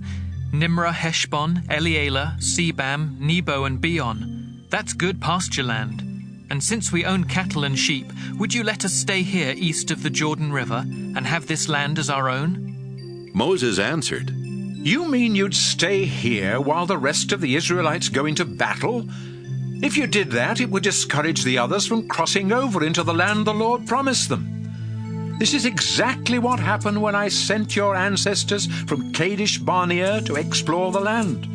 Nimrah, Heshbon, Elealeh, Sebam, Nebo, and Beon. That's good pasture land. And since we own cattle and sheep, would you let us stay here east of the Jordan River and have this land as our own?" Moses answered, "You mean you'd stay here while the rest of the Israelites go into battle? If you did that, it would discourage the others from crossing over into the land the Lord promised them. This is exactly what happened when I sent your ancestors from Kadesh Barnea to explore the land.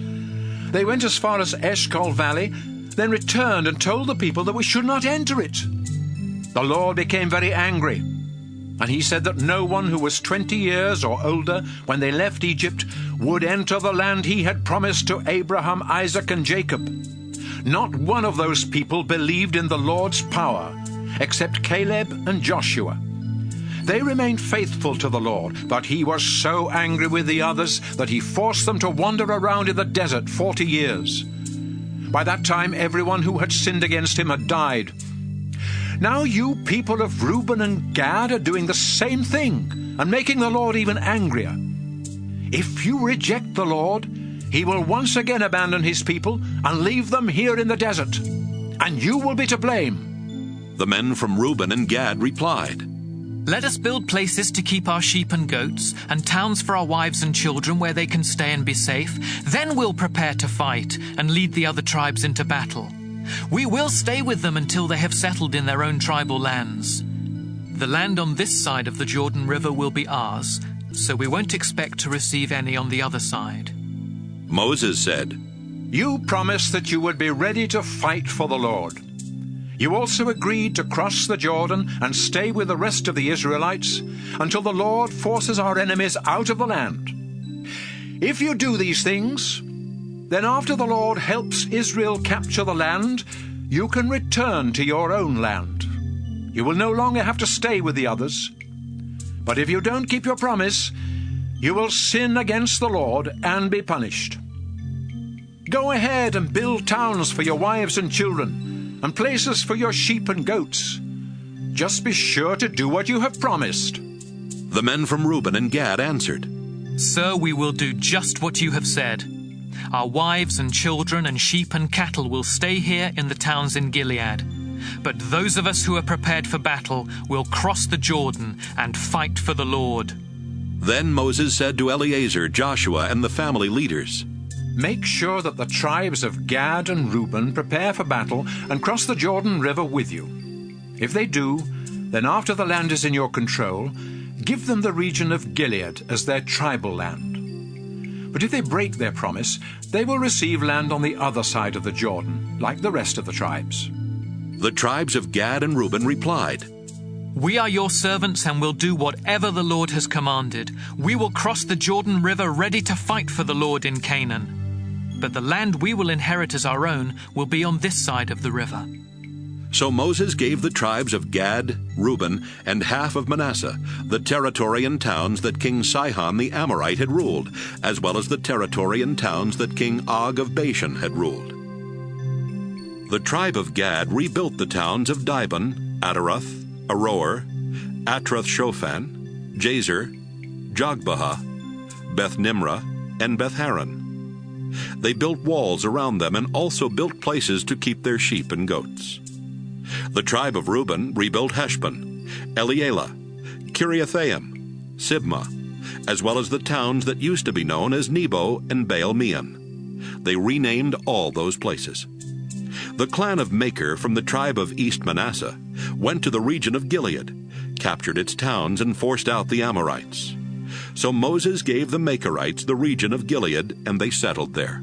They went as far as Eshcol Valley, then returned and told the people that we should not enter it. The Lord became very angry, and he said that no one who was 20 years or older when they left Egypt would enter the land he had promised to Abraham, Isaac, and Jacob. Not one of those people believed in the Lord's power, except Caleb and Joshua. They remained faithful to the Lord, but he was so angry with the others that he forced them to wander around in the desert 40 years. By that time, everyone who had sinned against him had died. Now you people of Reuben and Gad are doing the same thing and making the Lord even angrier. If you reject the Lord, he will once again abandon his people and leave them here in the desert, and you will be to blame." The men from Reuben and Gad replied, "Let us build places to keep our sheep and goats, and towns for our wives and children where they can stay and be safe. Then we'll prepare to fight and lead the other tribes into battle. We will stay with them until they have settled in their own tribal lands. The land on this side of the Jordan River will be ours, so we won't expect to receive any on the other side." Moses said, "You promised that you would be ready to fight for the Lord. You also agreed to cross the Jordan and stay with the rest of the Israelites until the Lord forces our enemies out of the land. If you do these things, then after the Lord helps Israel capture the land, you can return to your own land. You will no longer have to stay with the others. But if you don't keep your promise, you will sin against the Lord and be punished. Go ahead and build towns for your wives and children, and places for your sheep and goats. Just be sure to do what you have promised." The men from Reuben and Gad answered, "Sir, we will do just what you have said. Our wives and children and sheep and cattle will stay here in the towns in Gilead. But those of us who are prepared for battle will cross the Jordan and fight for the Lord." Then Moses said to Eleazar, Joshua, and the family leaders, "Make sure that the tribes of Gad and Reuben prepare for battle and cross the Jordan River with you. If they do, then after the land is in your control, give them the region of Gilead as their tribal land. But if they break their promise, they will receive land on the other side of the Jordan, like the rest of the tribes." The tribes of Gad and Reuben replied, "We are your servants and will do whatever the Lord has commanded. We will cross the Jordan River ready to fight for the Lord in Canaan. But the land we will inherit as our own will be on this side of the river." So Moses gave the tribes of Gad, Reuben, and half of Manasseh the territory and towns that King Sihon the Amorite had ruled, as well as the territory and towns that King Og of Bashan had ruled. The tribe of Gad rebuilt the towns of Dibon, Ataroth, Aroer, Atroth-Shophan, Jazer, Jogbehah, Beth-Nimrah, and Beth-Haran. They built walls around them and also built places to keep their sheep and goats. The tribe of Reuben rebuilt Heshbon, Elealeh, Kiriathaim, Sibmah, as well as the towns that used to be known as Nebo and Baal-Meon. They renamed all those places. The clan of Machir from the tribe of East Manasseh went to the region of Gilead, captured its towns, and forced out the Amorites. So Moses gave the Machirites the region of Gilead, and they settled there.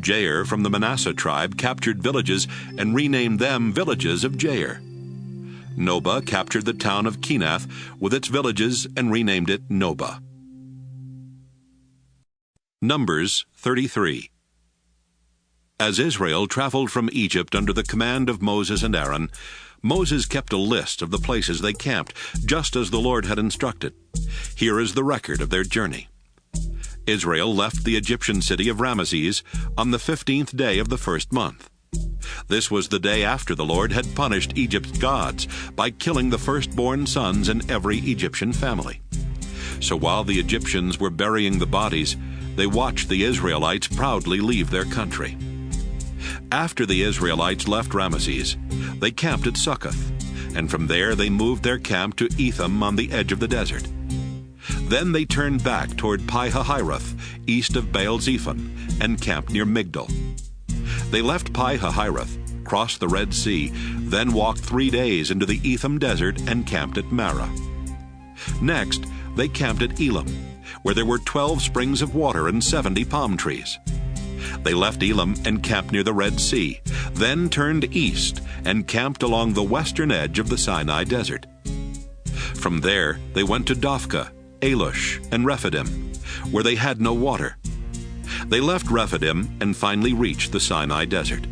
Jair from the Manasseh tribe captured villages and renamed them villages of Jair. Nobah captured the town of Kenath with its villages and renamed it Nobah. Numbers 33. As Israel traveled from Egypt under the command of Moses and Aaron, Moses kept a list of the places they camped, just as the Lord had instructed. Here is the record of their journey. Israel left the Egyptian city of Ramesses on the 15th day of the first month. This was the day after the Lord had punished Egypt's gods by killing the firstborn sons in every Egyptian family. So while the Egyptians were burying the bodies, they watched the Israelites proudly leave their country. After the Israelites left Ramesses, they camped at Succoth, and from there they moved their camp to Etham on the edge of the desert. Then they turned back toward Pi-hahiroth, east of Baal-zephon, and camped near Migdol. They left Pi-hahiroth, crossed the Red Sea, then walked 3 days into the Etham desert and camped at Marah. Next, they camped at Elim, where there were 12 springs of water and 70 palm trees. They left Elim and camped near the Red Sea, then turned east and camped along the western edge of the Sinai desert. From there, they went to Dophkah, Alush, and Rephidim, where they had no water. They left Rephidim and finally reached the Sinai desert.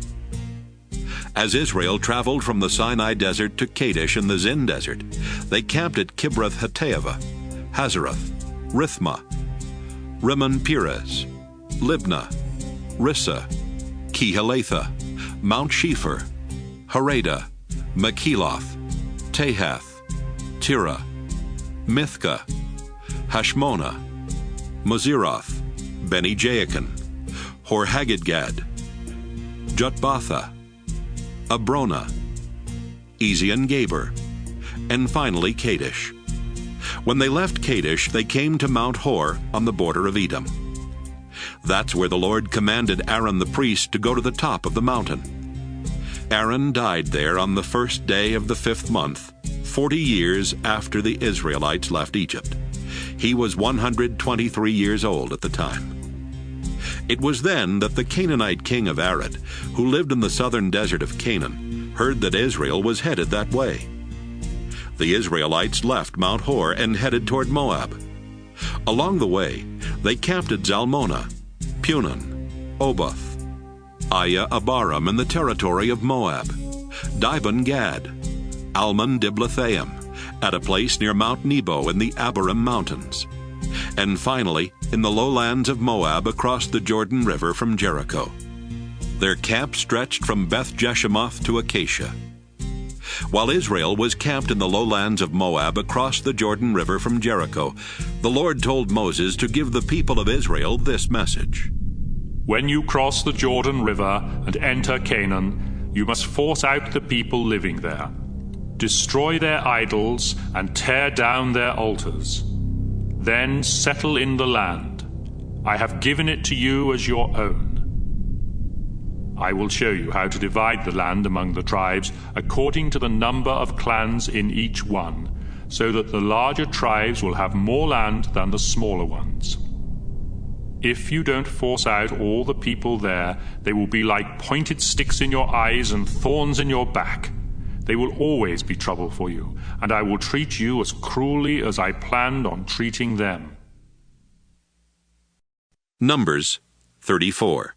As Israel traveled from the Sinai desert to Kadesh in the Zin desert, they camped at Kibroth-Hattaavah, Hazeroth, Rithmah, Rimmon-Perez, Libnah, Rissa, Kehelatha, Mount Shepher, Harada, Makeloth, Tahath, Tira, Mithkah, Hashmonah, Moseroth, Beni-Jaakan, Hor-Haggidgad, Jutbatha, Abrona, Ezion-Geber, and finally Kadesh. When they left Kadesh, they came to Mount Hor on the border of Edom. That's where the Lord commanded Aaron the priest to go to the top of the mountain. Aaron died there on the first day of the 5th month, 40 years after the Israelites left Egypt. He was 123 years old at the time. It was then that the Canaanite king of Arad, who lived in the southern desert of Canaan, heard that Israel was headed that way. The Israelites left Mount Hor and headed toward Moab. Along the way, they camped at Zalmonah, Punon, Oboth, Aya-Abarim in the territory of Moab, Dibon-Gad, Almon-Diblathaim, at a place near Mount Nebo in the Abarim Mountains, and finally in the lowlands of Moab across the Jordan River from Jericho. Their camp stretched from Beth-Jeshemoth to Acacia. While Israel was camped in the lowlands of Moab across the Jordan River from Jericho, the Lord told Moses to give the people of Israel this message. When you cross the Jordan River and enter Canaan, you must force out the people living there. Destroy their idols and tear down their altars. Then settle in the land. I have given it to you as your own. I will show you how to divide the land among the tribes according to the number of clans in each one, so that the larger tribes will have more land than the smaller ones. If you don't force out all the people there, they will be like pointed sticks in your eyes and thorns in your back. They will always be trouble for you, and I will treat you as cruelly as I planned on treating them. Numbers 34.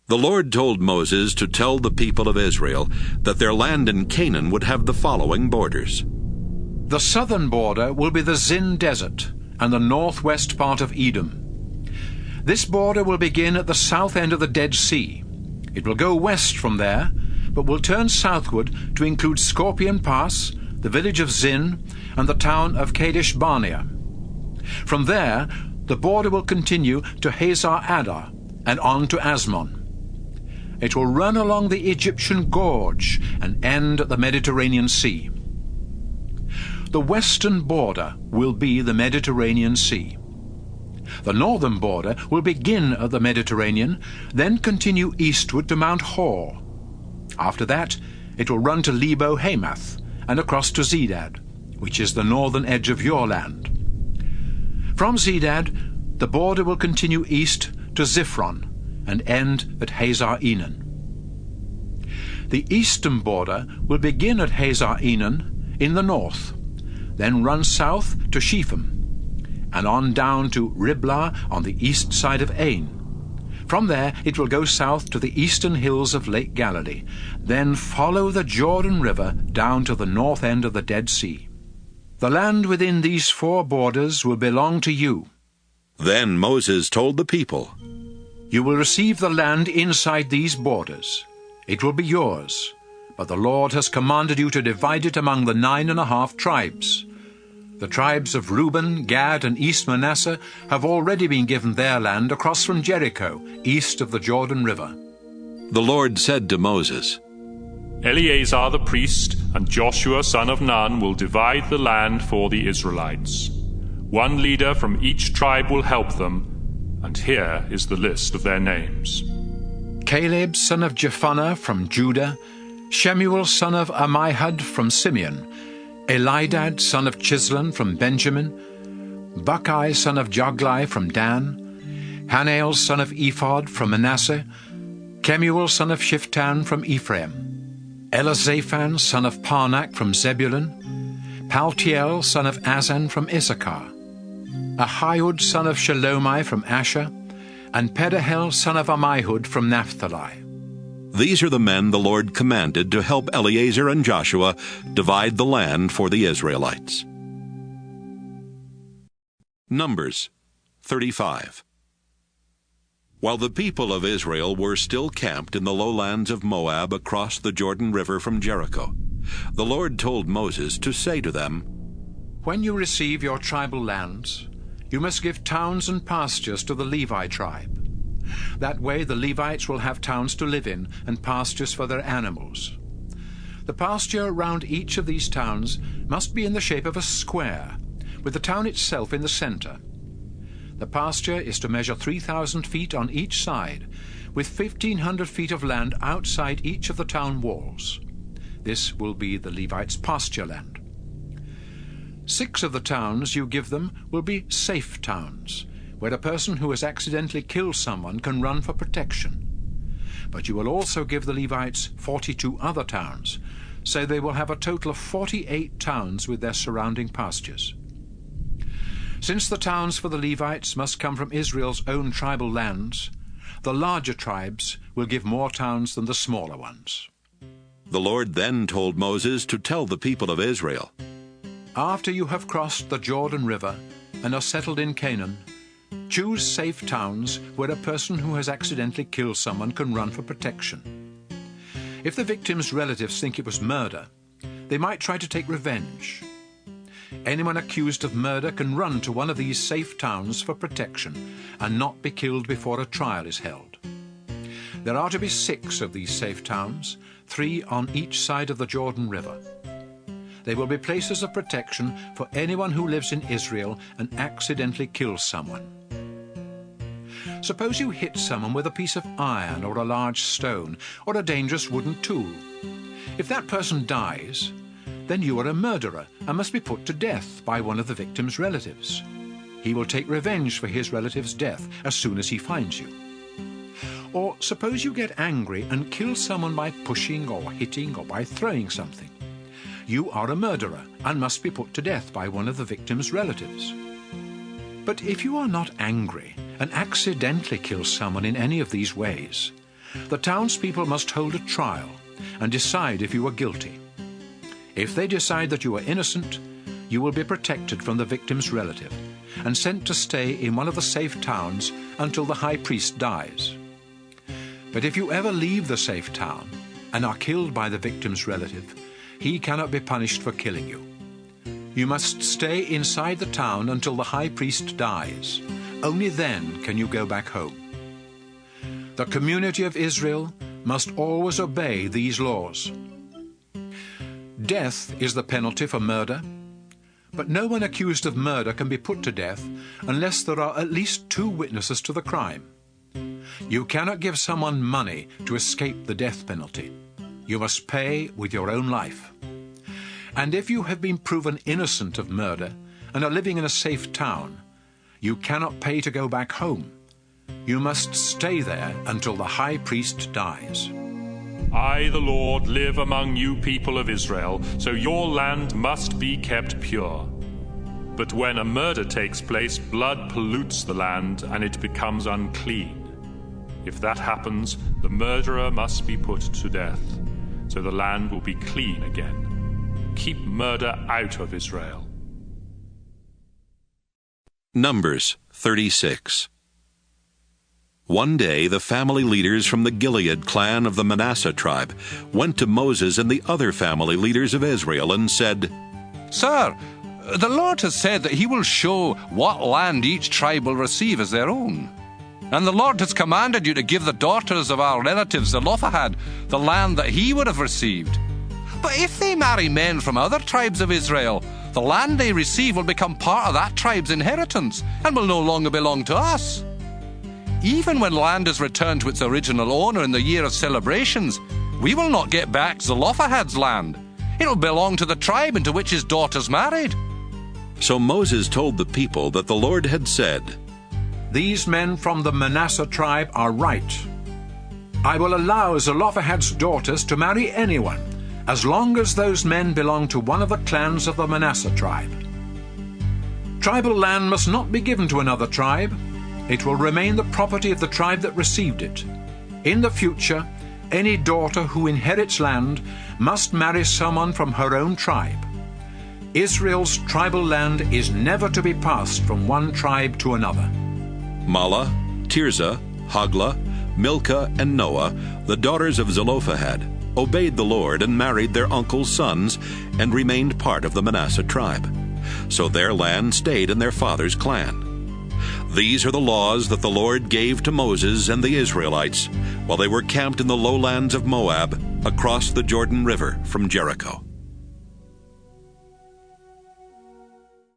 The Lord told Moses to tell the people of Israel that their land in Canaan would have the following borders. The southern border will be the Zin desert and the northwest part of Edom. This border will begin at the south end of the Dead Sea. It will go west from there, but will turn southward to include Scorpion Pass, the village of Zin, and the town of Kadesh Barnea. From there, the border will continue to Hazar Adar and on to Asmon. It will run along the Egyptian gorge and end at the Mediterranean Sea. The western border will be the Mediterranean Sea. The northern border will begin at the Mediterranean, then continue eastward to Mount Hor. After that, it will run to Lebo Hamath and across to Zedad, which is the northern edge of your land. From Zedad, the border will continue east to Ziphron and end at Hazar Enan. The eastern border will begin at Hazar Enan in the north, then run south to Shepham, and on down to Riblah on the east side of Ain. From there it will go south to the eastern hills of Lake Galilee, then follow the Jordan River down to the north end of the Dead Sea. The land within these four borders will belong to you. Then Moses told the people, You will receive the land inside these borders. It will be yours, but the Lord has commanded you to divide it among the 9.5 tribes. The tribes of Reuben, Gad, and East Manasseh have already been given their land across from Jericho, east of the Jordan River. The Lord said to Moses, Eleazar the priest and Joshua son of Nun will divide the land for the Israelites. One leader from each tribe will help them, and here is the list of their names. Caleb son of Jephunneh from Judah, Shemuel son of Ammihud from Simeon, Elidad son of Chislon from Benjamin, Buckai son of Joglai from Dan, Hanael son of Ephod from Manasseh, Kemuel son of Shiftan from Ephraim, Elizaphan son of Parnak from Zebulun, Paltiel son of Azan from Issachar, Ahiud son of Shalomai from Asher, and Pedahel son of Ammihud from Naphtali. These are the men the Lord commanded to help Eleazar and Joshua divide the land for the Israelites. Numbers 35. While the people of Israel were still camped in the lowlands of Moab across the Jordan River from Jericho, the Lord told Moses to say to them, When you receive your tribal lands, you must give towns and pastures to the Levi tribe. That way the Levites will have towns to live in and pastures for their animals. The pasture around each of these towns must be in the shape of a square, with the town itself in the center. The pasture is to measure 3,000 feet on each side, with 1,500 feet of land outside each of the town walls. This will be the Levites' pasture land. 6 of the towns you give them will be safe towns, where a person who has accidentally killed someone can run for protection. But you will also give the Levites 42 other towns, so they will have a total of 48 towns with their surrounding pastures. Since the towns for the Levites must come from Israel's own tribal lands, the larger tribes will give more towns than the smaller ones. The Lord then told Moses to tell the people of Israel, After you have crossed the Jordan River and are settled in Canaan, choose safe towns where a person who has accidentally killed someone can run for protection. If the victim's relatives think it was murder, they might try to take revenge. Anyone accused of murder can run to one of these safe towns for protection and not be killed before a trial is held. There are to be 6 of these safe towns, 3 on each side of the Jordan River. They will be places of protection for anyone who lives in Israel and accidentally kills someone. Suppose you hit someone with a piece of iron or a large stone or a dangerous wooden tool. If that person dies, then you are a murderer and must be put to death by one of the victim's relatives. He will take revenge for his relative's death as soon as he finds you. Or suppose you get angry and kill someone by pushing or hitting or by throwing something. You are a murderer and must be put to death by one of the victim's relatives. But if you are not angry and accidentally kill someone in any of these ways, the townspeople must hold a trial and decide if you are guilty. If they decide that you are innocent, you will be protected from the victim's relative and sent to stay in one of the safe towns until the high priest dies. But if you ever leave the safe town and are killed by the victim's relative, he cannot be punished for killing you. You must stay inside the town until the high priest dies. Only then can you go back home. The community of Israel must always obey these laws. Death is the penalty for murder, but no one accused of murder can be put to death unless there are at least 2 witnesses to the crime. You cannot give someone money to escape the death penalty. You must pay with your own life. And if you have been proven innocent of murder and are living in a safe town, you cannot pay to go back home. You must stay there until the high priest dies. I, the Lord, live among you people of Israel, so your land must be kept pure. But when a murder takes place, blood pollutes the land and it becomes unclean. If that happens, the murderer must be put to death, so the land will be clean again. Keep murder out of Israel. Numbers 36. One day the family leaders from the Gilead clan of the Manasseh tribe went to Moses and the other family leaders of Israel and said, Sir, the Lord has said that he will show what land each tribe will receive as their own. And the Lord has commanded you to give the daughters of our relatives Zelophehad the land that he would have received. But if they marry men from other tribes of Israel, the land they receive will become part of that tribe's inheritance and will no longer belong to us. Even when land is returned to its original owner in the year of celebrations, we will not get back Zelophehad's land. It will belong to the tribe into which his daughters married. So Moses told the people that the Lord had said, These men from the Manasseh tribe are right. I will allow Zelophehad's daughters to marry anyone, as long as those men belong to one of the clans of the Manasseh tribe. Tribal land must not be given to another tribe. It will remain the property of the tribe that received it. In the future, any daughter who inherits land must marry someone from her own tribe. Israel's tribal land is never to be passed from one tribe to another. Mahlah, Tirzah, Hoglah, Milcah, and Noah, the daughters of Zelophehad, obeyed the Lord and married their uncle's sons and remained part of the Manasseh tribe. So their land stayed in their father's clan. These are the laws that the Lord gave to Moses and the Israelites while they were camped in the lowlands of Moab across the Jordan River from Jericho.